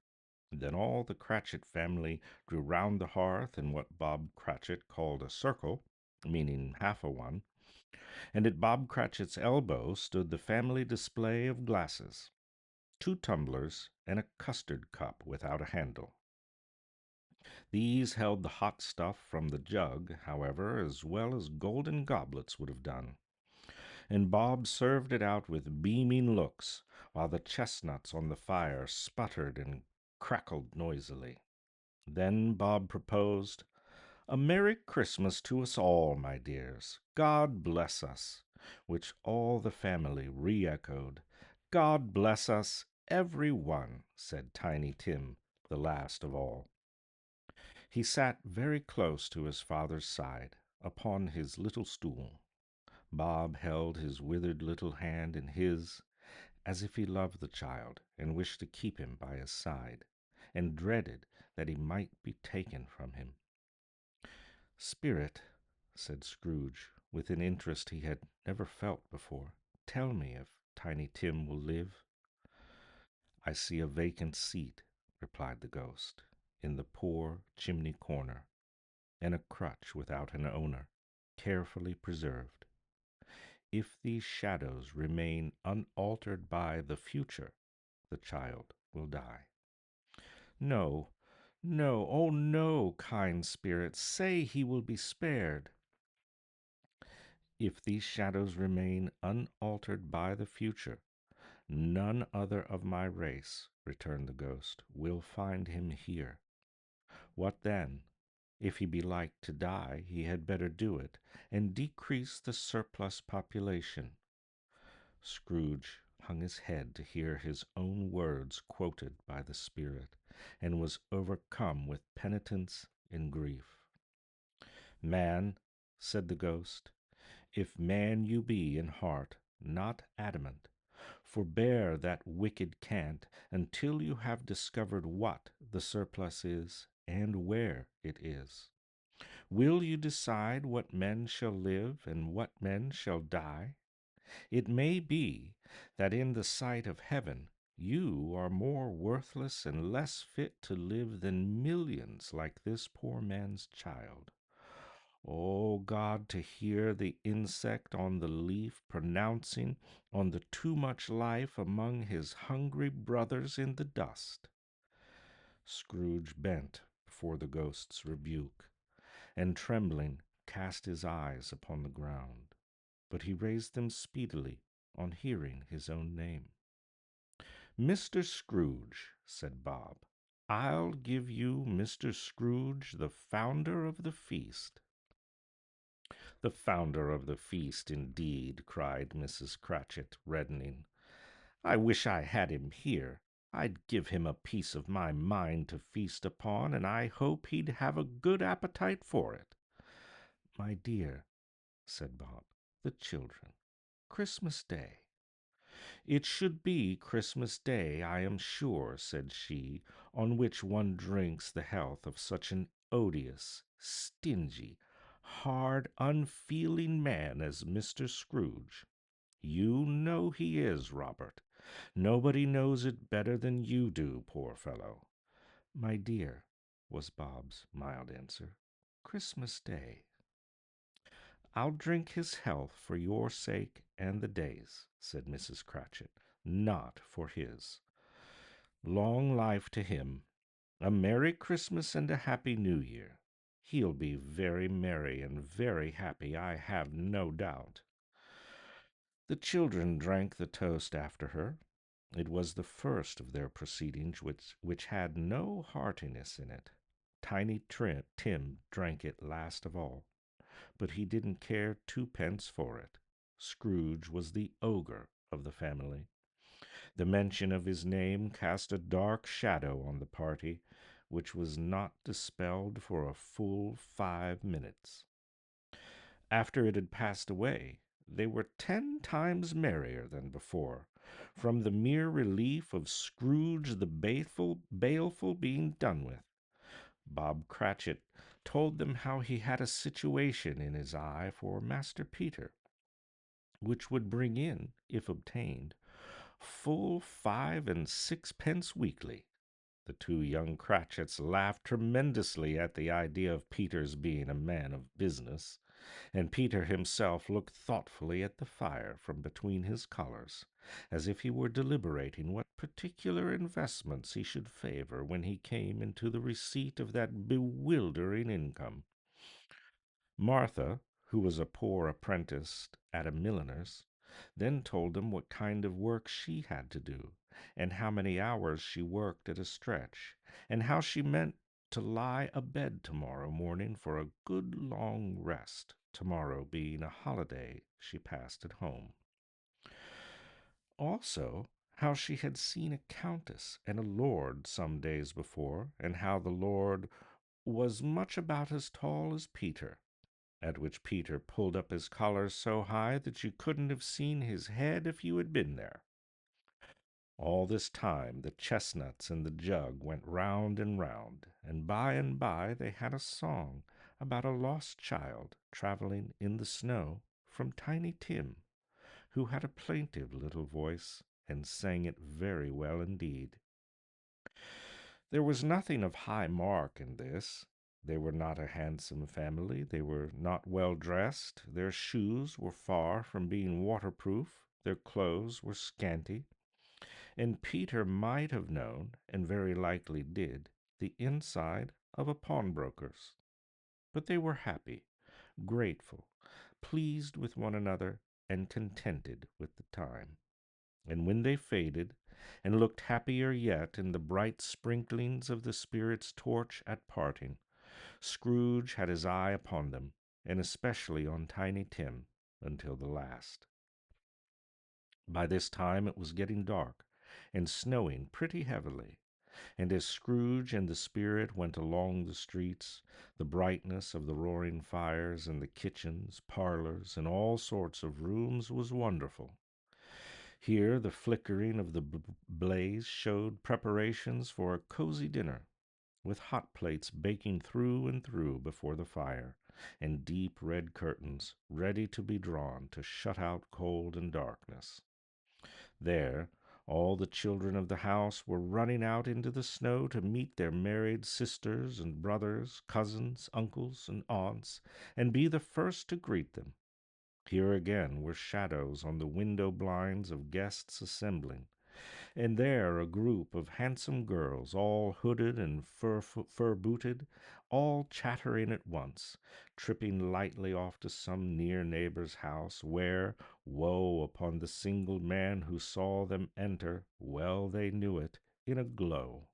Then all the Cratchit family drew round the hearth in what Bob Cratchit called a circle, meaning half a one, and at Bob Cratchit's elbow stood the family display of glasses, 2 tumblers and a custard cup without a handle. These held the hot stuff from the jug, however, as well as golden goblets would have done, and Bob served it out with beaming looks, while the chestnuts on the fire sputtered and crackled noisily. Then Bob proposed, "A Merry Christmas to us all, my dears. God bless us," which all the family re-echoed. "God bless us, every one," said Tiny Tim, the last of all. He sat very close to his father's side, upon his little stool. Bob held his withered little hand in his, as if he loved the child and wished to keep him by his side, and dreaded that he might be taken from him. "Spirit," said Scrooge, with an interest he had never felt before, "tell me if Tiny Tim will live." "I see a vacant seat," replied the ghost, "in the poor chimney corner, and a crutch without an owner, carefully preserved. If these shadows remain unaltered by the future, the child will die." "No, no, oh no, kind spirit, say he will be spared." "If these shadows remain unaltered by the future, none other of my race," returned the ghost, "will find him here. What then? If he be like to die, he had better do it, and decrease the surplus population. Scrooge hung his head to hear his own words quoted by the spirit, and was overcome with penitence and grief. Man, said the ghost, if man you be in heart, not adamant, forbear that wicked cant until you have discovered what the surplus is and where it is. Will you decide what men shall live and what men shall die? It may be that in the sight of heaven you are more worthless and less fit to live than millions like this poor man's child. O God, to hear the insect on the leaf pronouncing on the too much life among his hungry brothers in the dust. Scrooge bent before the ghost's rebuke, and trembling cast his eyes upon the ground. But he raised them speedily on hearing his own name. Mr. Scrooge, said Bob, I'll give you Mr. Scrooge, the founder of the feast. The founder of the feast, indeed, cried Mrs. Cratchit, reddening. I wish I had him here. I'd give him a piece of my mind to feast upon, and I hope he'd have a good appetite for it. My dear, said Bob, the children. Christmas Day. It should be Christmas Day, I am sure, said she, on which one drinks the health of such an odious, stingy, hard, unfeeling man as Mr. Scrooge. You know he is, Robert. Nobody knows it better than you do, poor fellow. My dear, was Bob's mild answer, Christmas Day. I'll drink his health for your sake and the day's, said Mrs. Cratchit, not for his. Long life to him, a Merry Christmas and a Happy New Year. He'll be very merry and very happy, I have no doubt. The children drank the toast after her. It was the first of their proceedings which had no heartiness in it. Tiny Tim drank it last of all, but he didn't care twopence for it. Scrooge was the ogre of the family. The mention of his name cast a dark shadow on the party, which was not dispelled for a full 5 minutes. After it had passed away, they were 10 times merrier than before, from the mere relief of Scrooge the baleful being done with. Bob Cratchit told them how he had a situation in his eye for Master Peter, which would bring in, if obtained, full 5 and 6 pence weekly. The two young Cratchits laughed tremendously at the idea of Peter's being a man of business, and Peter himself looked thoughtfully at the fire from between his collars, as if he were deliberating what particular investments he should favor when he came into the receipt of that bewildering income. Martha, who was a poor apprentice at a milliner's, then told them what kind of work she had to do, and how many hours she worked at a stretch, and how she meant to lie abed tomorrow morning for a good long rest, tomorrow being a holiday she passed at home. Also, how she had seen a countess and a lord some days before, and how the lord was much about as tall as Peter, at which Peter pulled up his collar so high that you couldn't have seen his head if you had been there. All this time the chestnuts in the jug went round and by they had a song about a lost child traveling in the snow from Tiny Tim, who had a plaintive little voice and sang it very well indeed. There was nothing of high mark in this. They were not a handsome family, they were not well dressed, their shoes were far from being waterproof, their clothes were scanty, and Peter might have known, and very likely did, the inside of a pawnbroker's. But they were happy, grateful, pleased with one another, and contented with the time. And when they faded, and looked happier yet in the bright sprinklings of the spirit's torch at parting. Scrooge had his eye upon them, and especially on Tiny Tim, until the last. By this time it was getting dark, and snowing pretty heavily, and as Scrooge and the spirit went along the streets, the brightness of the roaring fires in the kitchens, parlors, and all sorts of rooms was wonderful. Here the flickering of the blaze showed preparations for a cozy dinner, with hot plates baking through and through before the fire, and deep red curtains ready to be drawn to shut out cold and darkness. There, all the children of the house were running out into the snow to meet their married sisters and brothers, cousins, uncles, and aunts, and be the first to greet them. Here again were shadows on the window blinds of guests assembling, and there a group of handsome girls, all hooded and fur booted, all chattering at once, tripping lightly off to some near neighbor's house, where, woe upon the single man who saw them enter, well they knew it, in a glow.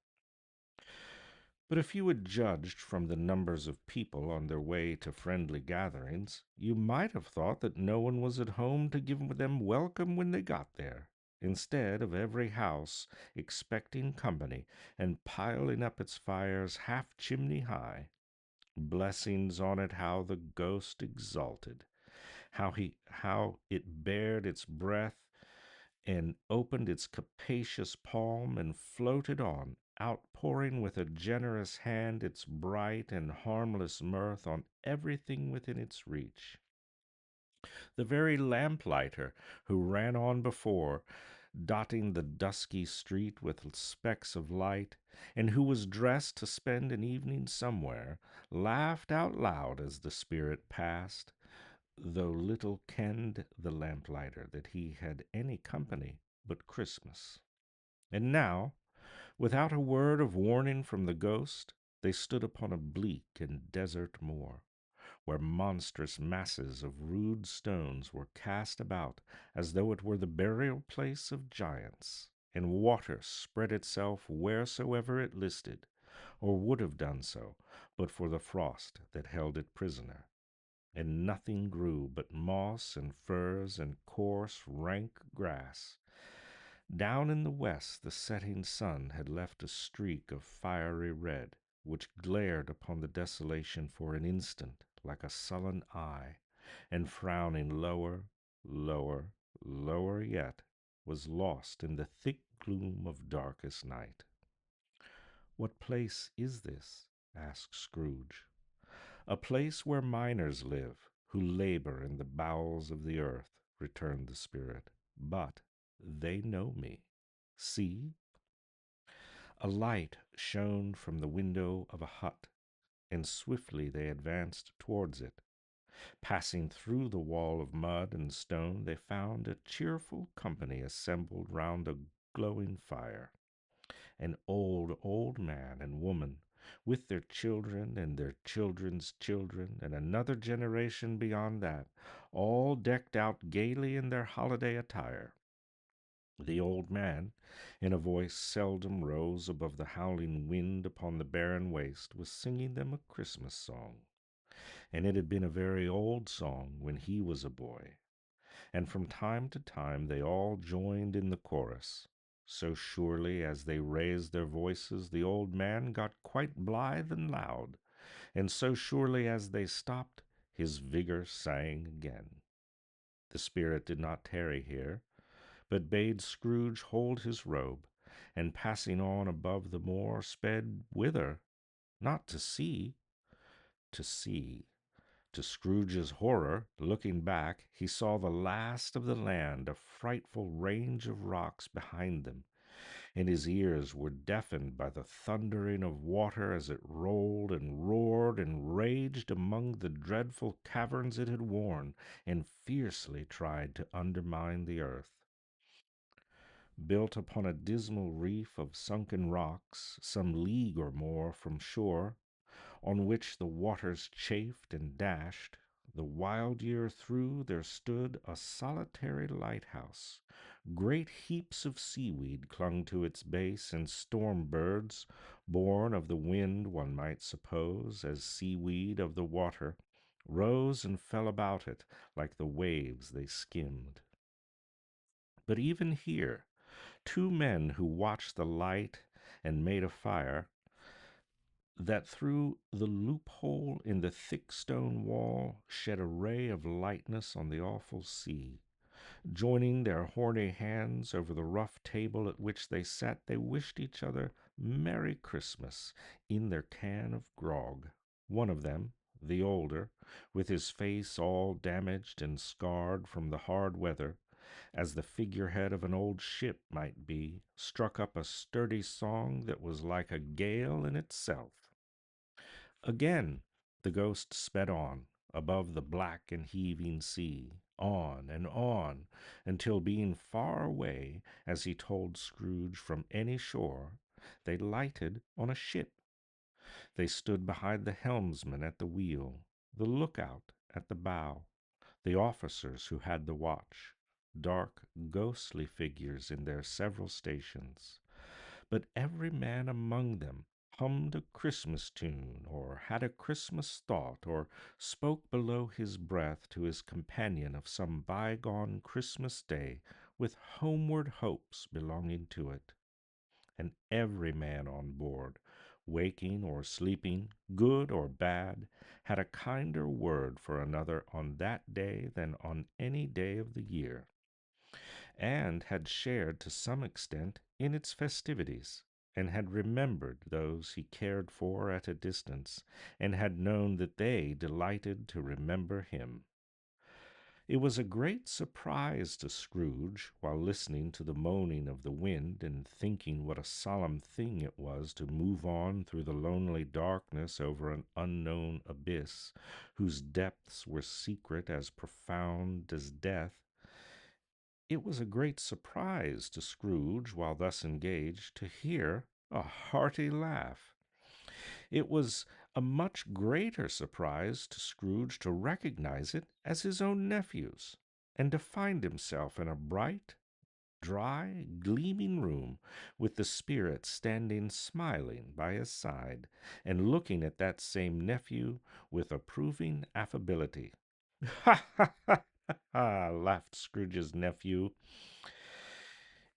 But if you had judged from the numbers of people on their way to friendly gatherings, you might have thought that no one was at home to give them welcome when they got there. Instead of every house expecting company and piling up its fires half chimney high, blessings on it how the ghost exulted, how it bared its breath and opened its capacious palm and floated on, outpouring with a generous hand its bright and harmless mirth on everything within its reach. The very lamplighter who ran on before, dotting the dusky street with specks of light, and who was dressed to spend an evening somewhere, laughed out loud as the spirit passed, though little kenned the lamplighter that he had any company but Christmas. And now, without a word of warning from the ghost, they stood upon a bleak and desert moor, where monstrous masses of rude stones were cast about as though it were the burial place of giants, and water spread itself wheresoever it listed, or would have done so but for the frost that held it prisoner, and nothing grew but moss and furze and coarse, rank grass. Down in the west the setting sun had left a streak of fiery red, which glared upon the desolation for an instant like a sullen eye, and frowning lower, lower, lower yet, was lost in the thick gloom of darkest night. "What place is this?" asked Scrooge. "A place where miners live, who labor in the bowels of the earth," returned the spirit. "But they know me. See!" A light shone from the window of a hut, and swiftly they advanced towards it. Passing through the wall of mud and stone, they found a cheerful company assembled round a glowing fire. An old, old man and woman, with their children and their children's children, and another generation beyond that, all decked out gaily in their holiday attire. The old man, in a voice seldom rose above the howling wind upon the barren waste, was singing them a Christmas song, and it had been a very old song when he was a boy, and from time to time they all joined in the chorus. So surely as they raised their voices, the old man got quite blithe and loud, and so surely as they stopped, his vigor sang again. The spirit did not tarry here, but bade Scrooge hold his robe, and passing on above the moor, sped whither? Not to see, to see. To Scrooge's horror, looking back, he saw the last of the land, a frightful range of rocks behind them, and his ears were deafened by the thundering of water as it rolled and roared and raged among the dreadful caverns it had worn, and fiercely tried to undermine the earth. Built upon a dismal reef of sunken rocks, some league or more from shore, on which the waters chafed and dashed, the wild year through there stood a solitary lighthouse. Great heaps of seaweed clung to its base, and storm birds, born of the wind, one might suppose, as seaweed of the water, rose and fell about it like the waves they skimmed. But even here, two men who watched the light and made a fire that through the loophole in the thick stone wall shed a ray of lightness on the awful sea. Joining their horny hands over the rough table at which they sat, they wished each other Merry Christmas in their can of grog. One of them, the older, with his face all damaged and scarred from the hard weather, as the figurehead of an old ship might be, struck up a sturdy song that was like a gale in itself. Again the ghost sped on, above the black and heaving sea, on, until being far away, as he told Scrooge, from any shore, they lighted on a ship. They stood behind the helmsman at the wheel, the lookout at the bow, the officers who had the watch, dark, ghostly figures in their several stations. But every man among them hummed a Christmas tune, or had a Christmas thought, or spoke below his breath to his companion of some bygone Christmas day with homeward hopes belonging to it. And every man on board, waking or sleeping, good or bad, had a kinder word for another on that day than on any day of the year, and had shared to some extent in its festivities, and had remembered those he cared for at a distance, and had known that they delighted to remember him. It was a great surprise to Scrooge, while listening to the moaning of the wind, and thinking what a solemn thing it was to move on through the lonely darkness over an unknown abyss, whose depths were secret as profound as death. It was a great surprise to Scrooge, while thus engaged, to hear a hearty laugh. It was a much greater surprise to Scrooge to recognize it as his own nephew's, and to find himself in a bright, dry, gleaming room, with the spirit standing smiling by his side, and looking at that same nephew with approving affability. "Ha, ha, ha, ha!" laughed Scrooge's nephew.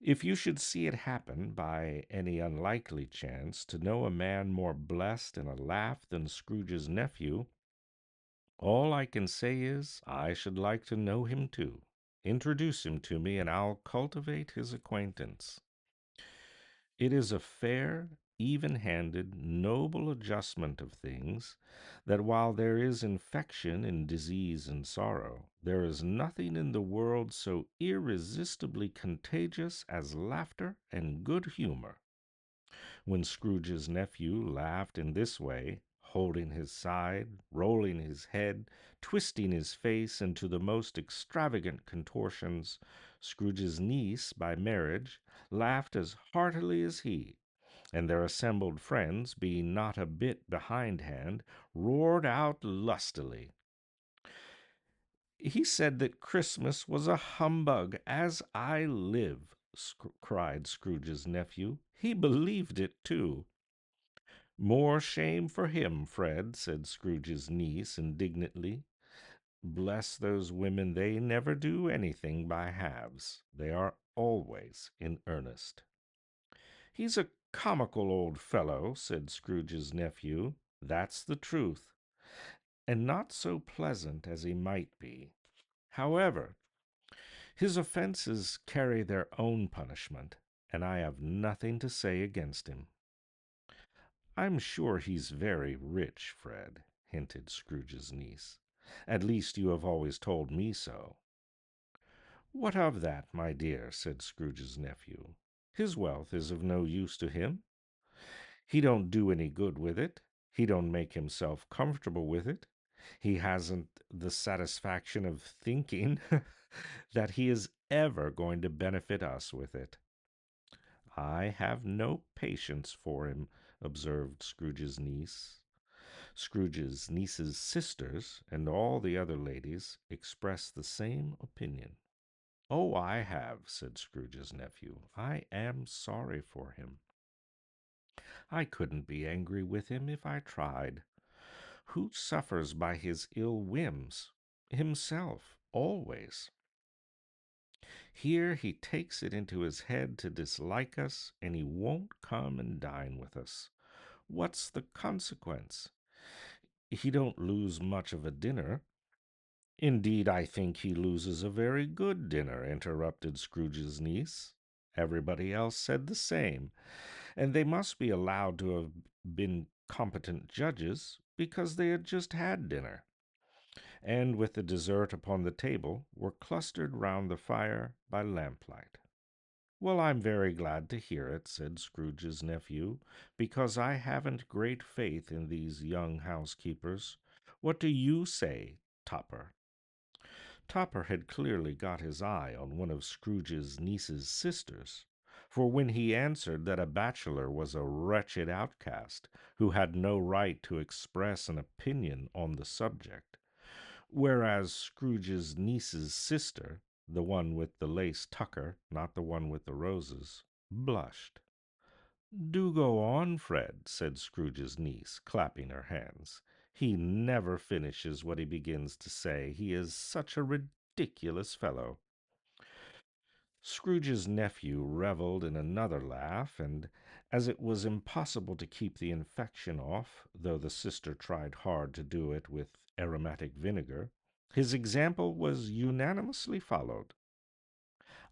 "If you should see it happen, by any unlikely chance, to know a man more blessed in a laugh than Scrooge's nephew, all I can say is, I should like to know him too. Introduce him to me, and I'll cultivate his acquaintance. It is a fair, even-handed, noble adjustment of things, that while there is infection in disease and sorrow, there is nothing in the world so irresistibly contagious as laughter and good humor." When Scrooge's nephew laughed in this way, holding his side, rolling his head, twisting his face into the most extravagant contortions, Scrooge's niece, by marriage, laughed as heartily as he, and their assembled friends, being not a bit behindhand, roared out lustily. "He said that Christmas was a humbug, as I live!" cried Scrooge's nephew. "He believed it, too." "More shame for him, Fred," said Scrooge's niece indignantly. "Bless those women, they never do anything by halves. They are always in earnest." "He's a comical old fellow," said Scrooge's nephew. "That's the truth, and not so pleasant as he might be. However, his offenses carry their own punishment, and I have nothing to say against him." "I'm sure he's very rich, Fred," hinted Scrooge's niece. "At least you have always told me so." "What of that, my dear?" said Scrooge's nephew. "His wealth is of no use to him. He don't do any good with it. He don't make himself comfortable with it. He hasn't the satisfaction of thinking that he is ever going to benefit us with it." "I have no patience for him," observed Scrooge's niece. Scrooge's niece's sisters and all the other ladies expressed the same opinion. "Oh, I have," said Scrooge's nephew. "I am sorry for him. I couldn't be angry with him if I tried. Who suffers by his ill whims? Himself, always. Here he takes it into his head to dislike us, and he won't come and dine with us. What's the consequence? He don't lose much of a dinner." "Indeed, I think he loses a very good dinner," interrupted Scrooge's niece. Everybody else said the same, and they must be allowed to have been competent judges, because they had just had dinner, and with the dessert upon the table were clustered round the fire by lamplight. "Well, I'm very glad to hear it," said Scrooge's nephew, "because I haven't great faith in these young housekeepers. What do you say, Topper?" Topper had clearly got his eye on one of Scrooge's niece's sisters, for when he answered that a bachelor was a wretched outcast who had no right to express an opinion on the subject, whereas Scrooge's niece's sister, the one with the lace tucker, not the one with the roses, blushed. "Do go on, Fred," said Scrooge's niece, clapping her hands. "He never finishes what he begins to say. He is such a ridiculous fellow." Scrooge's nephew revelled in another laugh, and as it was impossible to keep the infection off, though the sister tried hard to do it with aromatic vinegar, his example was unanimously followed.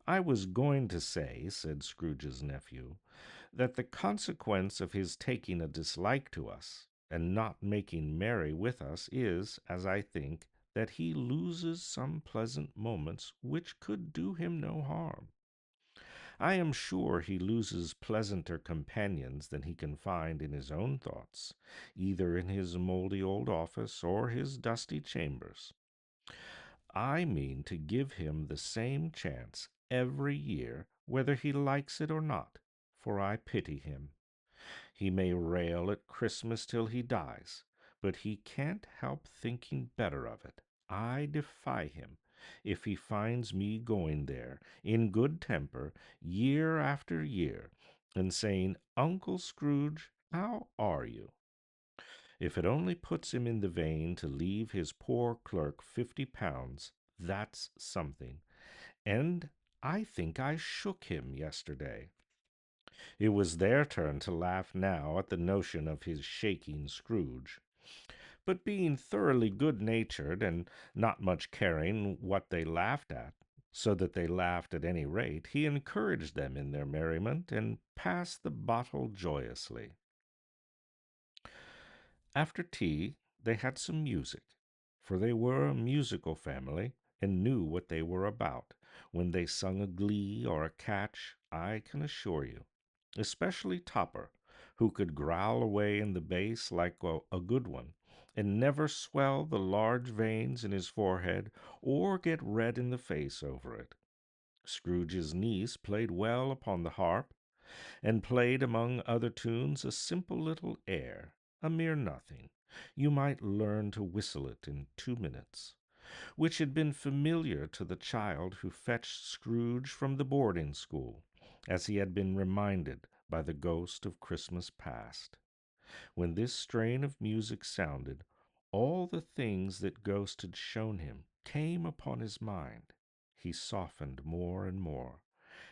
"I was going to say," said Scrooge's nephew, "that the consequence of his taking a dislike to us, and not making merry with us, is, as I think, that he loses some pleasant moments which could do him no harm. I am sure he loses pleasanter companions than he can find in his own thoughts, either in his mouldy old office or his dusty chambers. I mean to give him the same chance every year, whether he likes it or not, for I pity him. He may rail at Christmas till he dies, but he can't help thinking better of it. I defy him, if he finds me going there, in good temper, year after year, and saying, 'Uncle Scrooge, how are you?' If it only puts him in the vein to leave his poor clerk £50, that's something. And I think I shook him yesterday." It was their turn to laugh now at the notion of his shaking Scrooge. But being thoroughly good-natured, and not much caring what they laughed at, so that they laughed at any rate, he encouraged them in their merriment, and passed the bottle joyously. After tea they had some music, for they were a musical family, and knew what they were about, when they sung a glee or a catch, I can assure you. Especially Topper, who could growl away in the bass like a good one, and never swell the large veins in his forehead, or get red in the face over it. Scrooge's niece played well upon the harp, and played among other tunes a simple little air, a mere nothing. You might learn to whistle it in 2 minutes, which had been familiar to the child who fetched Scrooge from the boarding school, as he had been reminded by the ghost of Christmas past. When this strain of music sounded, all the things that ghost had shown him came upon his mind. He softened more and more,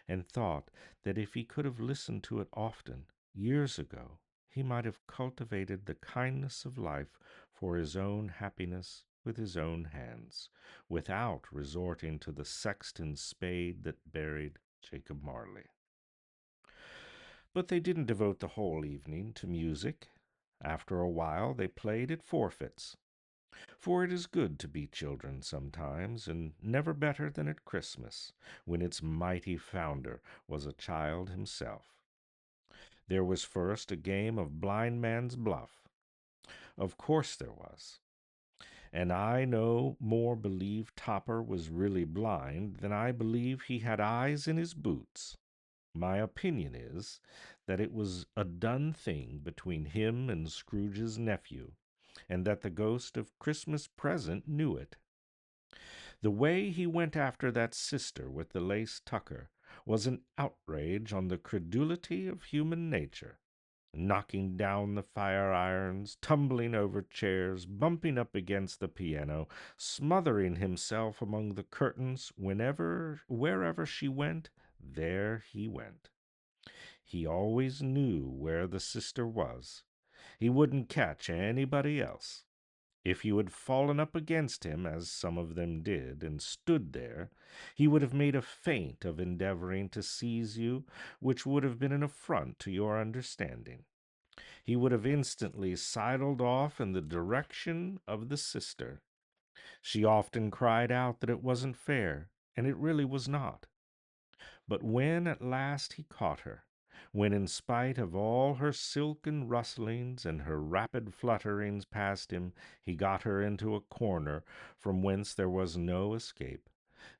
and thought that if he could have listened to it often, years ago, he might have cultivated the kindness of life for his own happiness with his own hands, without resorting to the sexton's spade that buried Jacob Marley. But they didn't devote the whole evening to music. After a while they played at forfeits, for it is good to be children sometimes, and never better than at Christmas, when its mighty founder was a child himself. There was first a game of blind man's buff. Of course there was. And I no more believe Topper was really blind than I believe he had eyes in his boots. My opinion is that it was a done thing between him and Scrooge's nephew, and that the ghost of Christmas present knew it. The way he went after that sister with the lace tucker was an outrage on the credulity of human nature, knocking down the fire irons, tumbling over chairs, bumping up against the piano, smothering himself among the curtains wherever she went, there he went. He always knew where the sister was. He wouldn't catch anybody else. If you had fallen up against him, as some of them did, and stood there, he would have made a feint of endeavoring to seize you, which would have been an affront to your understanding. He would have instantly sidled off in the direction of the sister. She often cried out that it wasn't fair, and it really was not. But when at last he caught her, when in spite of all her silken rustlings and her rapid flutterings past him, he got her into a corner from whence there was no escape,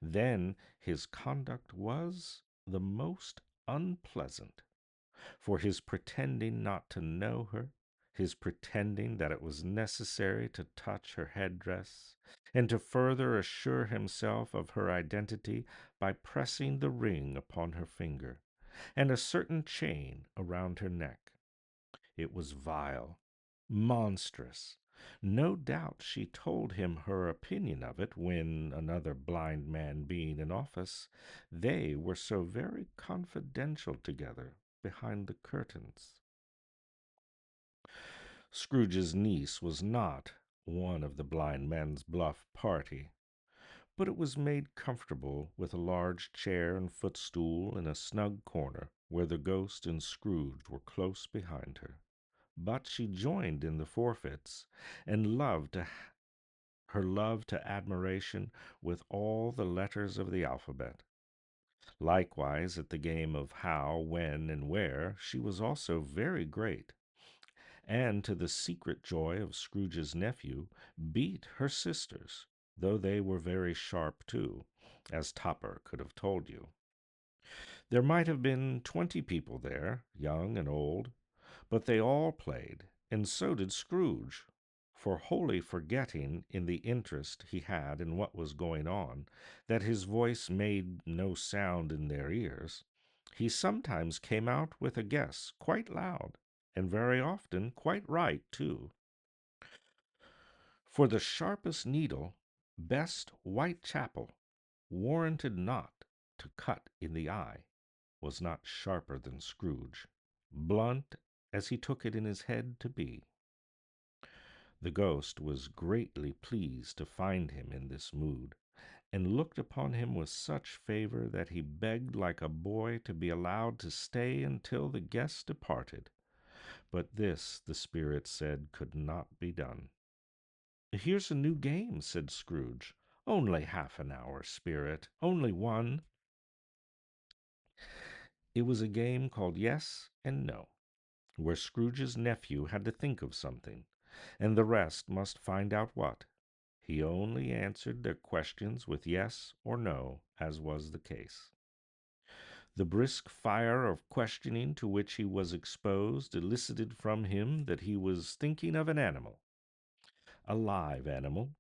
then his conduct was the most unpleasant. For his pretending not to know her, his pretending that it was necessary to touch her headdress, and to further assure himself of her identity by pressing the ring upon her finger, and a certain chain around her neck. It was vile, monstrous. No doubt she told him her opinion of it when, another blind man being in office, they were so very confidential together behind the curtains. Scrooge's niece was not one of the blind man's bluff party, but it was made comfortable with a large chair and footstool in a snug corner where the ghost and Scrooge were close behind her. But she joined in the forfeits, and her love to admiration with all the letters of the alphabet. Likewise, at the game of how, when, and where, she was also very great, and to the secret joy of Scrooge's nephew, beat her sisters, though they were very sharp too, as Topper could have told you. There might have been 20 people there, young and old, but they all played, and so did Scrooge, for wholly forgetting, in the interest he had in what was going on, that his voice made no sound in their ears, he sometimes came out with a guess quite loud, and very often quite right, too. For the sharpest needle, best Whitechapel, warranted not to cut in the eye, was not sharper than Scrooge, blunt as he took it in his head to be. The ghost was greatly pleased to find him in this mood, and looked upon him with such favor that he begged like a boy to be allowed to stay until the guests departed. But this, the spirit said, could not be done. "Here's a new game," said Scrooge. "Only half an hour, spirit, only one." It was a game called Yes and No, where Scrooge's nephew had to think of something, and the rest must find out what. He only answered their questions with yes or no, as was the case. The brisk fire of questioning to which he was exposed elicited from him that he was thinking of an animal, a live animal,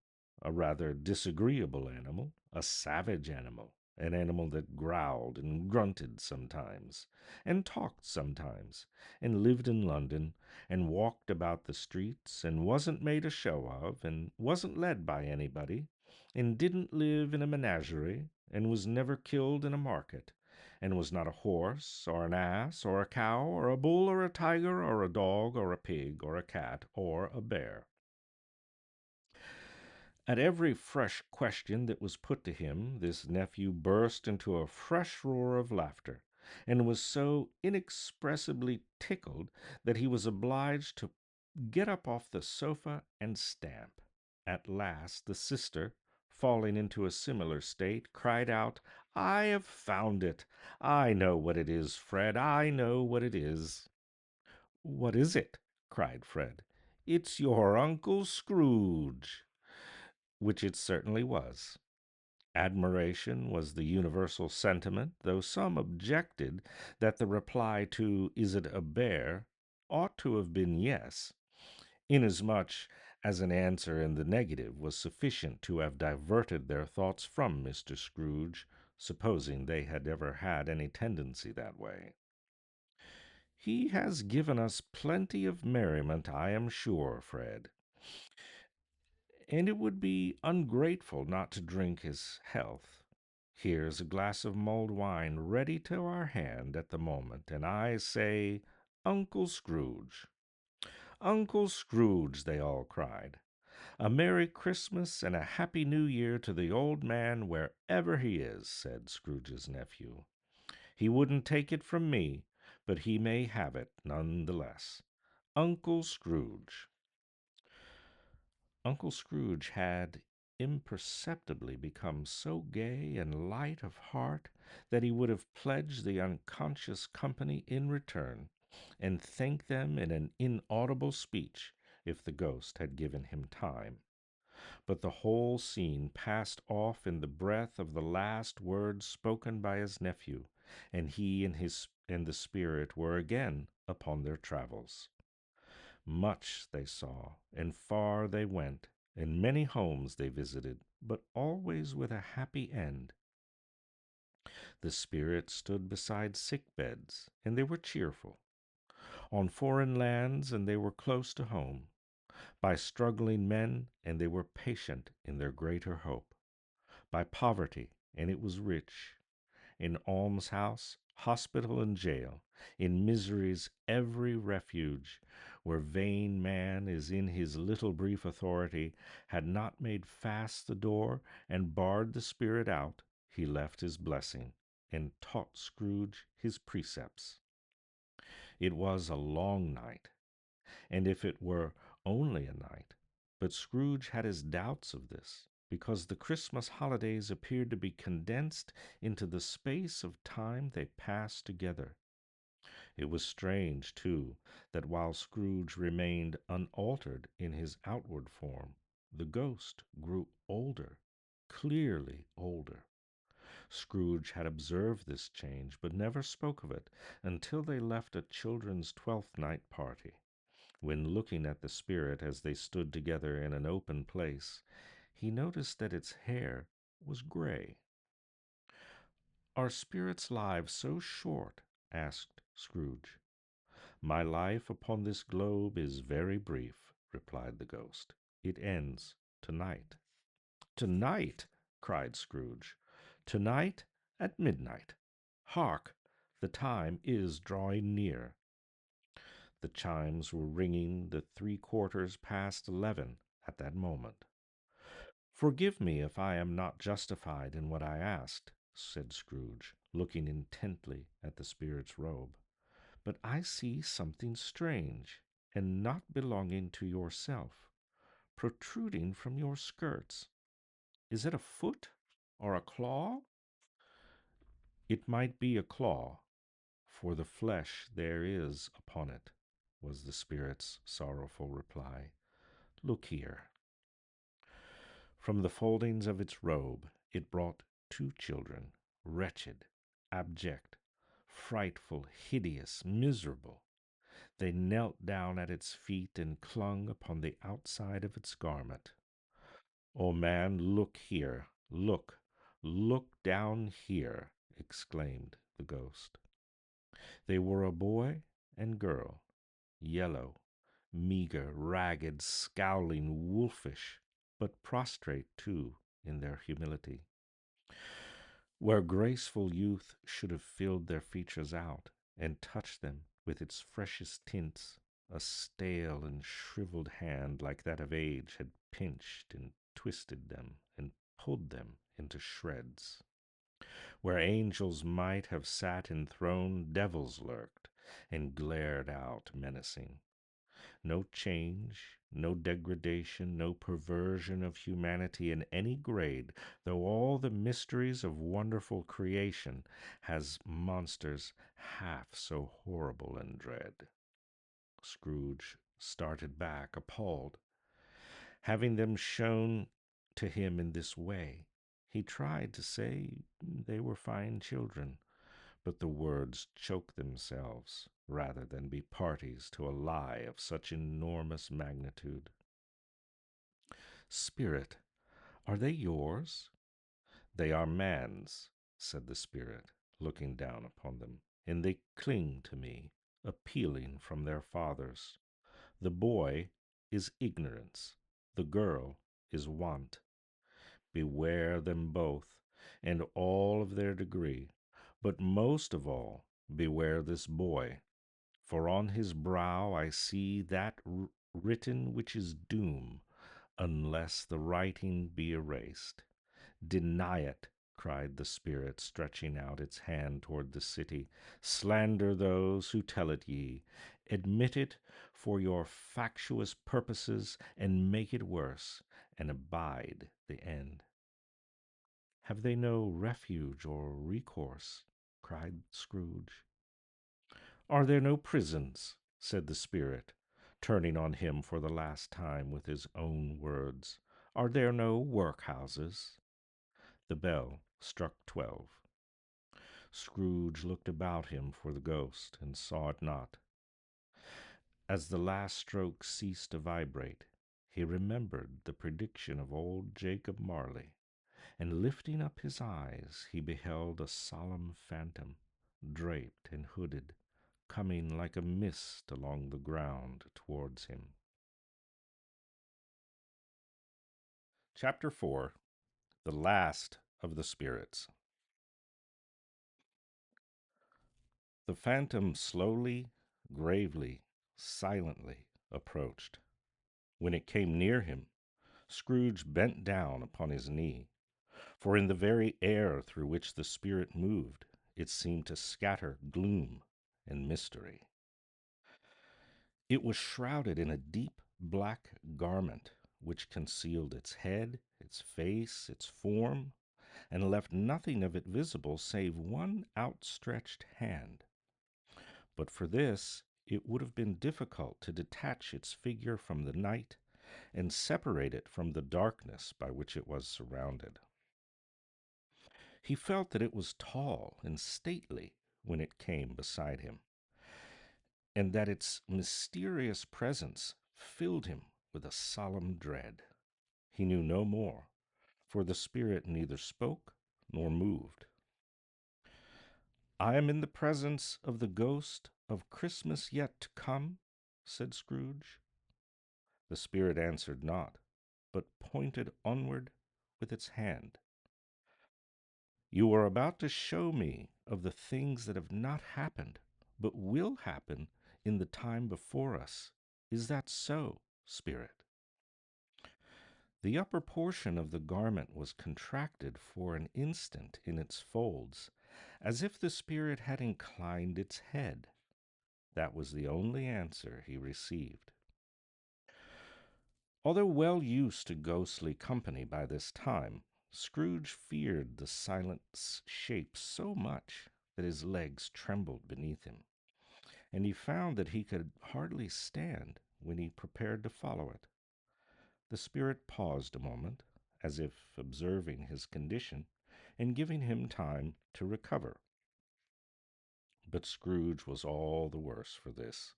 a rather disagreeable animal, a savage animal, an animal that growled and grunted sometimes, and talked sometimes, and lived in London, and walked about the streets, and wasn't made a show of, and wasn't led by anybody, and didn't live in a menagerie, and was never killed in a market, and was not a horse, or an ass, or a cow, or a bull, or a tiger, or a dog, or a pig, or a cat, or a bear. At every fresh question that was put to him, this nephew burst into a fresh roar of laughter, and was so inexpressibly tickled that he was obliged to get up off the sofa and stamp. At last the sister, falling into a similar state, cried out, "I have found it! I know what it is, Fred, I know what it is." "What is it?" cried Fred. "It's your Uncle Scrooge." Which it certainly was. Admiration was the universal sentiment, though some objected that the reply to "Is it a bear?" ought to have been yes, inasmuch as an answer in the negative was sufficient to have diverted their thoughts from Mr. Scrooge, supposing they had ever had any tendency that way. He has given us plenty of merriment, I am sure, Fred, and it would be ungrateful not to drink his health. Here's a glass of mulled wine ready to our hand at the moment, and I say, Uncle Scrooge. Uncle Scrooge, they all cried. A Merry Christmas and a Happy New Year to the old man wherever he is, said Scrooge's nephew. He wouldn't take it from me, but he may have it none the less. Uncle Scrooge. Uncle Scrooge had imperceptibly become so gay and light of heart that he would have pledged the unconscious company in return, and thanked them in an inaudible speech if the ghost had given him time. But the whole scene passed off in the breath of the last words spoken by his nephew, and he and the spirit were again upon their travels. Much they saw, and far they went, and many homes they visited, but always with a happy end. The spirits stood beside sick beds, and they were cheerful. On foreign lands, and they were close to home. By struggling men, and they were patient in their greater hope. By poverty, and it was rich. In almshouse, hospital, and jail, in misery's every refuge, where vain man is in his little brief authority, had not made fast the door and barred the spirit out, he left his blessing, and taught Scrooge his precepts. It was a long night, and if it were only a night, but Scrooge had his doubts of this, because the Christmas holidays appeared to be condensed into the space of time they passed together. It was strange, too, that while Scrooge remained unaltered in his outward form, the ghost grew older, clearly older. Scrooge had observed this change, but never spoke of it until they left a children's Twelfth Night party, when looking at the spirit as they stood together in an open place, he noticed that its hair was gray. Are spirits' lives so short? Asked Scrooge. My life upon this globe is very brief, replied the ghost. It ends tonight. Tonight? Cried Scrooge. Tonight at midnight. Hark! The time is drawing near. The chimes were ringing the 3/4 past 11 at that moment. Forgive me if I am not justified in what I asked, said Scrooge, looking intently at the spirit's robe, but I see something strange, and not belonging to yourself, protruding from your skirts. Is it a foot or a claw? It might be a claw, for the flesh there is upon it, was the spirit's sorrowful reply. Look here. From the foldings of its robe it brought 2 children, wretched, abject, frightful, hideous, miserable. They knelt down at its feet and clung upon the outside of its garment. O man, look here, look down here, exclaimed the ghost. They were a boy and girl, yellow, meager, ragged, scowling, wolfish, but prostrate, too, in their humility. Where graceful youth should have filled their features out and touched them with its freshest tints, a stale and shriveled hand like that of age had pinched and twisted them and pulled them into shreds. Where angels might have sat enthroned, devils lurked and glared out menacing. No change, no degradation, no perversion of humanity in any grade, though all the mysteries of wonderful creation has monsters half so horrible and dread. Scrooge started back, appalled. Having them shown to him in this way, he tried to say they were fine children, but the words choke themselves rather than be parties to a lie of such enormous magnitude. Spirit, are they yours? They are man's, said the spirit, looking down upon them, and they cling to me, appealing from their fathers. The boy is ignorance, the girl is want. Beware them both, and all of their degree, but most of all, beware this boy, for on his brow I see that written which is doom, unless the writing be erased. Deny it, cried the spirit, stretching out its hand toward the city. Slander those who tell it ye. Admit it for your factious purposes, and make it worse, and abide the end. Have they no refuge or recourse? Cried Scrooge. Are there no prisons? Said the spirit, turning on him for the last time with his own words. Are there no workhouses? The bell struck 12. Scrooge looked about him for the ghost, and saw it not. As the last stroke ceased to vibrate, he remembered the prediction of old Jacob Marley, and lifting up his eyes, he beheld a solemn phantom, draped and hooded, coming like a mist along the ground towards him. Chapter 4. The Last of the Spirits. The phantom slowly, gravely, silently approached. When it came near him, Scrooge bent down upon his knee, for in the very air through which the spirit moved, it seemed to scatter gloom and mystery. It was shrouded in a deep black garment which concealed its head, its face, its form, and left nothing of it visible save one outstretched hand. But for this, it would have been difficult to detach its figure from the night and separate it from the darkness by which it was surrounded. He felt that it was tall and stately when it came beside him, and that its mysterious presence filled him with a solemn dread. He knew no more, for the spirit neither spoke nor moved. I am in the presence of the ghost of Christmas yet to come, said Scrooge. The spirit answered not, but pointed onward with its hand. You are about to show me of the things that have not happened, but will happen in the time before us. Is that so, spirit? The upper portion of the garment was contracted for an instant in its folds, as if the spirit had inclined its head. That was the only answer he received. Although well used to ghostly company by this time, Scrooge feared the silent shape so much that his legs trembled beneath him, and he found that he could hardly stand when he prepared to follow it. The spirit paused a moment, as if observing his condition and giving him time to recover. But Scrooge was all the worse for this.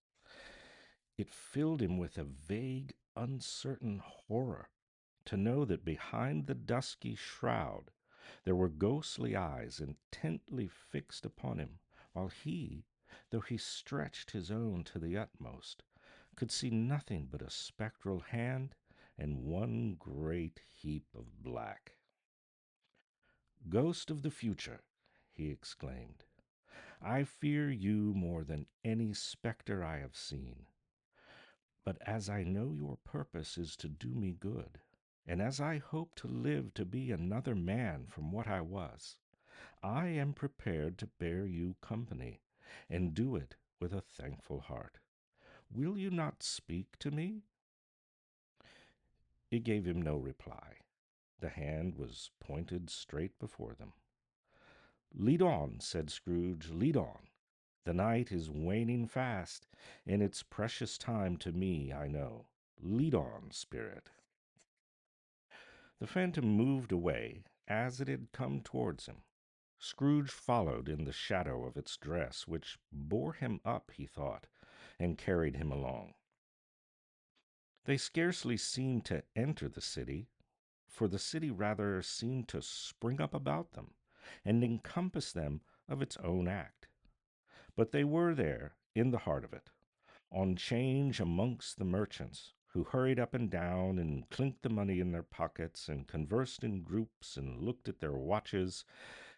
It filled him with a vague, uncertain horror to know that behind the dusky shroud there were ghostly eyes intently fixed upon him, while he, though he stretched his own to the utmost, could see nothing but a spectral hand and one great heap of black. Ghost of the future, he exclaimed, I fear you more than any spectre I have seen. But as I know your purpose is to do me good, and as I hope to live to be another man from what I was, I am prepared to bear you company, and do it with a thankful heart. Will you not speak to me? It gave him no reply. The hand was pointed straight before them. Lead on, said Scrooge, lead on. The night is waning fast, and it's precious time to me, I know. Lead on, spirit. The phantom moved away as it had come towards him. Scrooge followed in the shadow of its dress, which bore him up, he thought, and carried him along. They scarcely seemed to enter the city, for the city rather seemed to spring up about them and encompass them of its own act. But they were there, in the heart of it, on change amongst the merchants, who hurried up and down and clinked the money in their pockets and conversed in groups and looked at their watches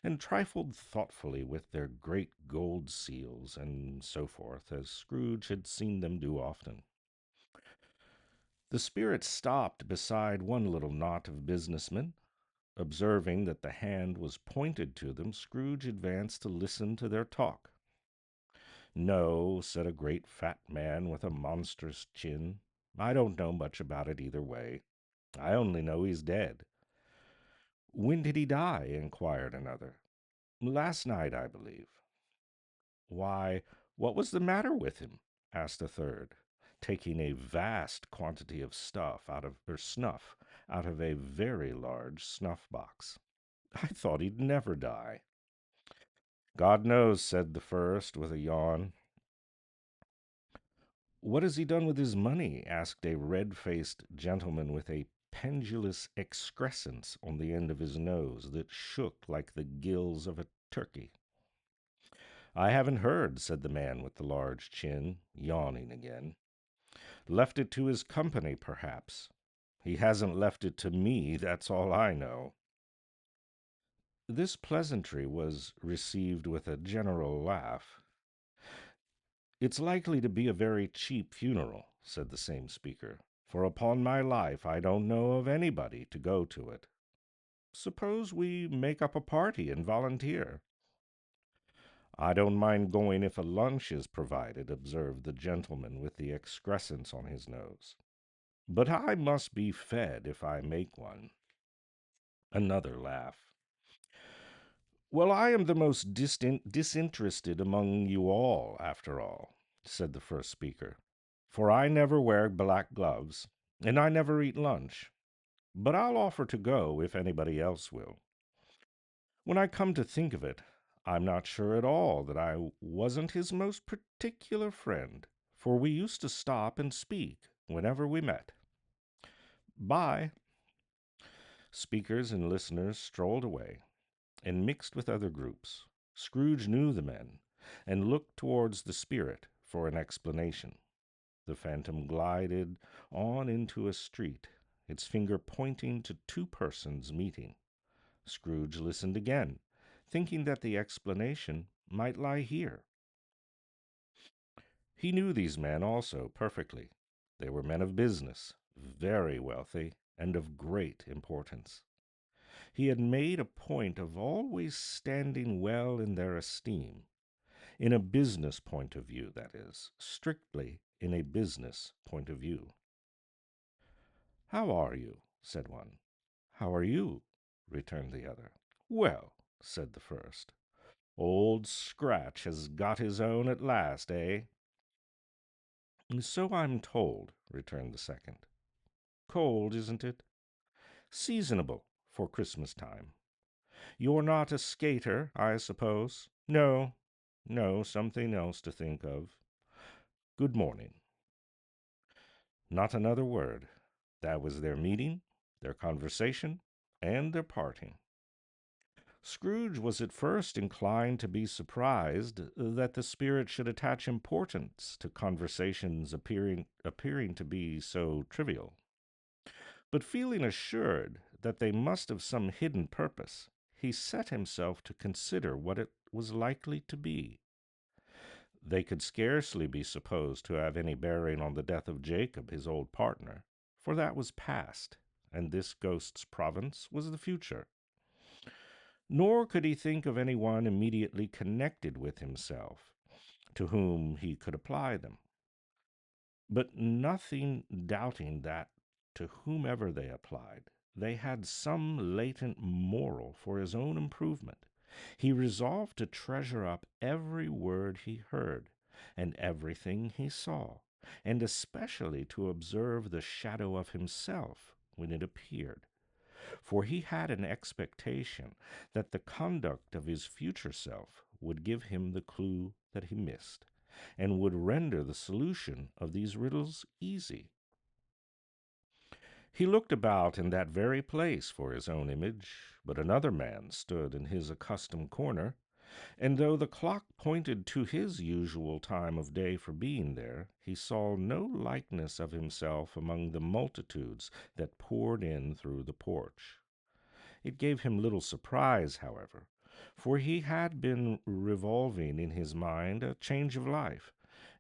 and trifled thoughtfully with their great gold seals and so forth, as Scrooge had seen them do often. The spirit stopped beside one little knot of businessmen. Observing that the hand was pointed to them, Scrooge advanced to listen to their talk. No, said a great fat man with a monstrous chin. I don't know much about it either way. I only know he's dead. When did he die? Inquired another. Last night, I believe. Why, what was the matter with him? Asked a third, taking a vast quantity of snuff out of a very large snuff box. I thought he'd never die. God knows, said the first with a yawn. What has he done with his money? Asked a red-faced gentleman with a pendulous excrescence on the end of his nose that shook like the gills of a turkey. I haven't heard, said the man with the large chin, yawning again. Left it to his company, perhaps. He hasn't left it to me, that's all I know. This pleasantry was received with a general laugh. It's likely to be a very cheap funeral, said the same speaker, for upon my life I don't know of anybody to go to it. Suppose we make up a party and volunteer. I don't mind going if a lunch is provided, observed the gentleman with the excrescence on his nose. But I must be fed if I make one. Another laugh. Well, I am the most disinterested among you all, after all, said the first speaker, for I never wear black gloves, and I never eat lunch. But I'll offer to go if anybody else will. When I come to think of it, I'm not sure at all that I wasn't his most particular friend, for we used to stop and speak whenever we met. Bye. Speakers and listeners strolled away and mixed with other groups. Scrooge knew the men and looked towards the spirit for an explanation. The phantom glided on into a street, its finger pointing to two persons meeting. Scrooge listened again, thinking that the explanation might lie here. He knew these men also perfectly. They were men of business, very wealthy, and of great importance. He had made a point of always standing well in their esteem, in a business point of view, that is, strictly in a business point of view. How are you? Said one. How are you? Returned the other. Well, said the first, Old Scratch has got his own at last, eh? So I'm told, returned the second. Cold, isn't it? Seasonable for Christmas time. You're not a skater, I suppose? No, no, something else to think of. Good morning. Not another word. That was their meeting, their conversation, and their parting. Scrooge was at first inclined to be surprised that the spirit should attach importance to conversations appearing to be so trivial. But feeling assured that they must have some hidden purpose, he set himself to consider what it was likely to be. They could scarcely be supposed to have any bearing on the death of Jacob, his old partner, for that was past, and this ghost's province was the future. Nor could he think of any one immediately connected with himself, to whom he could apply them. But nothing doubting that, to whomever they applied, they had some latent moral for his own improvement, he resolved to treasure up every word he heard, and everything he saw, and especially to observe the shadow of himself when it appeared, for he had an expectation that the conduct of his future self would give him the clue that he missed, and would render the solution of these riddles easy. He looked about in that very place for his own image, but another man stood in his accustomed corner, and though the clock pointed to his usual time of day for being there, he saw no likeness of himself among the multitudes that poured in through the porch. It gave him little surprise, however, for he had been revolving in his mind a change of life,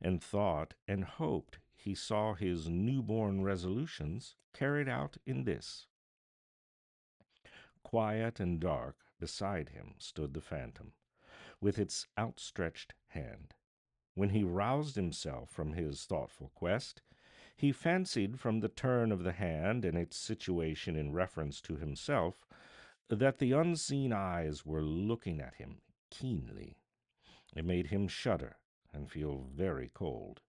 and thought and hoped he saw his new-born resolutions carried out in this. Quiet and dark beside him stood the phantom, with its outstretched hand. When he roused himself from his thoughtful quest, he fancied from the turn of the hand and its situation in reference to himself that the unseen eyes were looking at him keenly. It made him shudder and feel very cold.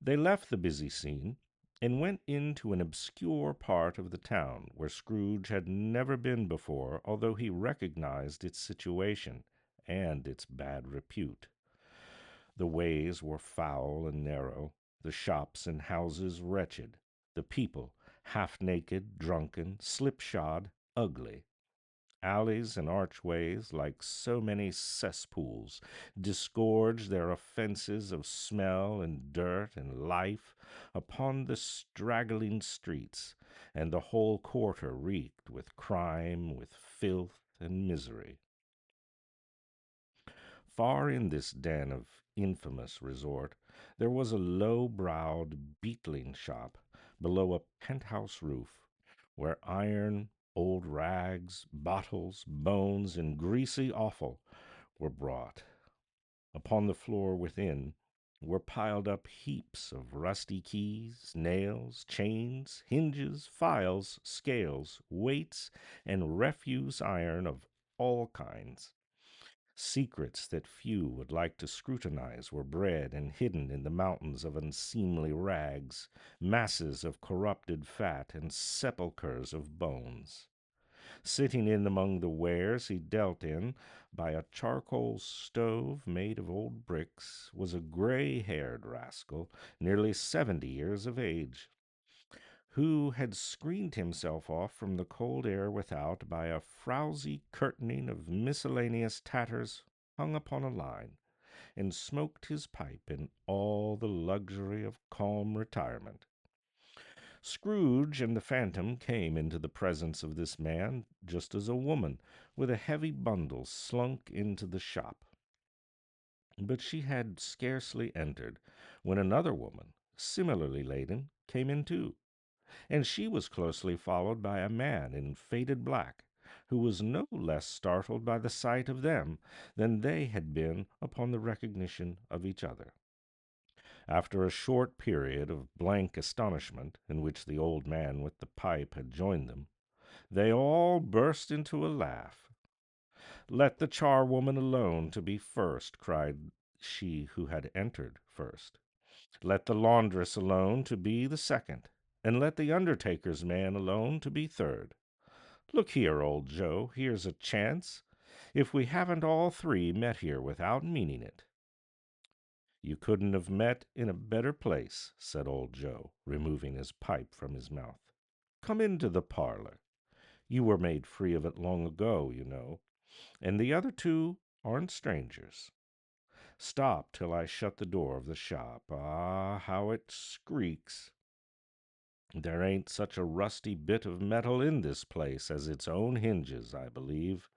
They left the busy scene and went into an obscure part of the town where Scrooge had never been before, although he recognized its situation and its bad repute. The ways were foul and narrow, the shops and houses wretched, the people half naked, drunken, slipshod, ugly. Alleys and archways, like so many cesspools, disgorged their offences of smell and dirt and life upon the straggling streets, and the whole quarter reeked with crime, with filth and misery. Far in this den of infamous resort, there was a low-browed beetling shop below a penthouse roof, where iron, old rags, bottles, bones, and greasy offal were brought. Upon the floor within were piled up heaps of rusty keys, nails, chains, hinges, files, scales, weights, and refuse iron of all kinds. Secrets that few would like to scrutinize were bred and hidden in the mountains of unseemly rags, masses of corrupted fat, and sepulchres of bones. Sitting in among the wares he dealt in, by a charcoal stove made of old bricks, was a gray-haired rascal, nearly 70 years of age, who had screened himself off from the cold air without by a frowsy curtaining of miscellaneous tatters hung upon a line, and smoked his pipe in all the luxury of calm retirement. Scrooge and the Phantom came into the presence of this man just as a woman with a heavy bundle slunk into the shop. But she had scarcely entered when another woman, similarly laden, came in too, and she was closely followed by a man in faded black, who was no less startled by the sight of them than they had been upon the recognition of each other. After a short period of blank astonishment, in which the old man with the pipe had joined them, they all burst into a laugh. "Let the charwoman alone to be first," cried she who had entered first. "Let the laundress alone to be the second, and let the undertaker's man alone to be third. Look here, old Joe, here's a chance, if we haven't all three met here without meaning it." "You couldn't have met in a better place," said old Joe, removing his pipe from his mouth. "Come into the parlor. You were made free of it long ago, you know, and the other two aren't strangers. Stop till I shut the door of the shop. Ah, how it squeaks! There ain't such a rusty bit of metal in this place as its own hinges, I believe,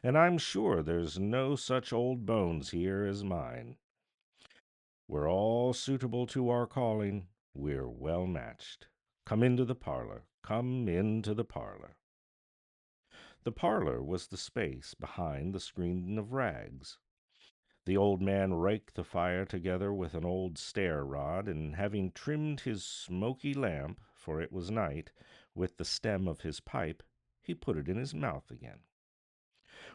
and I'm sure there's no such old bones here as mine. We're all suitable to our calling. We're well matched. Come into the parlor. Come into the parlor." The parlor was the space behind the screen of rags. The old man raked the fire together with an old stair-rod, and having trimmed his smoky lamp, for it was night, with the stem of his pipe, he put it in his mouth again.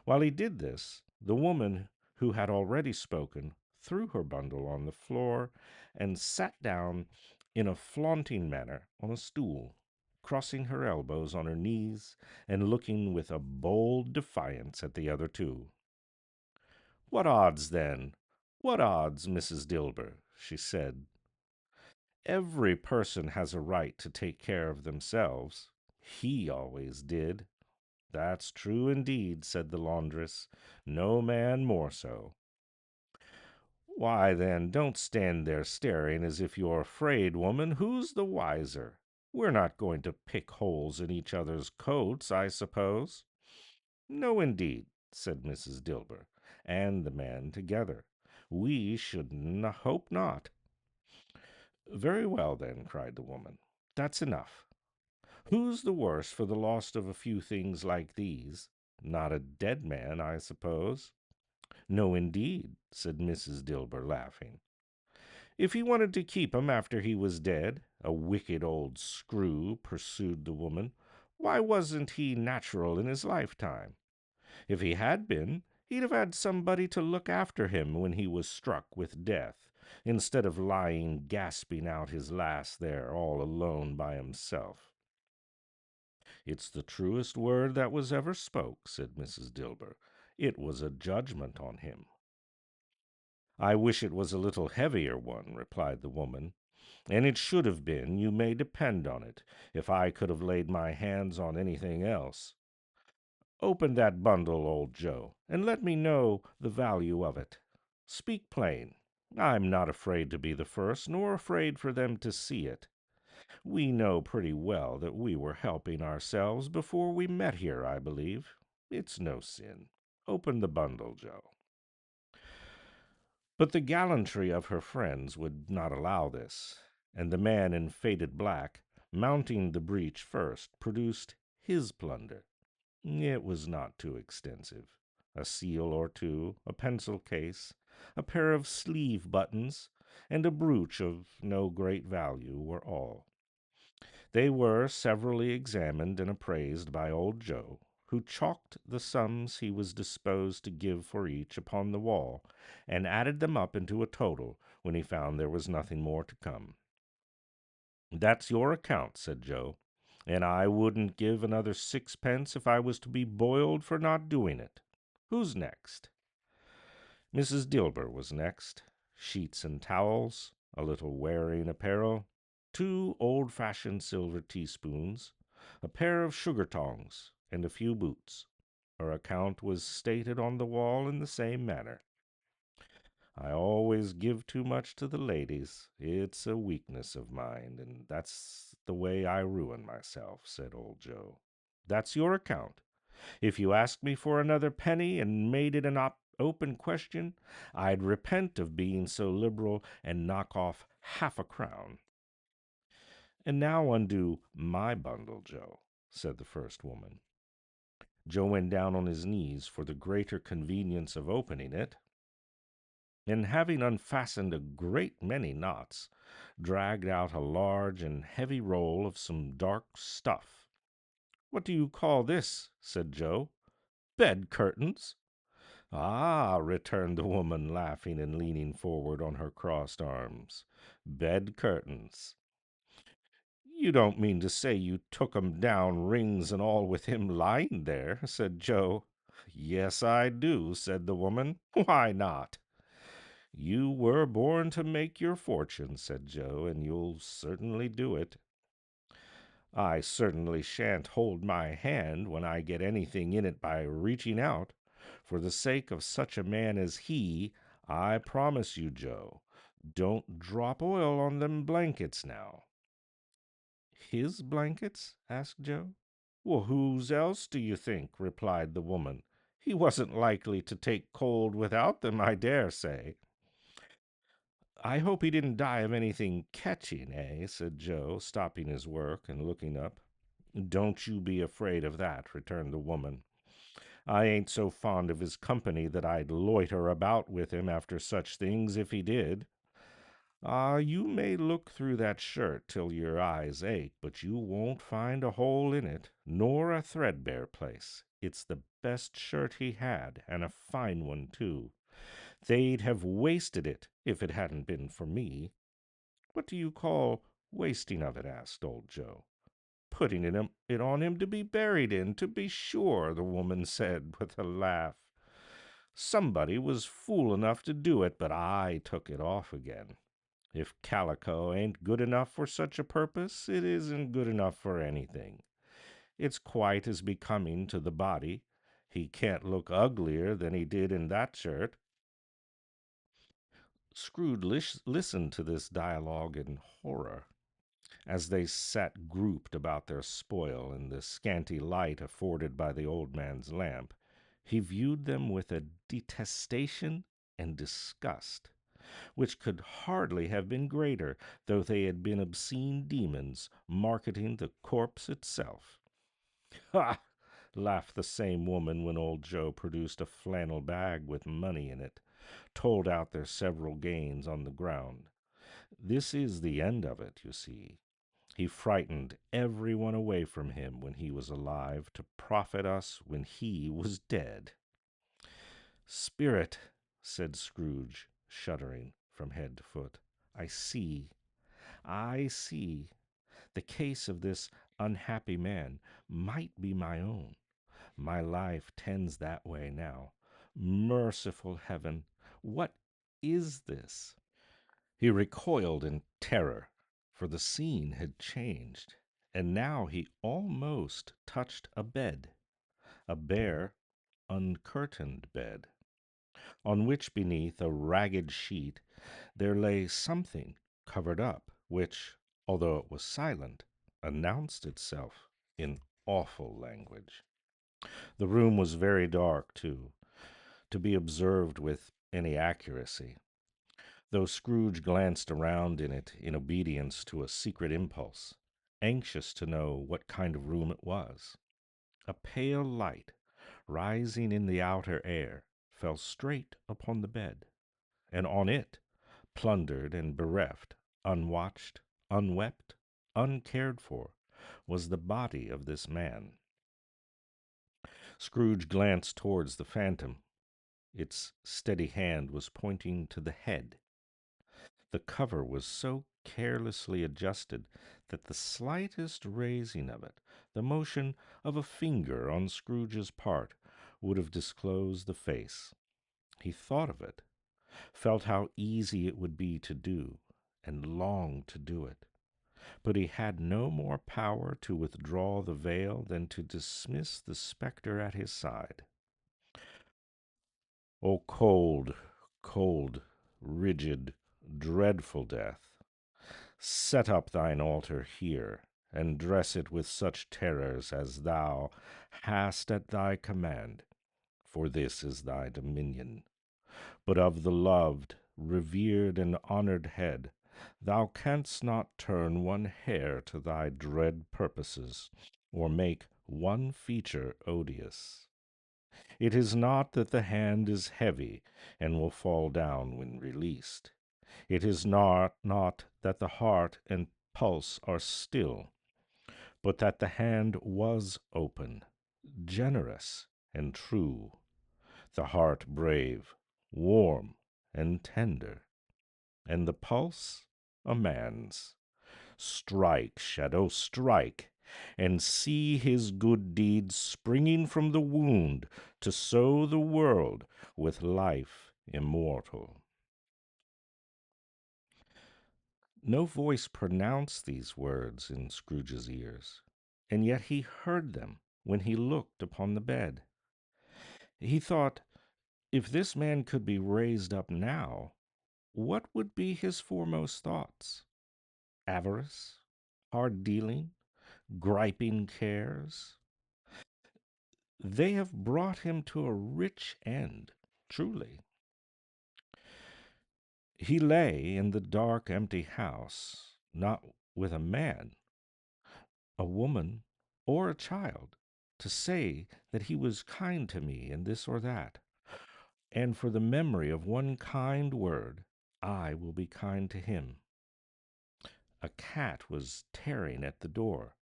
While he did this, the woman who had already spoken threw her bundle on the floor and sat down in a flaunting manner on a stool, crossing her elbows on her knees and looking with a bold defiance at the other two. "What odds, then? What odds, Mrs. Dilber?" she said. "Every person has a right to take care of themselves. He always did." "That's true indeed," said the laundress. "No man more so." "Why, then, don't stand there staring as if you're afraid, woman. Who's the wiser? We're not going to pick holes in each other's coats, I suppose." "No, indeed," said Mrs. Dilber, and the man together. "We should hope not." "Very well, then," cried the woman. "That's enough. Who's the worse for the loss of a few things like these? Not a dead man, I suppose." "No, indeed," said Mrs. Dilber, laughing. "If he wanted to keep 'em after he was dead, a wicked old screw," pursued the woman, "why wasn't he natural in his lifetime? If he had been, he'd have had somebody to look after him when he was struck with death, instead of lying gasping out his last there all alone by himself." "It's the truest word that was ever spoke," said Mrs. Dilber. "It was a judgment on him." "I wish it was a little heavier one," replied the woman. "And it should have been, you may depend on it, if I could have laid my hands on anything else. Open that bundle, old Joe, and let me know the value of it. Speak plain. I'm not afraid to be the first, nor afraid for them to see it. We know pretty well that we were helping ourselves before we met here, I believe. It's no sin. Open the bundle, Joe." But the gallantry of her friends would not allow this, and the man in faded black, mounting the breech first, produced his plunder. It was not too extensive. A seal or two, a pencil case, a pair of sleeve buttons, and a brooch of no great value were all. They were severally examined and appraised by old Joe, who chalked the sums he was disposed to give for each upon the wall, and added them up into a total when he found there was nothing more to come. "That's your account," said Joe, "and I wouldn't give another sixpence if I was to be boiled for not doing it. Who's next?" Mrs. Dilber was next. Sheets and towels, a little wearing apparel, 2 old-fashioned silver teaspoons, a pair of sugar tongs, and a few boots. Her account was stated on the wall in the same manner. "I always give too much to the ladies. It's a weakness of mine, and that's the way I ruin myself," said old Joe. "That's your account. If you asked me for another penny and made it an open question, I'd repent of being so liberal and knock off half a crown." "And now undo my bundle, Joe," said the first woman. Joe went down on his knees for the greater convenience of opening it, and having unfastened a great many knots, dragged out a large and heavy roll of some dark stuff. "What do you call this?" said Joe. "Bed curtains." "Ah," returned the woman, laughing and leaning forward on her crossed arms. "Bed curtains. You don't mean to say you took 'em down, rings and all, with him lying there?" said Joe. "Yes, I do," said the woman. "Why not?" "You were born to make your fortune," said Joe, "and you'll certainly do it." "I certainly shan't hold my hand when I get anything in it by reaching out. For the sake of such a man as he, I promise you, Joe, don't drop oil on them blankets now." "His blankets?" asked Joe. "Well, whose else do you think?" replied the woman. "He wasn't likely to take cold without them, I dare say." "I hope he didn't die of anything catching, eh?" said Joe, stopping his work and looking up. "Don't you be afraid of that," returned the woman. "I ain't so fond of his company that I'd loiter about with him after such things if he did. Ah, you may look through that shirt till your eyes ache, but you won't find a hole in it, nor a threadbare place. It's the best shirt he had, and a fine one, too. They'd have wasted it if it hadn't been for me." "What do you call wasting of it?" asked old Joe. putting it on him to be buried in, to be sure, the woman said with a laugh. Somebody was fool enough to do it, but I took it off again. If calico ain't good enough for such a purpose, it isn't good enough for anything. It's quite as becoming to the body. He can't look uglier than he did in that shirt. Scrooge listened to this dialogue in horror. As they sat grouped about their spoil in the scanty light afforded by the old man's lamp, he viewed them with a detestation and disgust, which could hardly have been greater, though they had been obscene demons marketing the corpse itself. Ha! Laughed the same woman when old Joe produced a flannel bag with money in it, told out their several gains on the ground. This is the end of it, you see. He frightened everyone away from him when he was alive to profit us when he was dead. Spirit, said Scrooge, shuddering from head to foot, I see, I see. The case of this unhappy man might be my own. My life tends that way now. Merciful heaven, what is this? He recoiled in terror, for the scene had changed, and now he almost touched a bed, a bare, uncurtained bed, on which beneath a ragged sheet there lay something covered up, which, although it was silent, announced itself in awful language. The room was very dark, too, to be observed with any accuracy, though Scrooge glanced around in it in obedience to a secret impulse, anxious to know what kind of room it was. A pale light, rising in the outer air, fell straight upon the bed, and on it, plundered and bereft, unwatched, unwept, uncared for, was the body of this man. Scrooge glanced towards the phantom. Its steady hand was pointing to the head. The cover was so carelessly adjusted that the slightest raising of it, the motion of a finger on Scrooge's part, would have disclosed the face. He thought of it, felt how easy it would be to do, and longed to do it. But he had no more power to withdraw the veil than to dismiss the spectre at his side. O cold, cold, rigid, dreadful death, set up thine altar here, and dress it with such terrors as thou hast at thy command, for this is thy dominion. But of the loved, revered, and honored head, thou canst not turn one hair to thy dread purposes, or make one feature odious. It is not that the hand is heavy and will fall down when released. It is not that the heart and pulse are still, but that the hand was open, generous, and true, the heart brave, warm, and tender, and the pulse a man's. Strike, shadow, strike, and see his good deeds springing from the wound to sow the world with life immortal. No voice pronounced these words in Scrooge's ears, and yet he heard them when he looked upon the bed. He thought, if this man could be raised up now, what would be his foremost thoughts? Avarice, hard dealing, griping cares? They have brought him to a rich end, truly. He lay in the dark, empty house, not with a man, a woman, or a child, to say that he was kind to me in this or that. And for the memory of one kind word, I will be kind to him. A cat was tearing at the door,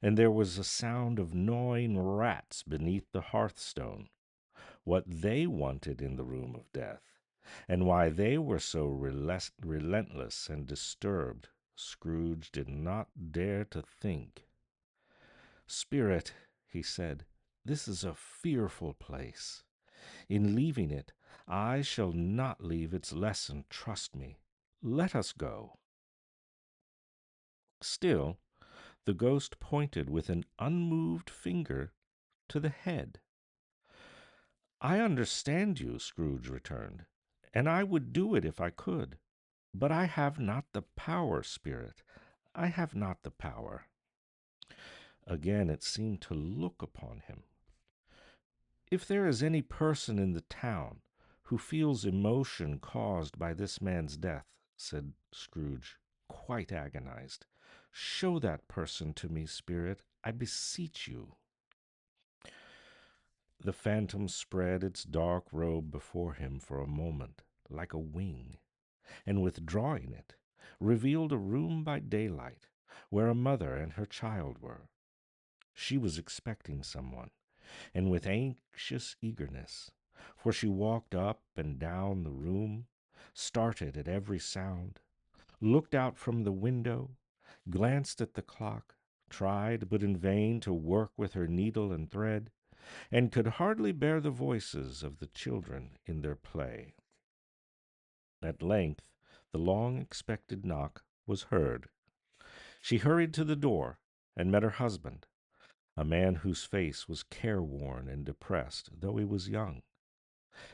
and there was a sound of gnawing rats beneath the hearthstone. What they wanted in the room of death, and why they were so relentless and disturbed, Scrooge did not dare to think. Spirit, he said, this is a fearful place. In leaving it, I shall not leave its lesson, trust me. Let us go. Still, the ghost pointed with an unmoved finger to the head. I understand you, Scrooge returned, and I would do it if I could. But I have not the power, Spirit. I have not the power. Again it seemed to look upon him. If there is any person in the town who feels emotion caused by this man's death, said Scrooge, quite agonized, show that person to me, Spirit, I beseech you. The phantom spread its dark robe before him for a moment, like a wing, and withdrawing it, revealed a room by daylight, where a mother and her child were. She was expecting someone, and with anxious eagerness, for she walked up and down the room, started at every sound, looked out from the window, glanced at the clock, tried, but in vain, to work with her needle and thread, and could hardly bear the voices of the children in their play. At length the long-expected knock was heard. She hurried to the door and met her husband, a man whose face was careworn and depressed, though he was young.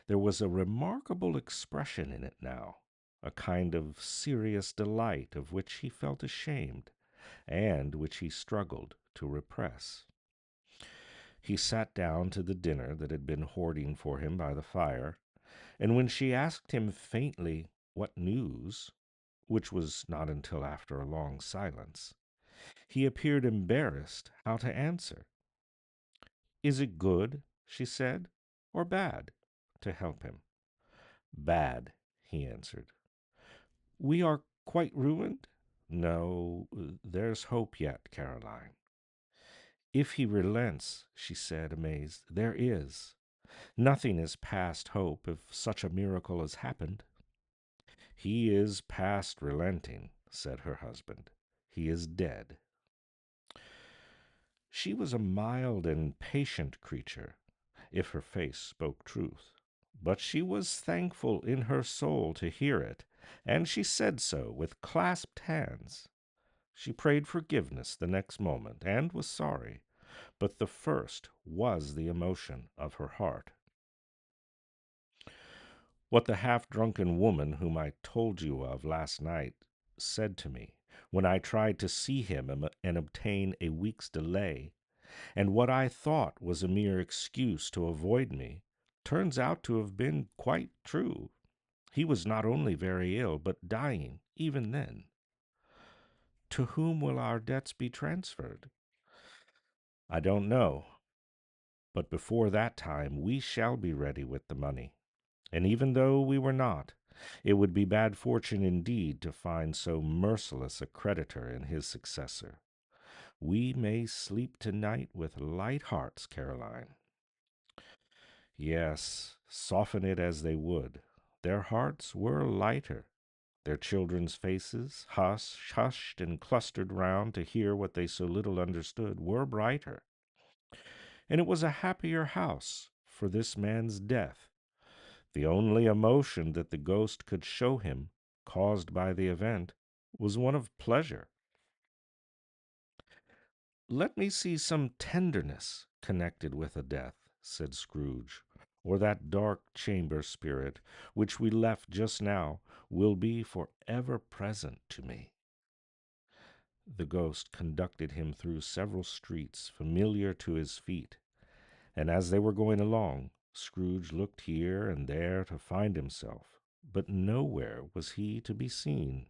There was a remarkable expression in it now, a kind of serious delight of which he felt ashamed, and which he struggled to repress. He sat down to the dinner that had been hoarding for him by the fire, and when she asked him faintly what news, which was not until after a long silence, he appeared embarrassed how to answer. Is it good, she said, or bad, to help him? Bad, he answered. We are quite ruined? No, there's hope yet, Caroline. If he relents, she said, amazed, there is. Nothing is past hope if such a miracle has happened. He is past relenting, said her husband. He is dead. She was a mild and patient creature, if her face spoke truth. But she was thankful in her soul to hear it, and she said so with clasped hands. She prayed forgiveness the next moment, and was sorry, but the first was the emotion of her heart. What the half-drunken woman whom I told you of last night said to me, when I tried to see him and obtain a week's delay, and what I thought was a mere excuse to avoid me, turns out to have been quite true. He was not only very ill, but dying even then. To whom will our debts be transferred? I don't know, but before that time we shall be ready with the money. And even though we were not, it would be bad fortune indeed to find so merciless a creditor in his successor. We may sleep tonight with light hearts, Caroline. Yes, soften it as they would, their hearts were lighter. Their children's faces, hushed and clustered round to hear what they so little understood, were brighter. And it was a happier house for this man's death. The only emotion that the ghost could show him, caused by the event, was one of pleasure. Let me see some tenderness connected with a death, said Scrooge, or that dark chamber spirit which we left just now will be for ever present to me. The ghost conducted him through several streets familiar to his feet, and as they were going along, Scrooge looked here and there to find himself, but nowhere was he to be seen.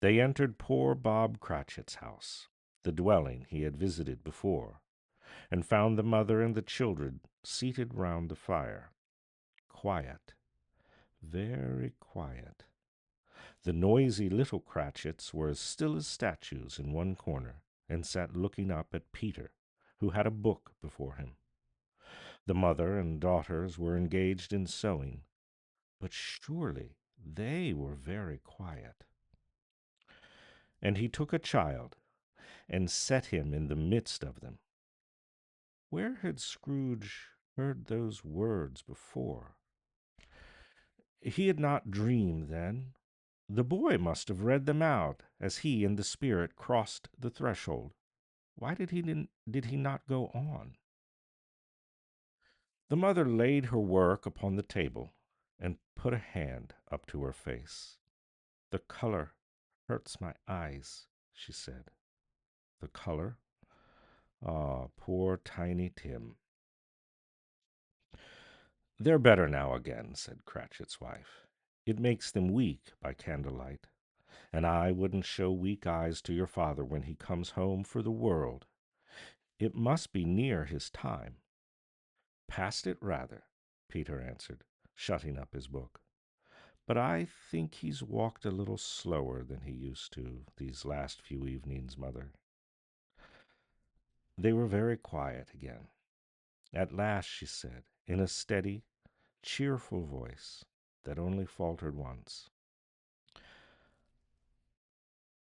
They entered poor Bob Cratchit's house, the dwelling he had visited before, and found the mother and the children seated round the fire. Quiet, very quiet. The noisy little Cratchits were as still as statues in one corner, and sat looking up at Peter, who had a book before him. The mother and daughters were engaged in sewing, but surely they were very quiet. And he took a child, and set him in the midst of them. Where had Scrooge heard those words before? He had not dreamed then. The boy must have read them out as he and the spirit crossed the threshold. Why did he not go on? The mother laid her work upon the table and put a hand up to her face. The color hurts my eyes, she said. The color? Ah, poor Tiny Tim. They're better now again, said Cratchit's wife. It makes them weak by candlelight, and I wouldn't show weak eyes to your father when he comes home for the world. It must be near his time. Past it, rather, Peter answered, shutting up his book. But I think he's walked a little slower than he used to these last few evenings, Mother. They were very quiet again. At last she said, in a steady, cheerful voice that only faltered once,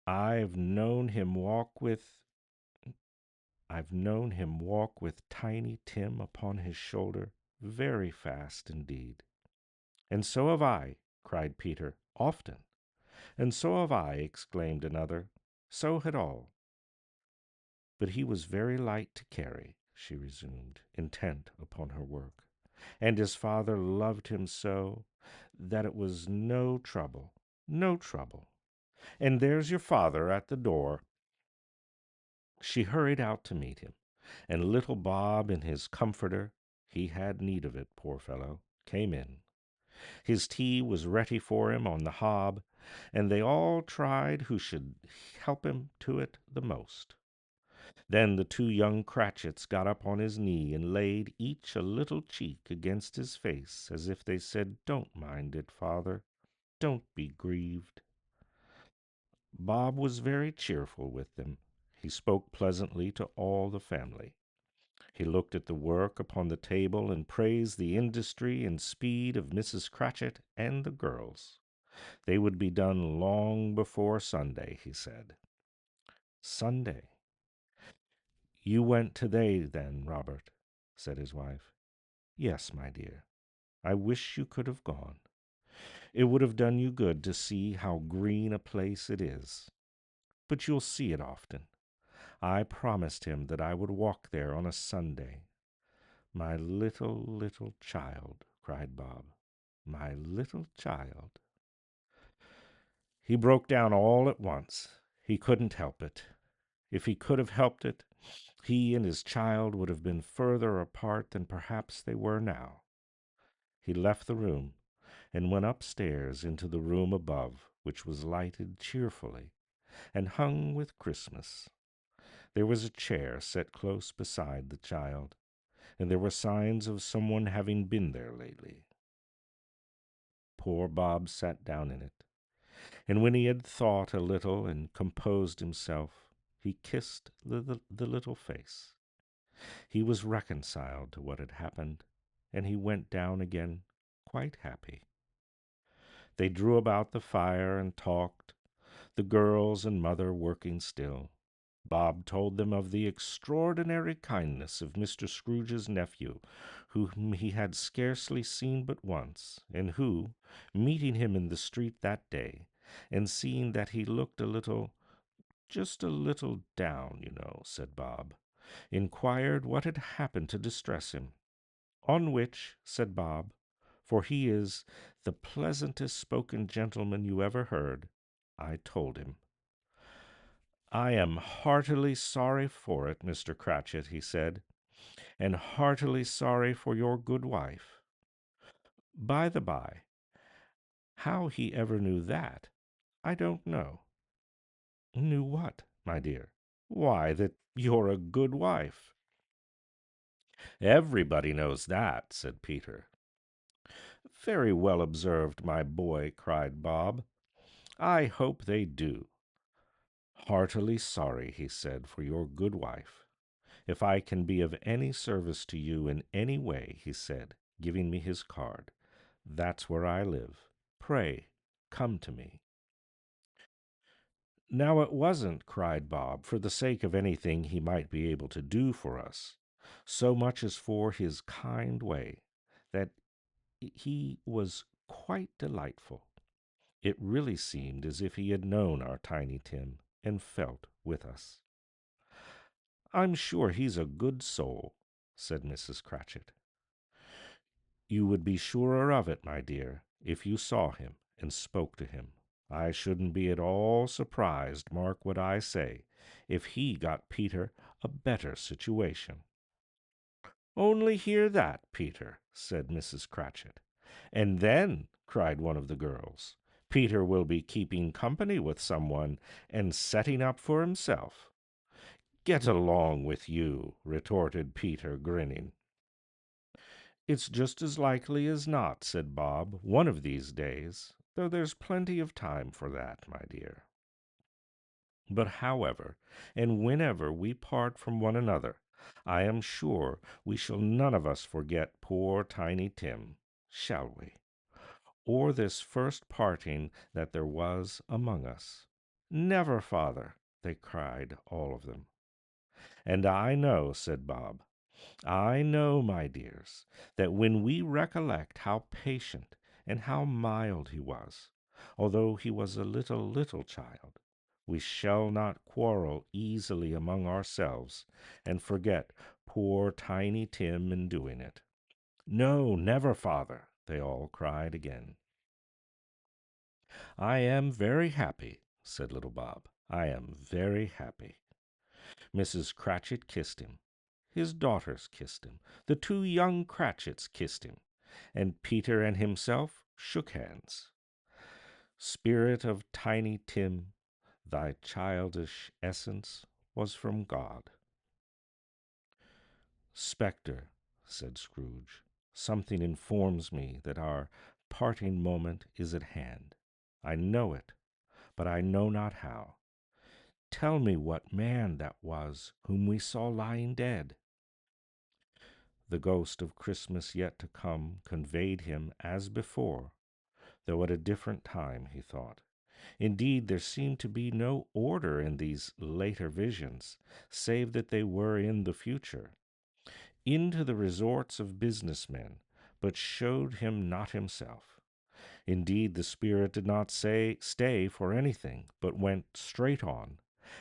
I've known him walk with I've known him walk with Tiny Tim upon his shoulder very fast indeed. And so have I, cried Peter, often. And so have I, exclaimed another. So had all. But he was very light to carry, she resumed, intent upon her work. And his father loved him so that it was no trouble, no trouble. And there's your father at the door. She hurried out to meet him, and little Bob in his comforter, he had need of it, poor fellow, came in. His tea was ready for him on the hob, and they all tried who should help him to it the most. Then the two young Cratchits got up on his knee and laid each a little cheek against his face, as if they said, Don't mind it, father, don't be grieved. Bob was very cheerful with them. He spoke pleasantly to all the family. He looked at the work upon the table and praised the industry and speed of Mrs. Cratchit and the girls. They would be done long before Sunday, he said. Sunday. You went today, then, Robert, said his wife. Yes, my dear. I wish you could have gone. It would have done you good to see how green a place it is. But you'll see it often. I promised him that I would walk there on a Sunday. My little, little child, cried Bob. My little child. He broke down all at once. He couldn't help it. If he could have helped it, he and his child would have been further apart than perhaps they were now. He left the room and went upstairs into the room above, which was lighted cheerfully and hung with Christmas. There was a chair set close beside the child, and there were signs of someone having been there lately. Poor Bob sat down in it, and when he had thought a little and composed himself, he kissed the little face. He was reconciled to what had happened, and he went down again quite happy. They drew about the fire and talked, the girls and mother working still. Bob told them of the extraordinary kindness of Mr. Scrooge's nephew, whom he had scarcely seen but once, and who, meeting him in the street that day, and seeing that he looked a little, just a little down, you know, said Bob, inquired what had happened to distress him. On which, said Bob, for he is the pleasantest spoken gentleman you ever heard, I told him. I am heartily sorry for it, Mr. Cratchit, he said, and heartily sorry for your good wife. By the by, how he ever knew that, I don't know. Knew what, my dear? Why, that you're a good wife. Everybody knows that, said Peter. Very well observed, my boy, cried Bob. I hope they do. Heartily sorry, he said, for your good wife. If I can be of any service to you in any way, he said, giving me his card, that's where I live. Pray, come to me. Now it wasn't, cried Bob, for the sake of anything he might be able to do for us, so much as for his kind way, that he was quite delightful. It really seemed as if he had known our Tiny Tim and felt with us. I'm sure he's a good soul, said Mrs. Cratchit. You would be surer of it, my dear, if you saw him and spoke to him. I shouldn't be at all surprised, mark what I say, if he got Peter a better situation. Only hear that, Peter, said Mrs. Cratchit. And then, cried one of the girls, Peter will be keeping company with someone and setting up for himself. Get along with you, retorted Peter, grinning. It's just as likely as not, said Bob, one of these days, though there's plenty of time for that, my dear. But however, and whenever we part from one another, I am sure we shall none of us forget poor Tiny Tim, shall we? Or this first parting that there was among us. Never, father, they cried, all of them. And I know, said Bob, I know, my dears, that when we recollect how patient and how mild he was, although he was a little child, we shall not quarrel easily among ourselves and forget poor Tiny Tim in doing it. No, never, father, they all cried again. I am very happy, said little Bob. I am very happy. Mrs. Cratchit kissed him. His daughters kissed him. The two young Cratchits kissed him. And Peter and himself shook hands. Spirit of Tiny Tim, thy childish essence was from God. Spectre, said Scrooge, something informs me that our parting moment is at hand. I know it, but I know not how. Tell me what man that was whom we saw lying dead. The ghost of Christmas yet to come conveyed him as before, though at a different time, he thought. Indeed, there seemed to be no order in these later visions, save that they were in the future, into the resorts of business men, but showed him not himself. Indeed, the spirit did not stay for anything, but went straight on,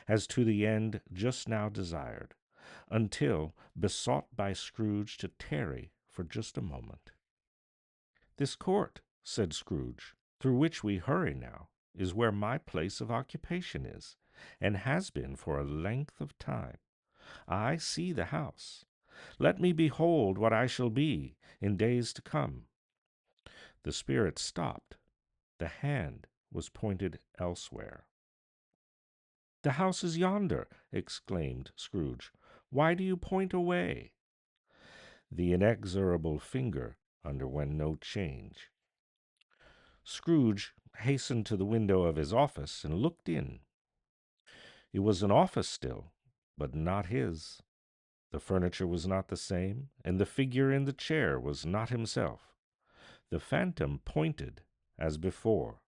as to the end just now desired, until besought by Scrooge to tarry for just a moment. This court, said Scrooge, through which we hurry now, is where my place of occupation is, and has been for a length of time. I see the house. Let me behold what I shall be in days to come. The spirit stopped. The hand was pointed elsewhere. The house is yonder, exclaimed Scrooge. Why do you point away? The inexorable finger underwent no change. Scrooge hastened to the window of his office and looked in. It was an office still, but not his. The furniture was not the same, and the figure in the chair was not himself. The phantom pointed as before.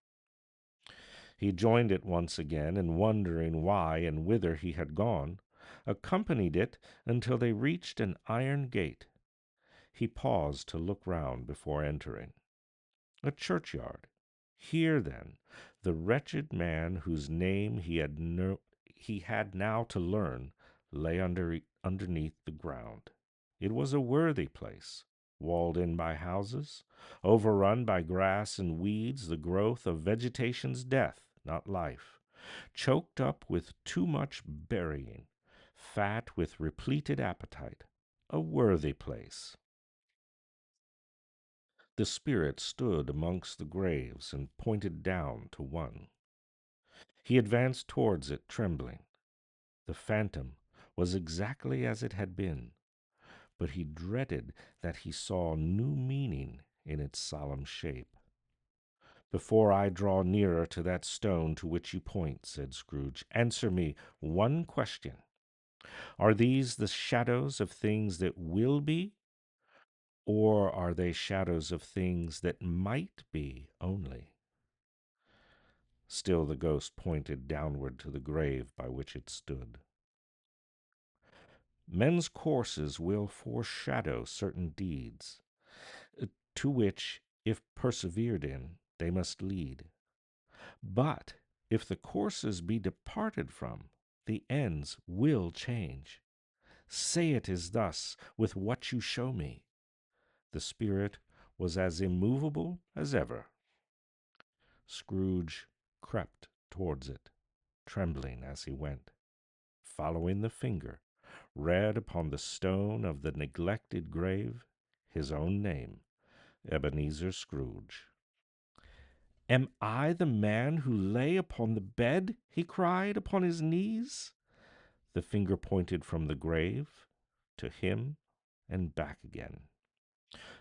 He joined it once again, and wondering why and whither he had gone, accompanied it until they reached an iron gate. He paused to look round before entering. A churchyard. Here, then, the wretched man whose name he had now to learn lay underneath the ground. It was a worthy place, walled in by houses, overrun by grass and weeds, the growth of vegetation's death, not life, choked up with too much burying, fat with repleted appetite, a worthy place. The spirit stood amongst the graves and pointed down to one. He advanced towards it, trembling. The phantom was exactly as it had been, but he dreaded that he saw new meaning in its solemn shape. Before I draw nearer to that stone to which you point, said Scrooge, answer me one question. Are these the shadows of things that will be, or are they shadows of things that might be only? Still the ghost pointed downward to the grave by which it stood. Men's courses will foreshadow certain deeds, to which, if persevered in, they must lead. But if the courses be departed from, the ends will change. Say it is thus with what you show me. The spirit was as immovable as ever. Scrooge crept towards it, trembling as he went, following the finger, read upon the stone of the neglected grave his own name, Ebenezer Scrooge. "Am I the man who lay upon the bed?" he cried, upon his knees. The finger pointed from the grave to him and back again.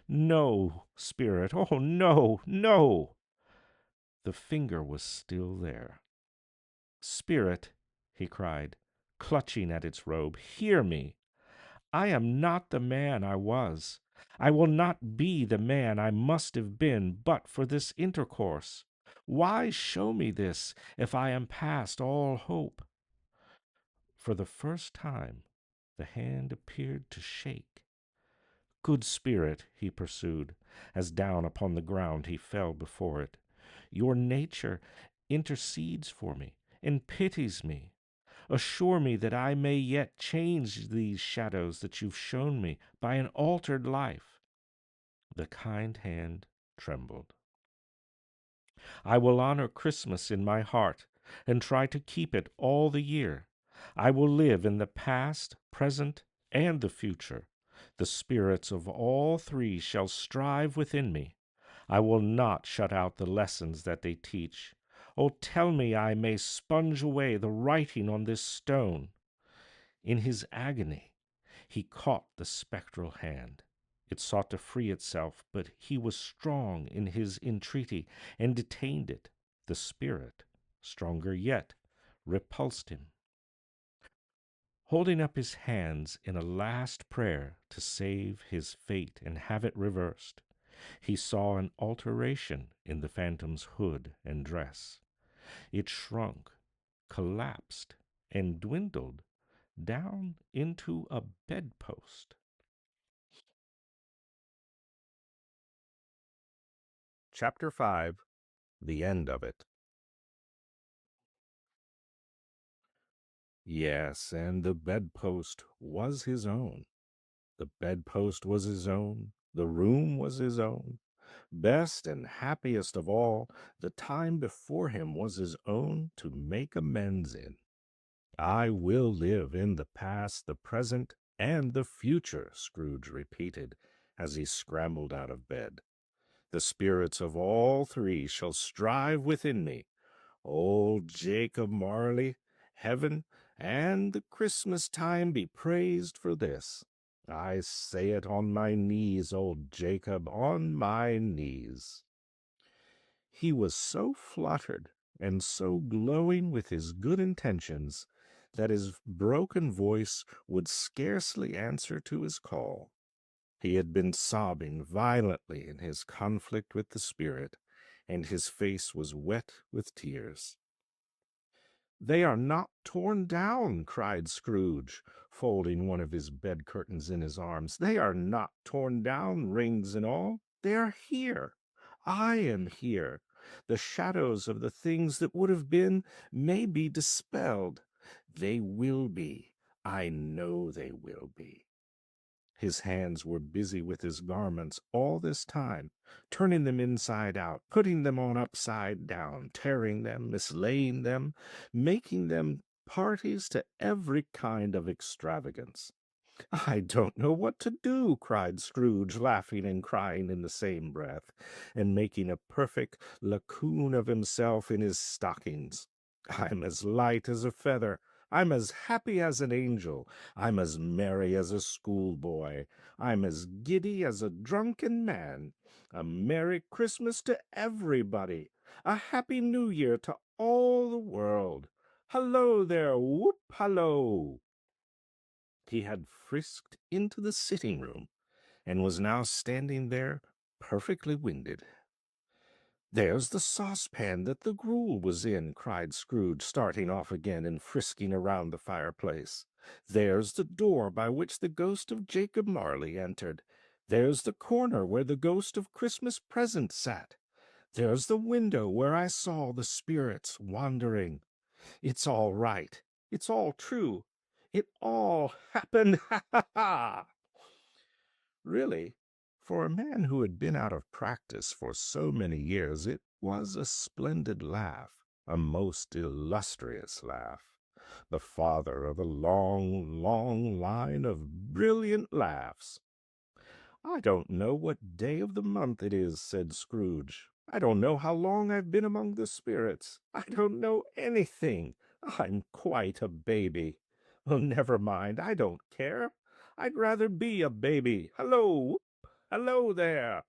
"No, spirit, oh, no, no!" The finger was still there. "Spirit," he cried, clutching at its robe, "hear me! I am not the man I was. I will not be the man I must have been but for this intercourse. Why show me this, if I am past all hope?" For the first time the hand appeared to shake. "Good spirit," he pursued, as down upon the ground he fell before it, "your nature intercedes for me and pities me. Assure me that I may yet change these shadows that you've shown me by an altered life." The kind hand trembled. "I will honor Christmas in my heart, and try to keep it all the year. I will live in the past, present, and the future. The spirits of all three shall strive within me. I will not shut out the lessons that they teach. Oh, tell me I may sponge away the writing on this stone." In his agony, he caught the spectral hand. It sought to free itself, but he was strong in his entreaty and detained it. The spirit, stronger yet, repulsed him. Holding up his hands in a last prayer to save his fate and have it reversed, he saw an alteration in the phantom's hood and dress. It shrunk, collapsed, and dwindled down into a bedpost. Chapter 5. The End of It. Yes, and the bedpost was his own. The bedpost was his own. The room was his own. Best and happiest of all, the time before him was his own to make amends in. "I will live in the past, the present, and the future," Scrooge repeated, as he scrambled out of bed. "The spirits of all three shall strive within me. Old Jacob Marley, heaven, and the Christmas time be praised for this. I say it on my knees, old Jacob, on my knees." He was so fluttered and so glowing with his good intentions that his broken voice would scarcely answer to his call. He had been sobbing violently in his conflict with the spirit, and his face was wet with tears. "They are not torn down," cried Scrooge, folding one of his bed curtains in his arms. "They are not torn down, rings and all. They are here. I am here. The shadows of the things that would have been may be dispelled. They will be. I know they will be." His hands were busy with his garments all this time, turning them inside out, putting them on upside down, tearing them, mislaying them, making them parties to every kind of extravagance. "I don't know what to do," cried Scrooge, laughing and crying in the same breath, and making a perfect lacoon of himself in his stockings. "I'm as light as a feather. I'm as happy as an angel. I'm as merry as a schoolboy. I'm as giddy as a drunken man. A Merry Christmas to everybody. A Happy New Year to all the world. Hallo there, whoop, hallo." He had frisked into the sitting room, and was now standing there perfectly winded. "There's the saucepan that the gruel was in," cried Scrooge, starting off again and frisking around the fireplace. "There's the door by which the ghost of Jacob Marley entered. There's the corner where the ghost of Christmas Present sat. There's the window where I saw the spirits wandering. It's all right. It's all true. It all happened. Ha ha ha!" Really, for a man who had been out of practice for so many years, it was a splendid laugh, a most illustrious laugh, the father of a long, long line of brilliant laughs. "I don't know what day of the month it is," said Scrooge. "I don't know how long I've been among the spirits. I don't know anything. I'm quite a baby. Well, never mind. I don't care. I'd rather be a baby. Hello! Hello there!"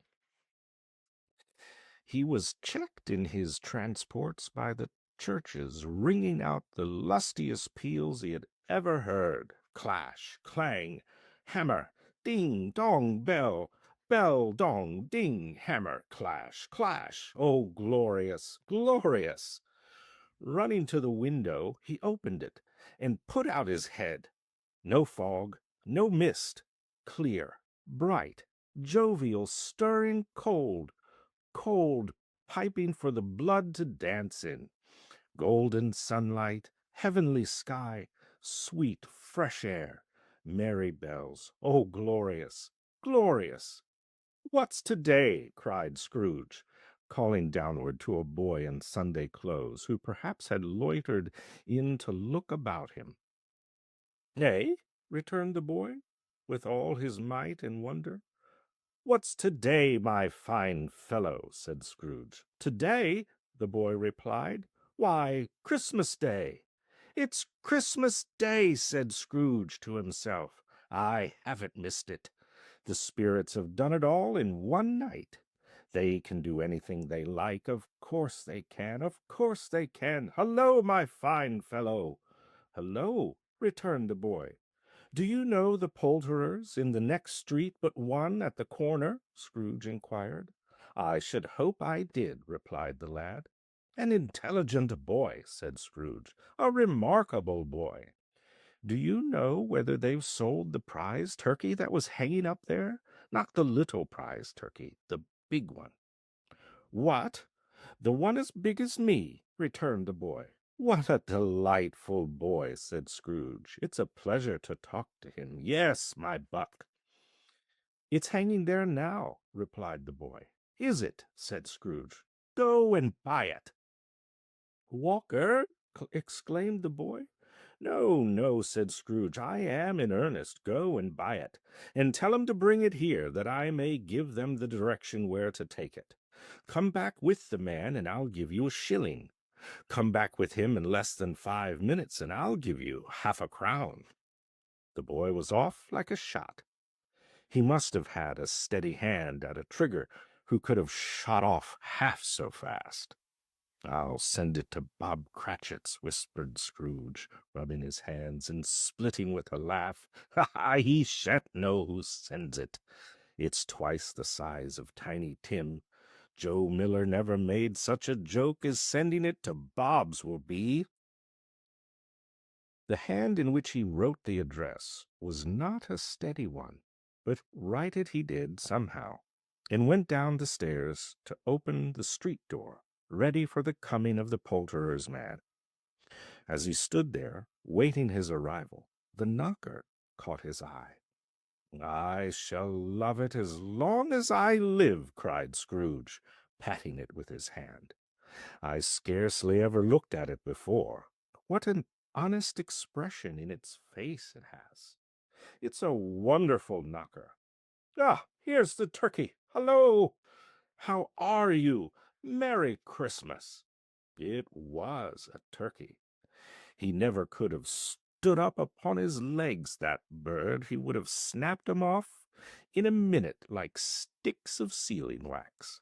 He was checked in his transports by the churches ringing out the lustiest peals he had ever heard. Clash, clang, hammer, ding, dong, bell, bell, dong, ding, hammer, clash, clash. Oh, glorious, glorious! Running to the window, he opened it and put out his head. No fog, no mist, clear, bright, jovial, stirring, cold, cold, piping for the blood to dance in. Golden sunlight, heavenly sky, sweet fresh air, merry bells. Oh, glorious, glorious! "What's today?" cried Scrooge, calling downward to a boy in Sunday clothes, who perhaps had loitered in to look about him. "Eh?" returned the boy, with all his might and wonder. "What's to-day, my fine fellow?" said Scrooge. "To-day?" the boy replied. "Why, Christmas Day." "It's Christmas Day," said Scrooge to himself. "I haven't missed it. The spirits have done it all in one night. They can do anything they like. Of course they can. Of course they can. Hello, my fine fellow." "Hello," returned the boy. "Do you know the poulterers in the next street but one at the corner?" Scrooge inquired. "I should hope I did," replied the lad. "An intelligent boy," said Scrooge. "A remarkable boy. Do you know whether they've sold the prize turkey that was hanging up there? Not the little prize turkey, the big one." "What? The one as big as me?" returned the boy. "What a delightful boy!" said Scrooge. "It's a pleasure to talk to him. Yes, my buck." "It's hanging there now," replied the boy. "Is it?" said Scrooge. "Go and buy it." "Walker!" exclaimed the boy. "No, no," said Scrooge. "I am in earnest. Go and buy it, and tell him to bring it here, that I may give them the direction where to take it. Come back with the man, and I'll give you a shilling. Come back with him in less than 5 minutes, and I'll give you half a crown." The boy was off like a shot. He must have had a steady hand at a trigger who could have shot off half so fast. "I'll send it to Bob Cratchit's," whispered Scrooge, rubbing his hands and splitting with a laugh. "Ha ha! He shan't know who sends it. It's twice the size of Tiny Tim. Joe Miller never made such a joke as sending it to Bob's will be." The hand in which he wrote the address was not a steady one, but write it he did somehow, and went down the stairs to open the street door, ready for the coming of the poulterer's man. As he stood there, waiting his arrival, the knocker caught his eye. "I shall love it as long as I live," cried Scrooge, patting it with his hand. "I scarcely ever looked at it before. What an honest expression in its face it has! It's a wonderful knocker. Ah, here's the turkey. Hello! How are you? Merry Christmas!" It was a turkey. He never could have stood up upon his legs, that bird. He would have snapped 'em off in a minute like sticks of sealing wax.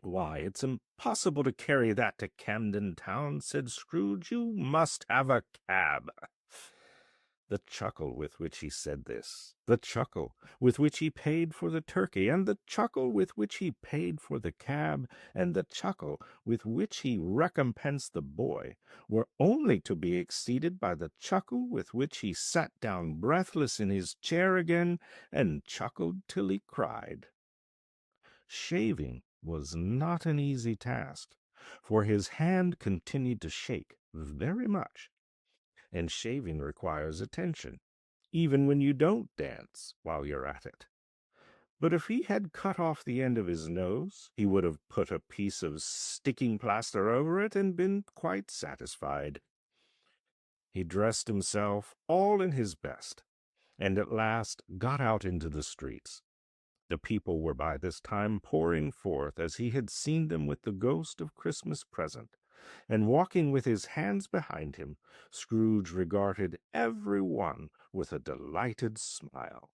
"Why, it's impossible to carry that to Camden Town," said Scrooge. "You must have a cab." The chuckle with which he said this, the chuckle with which he paid for the turkey, and the chuckle with which he paid for the cab, and the chuckle with which he recompensed the boy, were only to be exceeded by the chuckle with which he sat down breathless in his chair again, and chuckled till he cried. Shaving was not an easy task, for his hand continued to shake very much, and shaving requires attention, even when you don't dance while you're at it. But if he had cut off the end of his nose, he would have put a piece of sticking plaster over it and been quite satisfied. He dressed himself all in his best, and at last got out into the streets. The people were by this time pouring forth as he had seen them with the ghost of Christmas present, and walking with his hands behind him, Scrooge regarded every one with a delighted smile.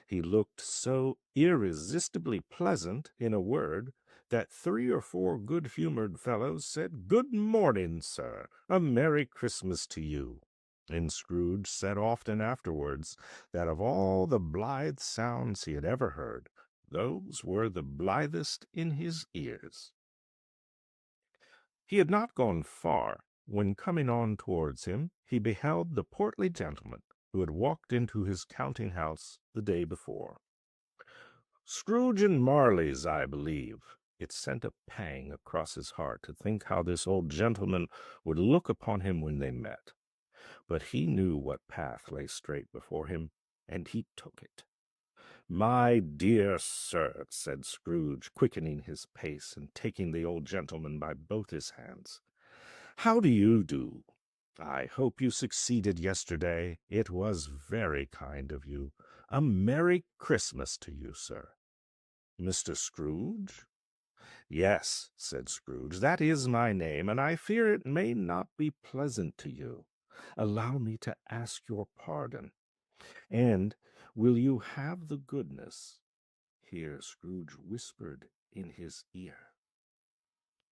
He looked so irresistibly pleasant, in a word, that 3 or 4 good-humored fellows said, "Good morning, sir. A Merry Christmas to you." And Scrooge said often afterwards that of all the blithe sounds he had ever heard, those were the blithest in his ears. He had not gone far, when coming on towards him, he beheld the portly gentleman who had walked into his counting-house the day before. Scrooge and Marley's, I believe. It sent a pang across his heart to think how this old gentleman would look upon him when they met. But he knew what path lay straight before him, and he took it. "My dear sir," said Scrooge, quickening his pace and taking the old gentleman by both his hands, "how do you do? I hope you succeeded yesterday. It was very kind of you. A Merry Christmas to you, sir." "Mr. Scrooge?" "Yes," said Scrooge, "that is my name, and I fear it may not be pleasant to you. Allow me to ask your pardon. And will you have the goodness—" Here Scrooge whispered in his ear.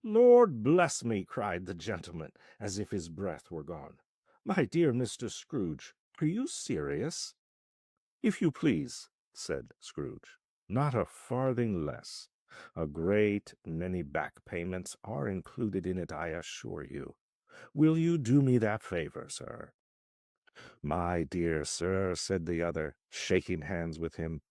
"Lord bless me!" cried the gentleman, as if his breath were gone. "My dear Mr. Scrooge, are you serious?" "If you please," said Scrooge. "Not a farthing less. A great many back payments are included in it, I assure you. Will you do me that favor, sir?" "My dear sir," said the other, shaking hands with him,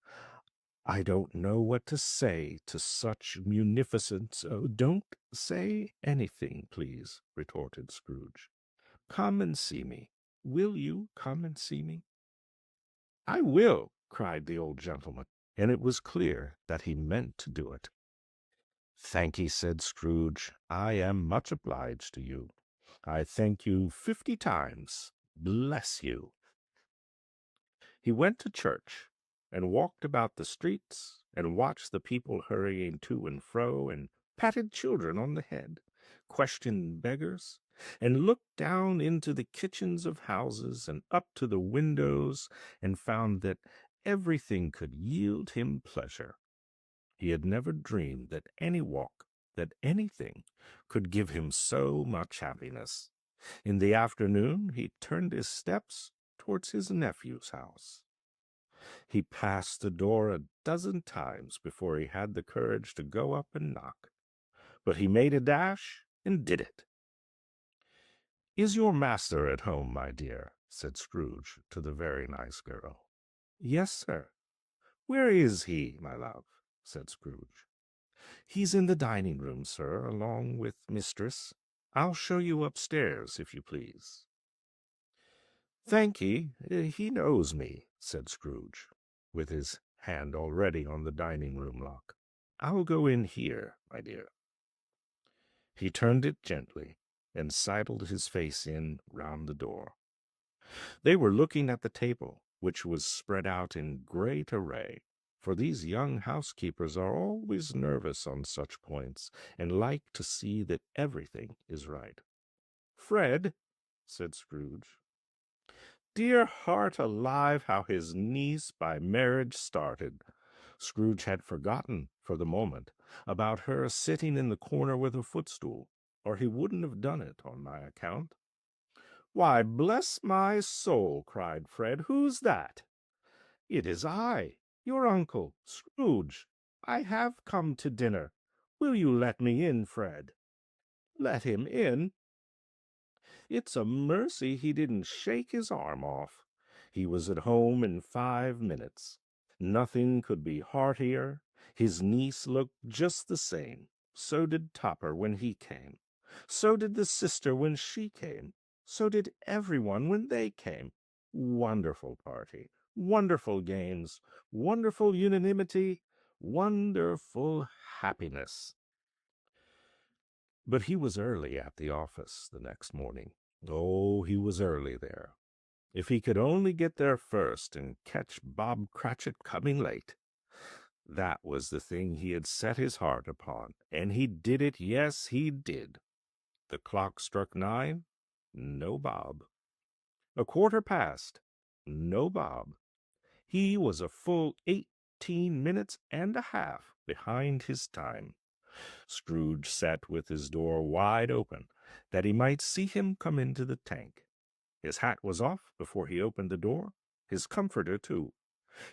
"I don't know what to say to such munificence." "Oh, don't say anything, please," retorted Scrooge. "Come and see me. Will you come and see me?" "I will," cried the old gentleman, and it was clear that he meant to do it. "Thank'ee," said Scrooge. "I am much obliged to you. I thank you 50 times. Bless you." He went to church, and walked about the streets, and watched the people hurrying to and fro, and patted children on the head, questioned beggars, and looked down into the kitchens of houses, and up to the windows, and found that everything could yield him pleasure. He had never dreamed that any walk, that anything, could give him so much happiness. In the afternoon he turned his steps towards his nephew's house. He passed the door a dozen times before he had the courage to go up and knock, but he made a dash and did it. "Is your master at home, my dear?" said Scrooge to the very nice girl. "Yes, sir." "Where is he, my love?" said Scrooge. "He's in the dining-room, sir, along with mistress. I'll show you upstairs, if you please." "Thank'ee, he knows me," said Scrooge, with his hand already on the dining-room lock. "I'll go in here, my dear." He turned it gently, and sidled his face in round the door. They were looking at the table, which was spread out in great array, for these young housekeepers are always nervous on such points, and like to see that everything is right. "Fred," said Scrooge. Dear heart alive, how his niece by marriage started! Scrooge had forgotten, for the moment, about her sitting in the corner with a footstool, or he wouldn't have done it on my account. "Why, bless my soul!" cried Fred. "Who's that?" "It is I, your uncle, Scrooge. I have come to dinner. Will you let me in, Fred?" "Let him in? It's a mercy he didn't shake his arm off. He was at home in 5 minutes. Nothing could be heartier. His niece looked just the same. So did Topper when he came. So did the sister when she came. So did everyone when they came. Wonderful party. Wonderful games. Wonderful unanimity. Wonderful happiness. But he was early at the office the next morning. Oh, he was early there. If he could only get there first and catch Bob Cratchit coming late. That was the thing he had set his heart upon, and he did it, yes, he did. The clock struck 9. No Bob. A quarter past. No Bob. He was a full 18 minutes and a half behind his time. Scrooge sat with his door wide open, that he might see him come into the tank. His hat was off before he opened the door, his comforter too.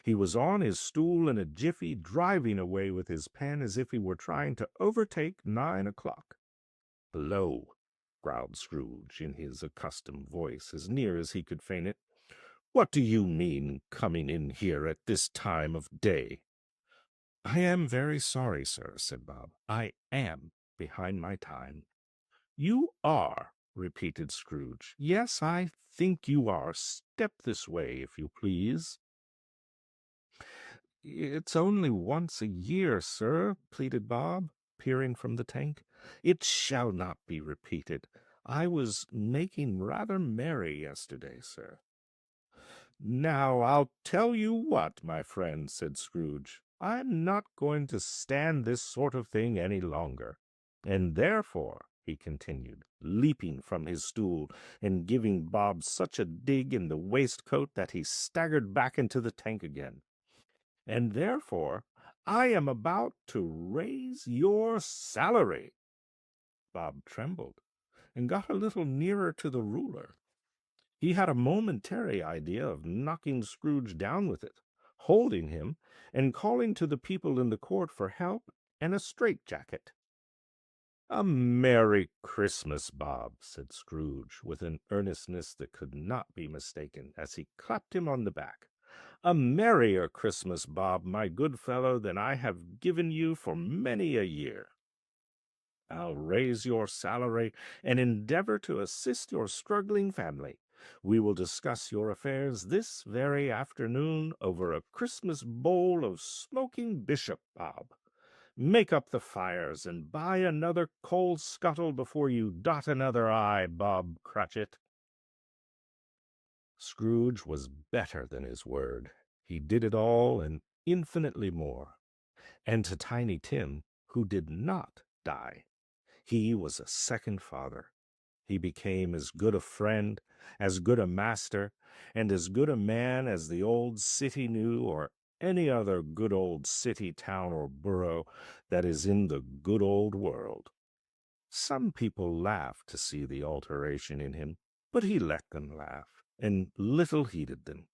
He was on his stool in a jiffy, driving away with his pen as if he were trying to overtake 9 o'clock. "Hello," growled Scrooge, in his accustomed voice, as near as he could feign it. "What do you mean, coming in here at this time of day?" "I am very sorry, sir," said Bob. "I am behind my time." "You are," repeated Scrooge. "Yes, I think you are. Step this way, if you please." "It's only once a year, sir," pleaded Bob, peering from the tank. "It shall not be repeated. I was making rather merry yesterday, sir." "Now, I'll tell you what, my friend," said Scrooge. "I'm not going to stand this sort of thing any longer. And therefore," he continued, leaping from his stool and giving Bob such a dig in the waistcoat that he staggered back into the tank again, "and therefore I am about to raise your salary." Bob trembled and got a little nearer to the ruler. He had a momentary idea of knocking Scrooge down with it, holding him, and calling to the people in the court for help and a straitjacket. "A Merry Christmas, Bob," said Scrooge, with an earnestness that could not be mistaken, as he clapped him on the back. "A merrier Christmas, Bob, my good fellow, than I have given you for many a year. I'll raise your salary and endeavor to assist your struggling family. We will discuss your affairs this very afternoon over a Christmas bowl of smoking bishop, Bob. Make up the fires and buy another coal scuttle before you dot another I, Bob Cratchit." Scrooge was better than his word. He did it all and infinitely more. And to Tiny Tim, who did not die, he was a second father. He became as good a friend, as good a master, and as good a man as the old city knew, or any other good old city, town, or borough that is in the good old world. Some people laughed to see the alteration in him, but he let them laugh, and little heeded them,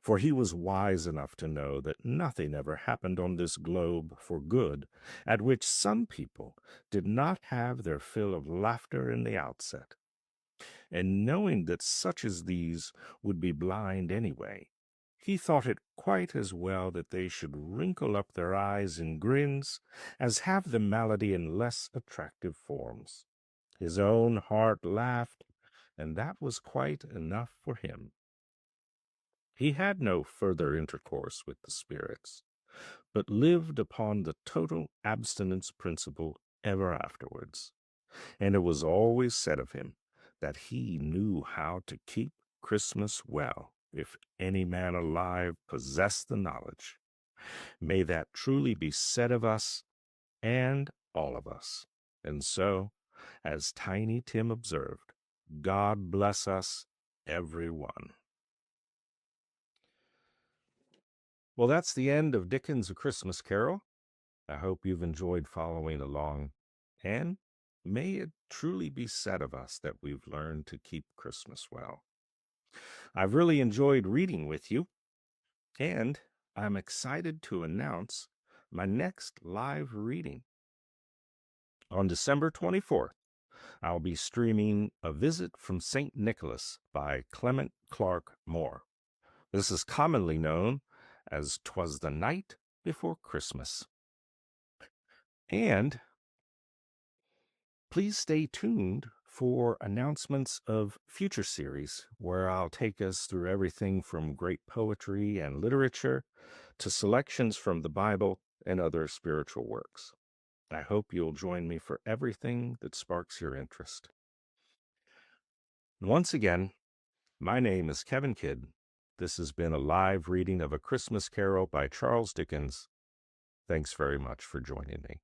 for he was wise enough to know that nothing ever happened on this globe for good at which some people did not have their fill of laughter in the outset. And knowing that such as these would be blind anyway, he thought it quite as well that they should wrinkle up their eyes in grins as have the malady in less attractive forms. His own heart laughed, and that was quite enough for him. He had no further intercourse with the spirits, but lived upon the total abstinence principle ever afterwards, and it was always said of him that he knew how to keep Christmas well, if any man alive possessed the knowledge. May that truly be said of us and all of us. And so, as Tiny Tim observed, God bless us, every one. Well, that's the end of Dickens' A Christmas Carol. I hope you've enjoyed following along. And may it truly be said of us that we've learned to keep Christmas well. I've really enjoyed reading with you, and I'm excited to announce my next live reading. On December 24th, I'll be streaming A Visit from St. Nicholas by Clement Clark Moore. This is commonly known as "'Twas the Night Before Christmas." And please stay tuned for announcements of future series where I'll take us through everything from great poetry and literature to selections from the Bible and other spiritual works. I hope you'll join me for everything that sparks your interest. Once again, my name is Kevin Kidd. This has been a live reading of A Christmas Carol by Charles Dickens. Thanks very much for joining me.